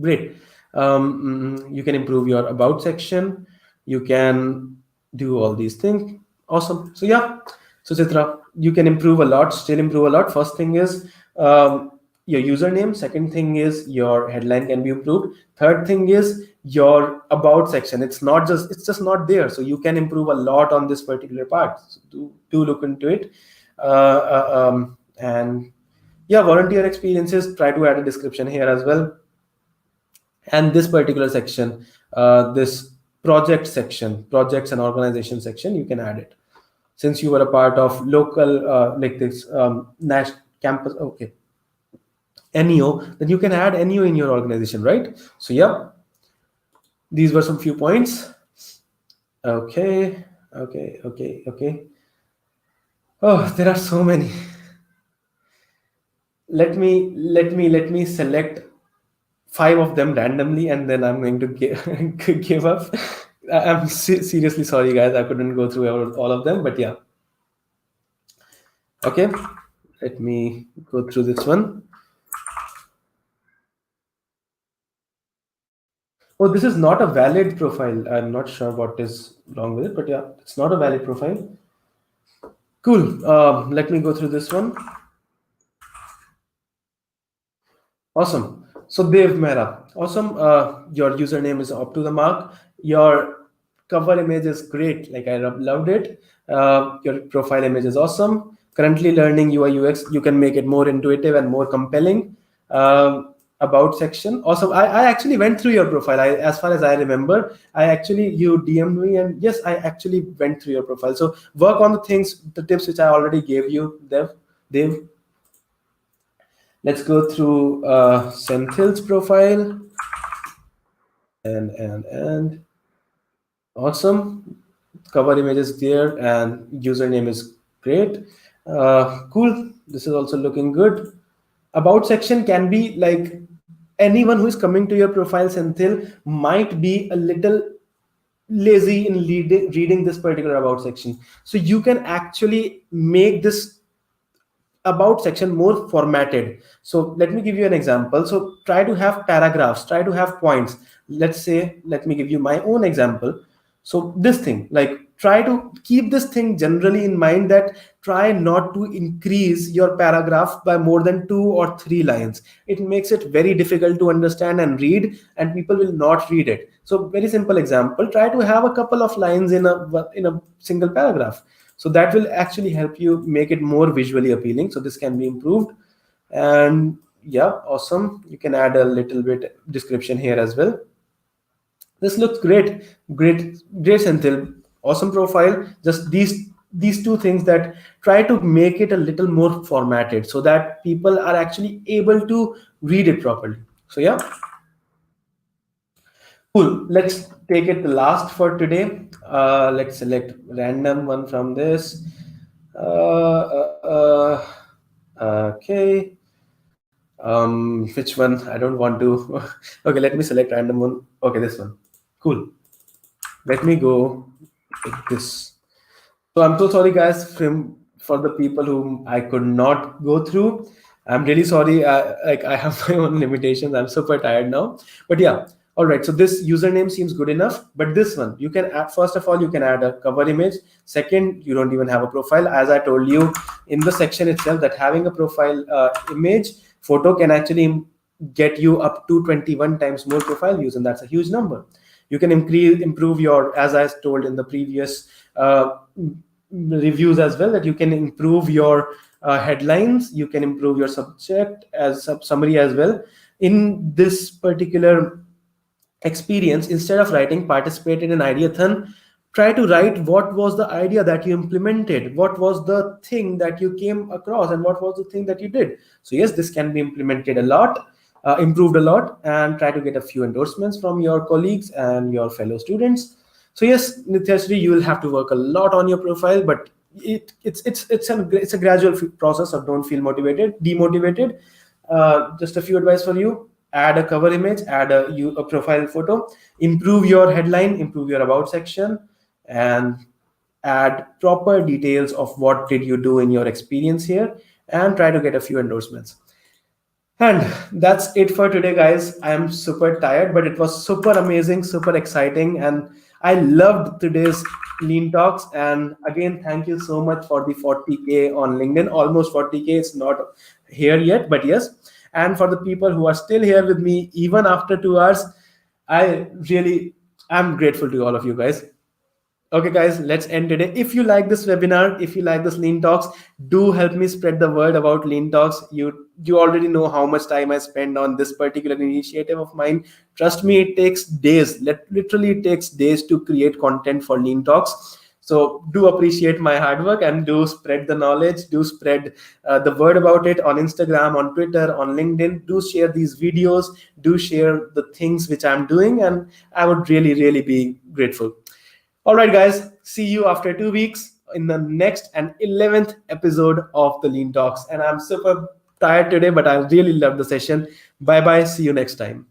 great. You can improve your about section. You can do all these things. Awesome. So yeah, so Chitra, you can improve a lot, still improve a lot. First thing is your username. Second thing is your headline can be improved. Third thing is your about section. It's just not there. So you can improve a lot on this particular part. So do look into it. And yeah, volunteer experiences, try to add a description here as well. And this particular section, this project section, projects and organization section, you can add it. Since you were a part of local, like this national campus, okay, NEO, then you can add NEO in your organization, right? So yeah, these were some few points. Okay. Oh, there are so many. Let me select 5 of them randomly, and then I'm going to give up. I'm seriously sorry, guys. I couldn't go through all of them, but yeah. Okay, let me go through this one. Oh, this is not a valid profile. I'm not sure what is wrong with it, but yeah, it's not a valid profile. Cool. Let me go through this one. Awesome. So Dev Mehra, awesome. Your username is up to the mark. Your cover image is great. Like I loved it. Your profile image is awesome. Currently learning UI UX. You can make it more intuitive and more compelling. About section. Awesome. I actually went through your profile. As far as I remember, you DM'd me, and yes, I actually went through your profile. So work on the tips which I already gave you, Dev. Let's go through Senthil's profile. And awesome. Cover image is there and username is great. Cool. This is also looking good. About section can be like anyone who is coming to your profile, Senthil, might be a little lazy in reading this particular about section. So you can actually make this about section more formatted. So let me give you an example. So try to have paragraphs, try to have points. Let's say, let me give you my own example. So this thing, like, try to keep this thing generally in mind, that try not to increase your paragraph by more than 2 or 3 lines. It makes it very difficult to understand and read, and people will not read it. So very simple example, try to have a couple of lines in a single paragraph. So that will actually help you make it more visually appealing. So this can be improved. And yeah, awesome. You can add a little bit description here as well. This looks great. Great, Senthil. Awesome profile. Just these two things, that try to make it a little more formatted so that people are actually able to read it properly. So yeah, cool. Let's take it the last for today. Let's select random one from this. Okay. Which one? I don't want to. Okay, let me select random one. Okay, this one. Cool. Let me go with this. So I'm so sorry, guys, for the people whom I could not go through. I'm really sorry. Like, I have my own limitations. I'm super tired now. But yeah, all right. So this username seems good enough. But this one, you can add. First of all, you can add a cover image. Second, you don't even have a profile. As I told you in the section itself, that having a profile image photo can actually get you up to 21 times more profile views, and that's a huge number. You can improve your, as I told in the previous reviews as well, that you can improve your headlines, you can improve your subject as summary as well. In this particular experience, instead of writing participated in ideathon, try to write what was the idea that you implemented, what was the thing that you came across, and what was the thing that you did. So yes, this can be implemented a lot, improved a lot, and try to get a few endorsements from your colleagues and your fellow students. So yes, Nityashri, you will have to work a lot on your profile, but it's a gradual process. So don't feel demotivated. Just a few advice for you: add a cover image, add a profile photo, improve your headline, improve your about section, and add proper details of what did you do in your experience here, and try to get a few endorsements. And that's it for today, guys. I am super tired, but it was super amazing, super exciting, and I loved today's Lean Talks. And again, thank you so much for the 40K on LinkedIn. Almost 40K. It's not here yet, but yes. And for the people who are still here with me, even after 2 hours, I'm grateful to all of you guys. Okay, guys, let's end today. If you like this webinar, if you like this Lean Talks, do help me spread the word about Lean Talks. You already know how much time I spend on this particular initiative of mine. Trust me, it takes days. Literally, it takes days to create content for Lean Talks. So do appreciate my hard work, and do spread the knowledge. Do spread the word about it on Instagram, on Twitter, on LinkedIn. Do share these videos. Do share the things which I'm doing, and I would really, really be grateful. All right, guys, see you after 2 weeks in the next and 11th episode of the Lean Talks. And I'm super tired today, but I really love the session. Bye bye. See you next time.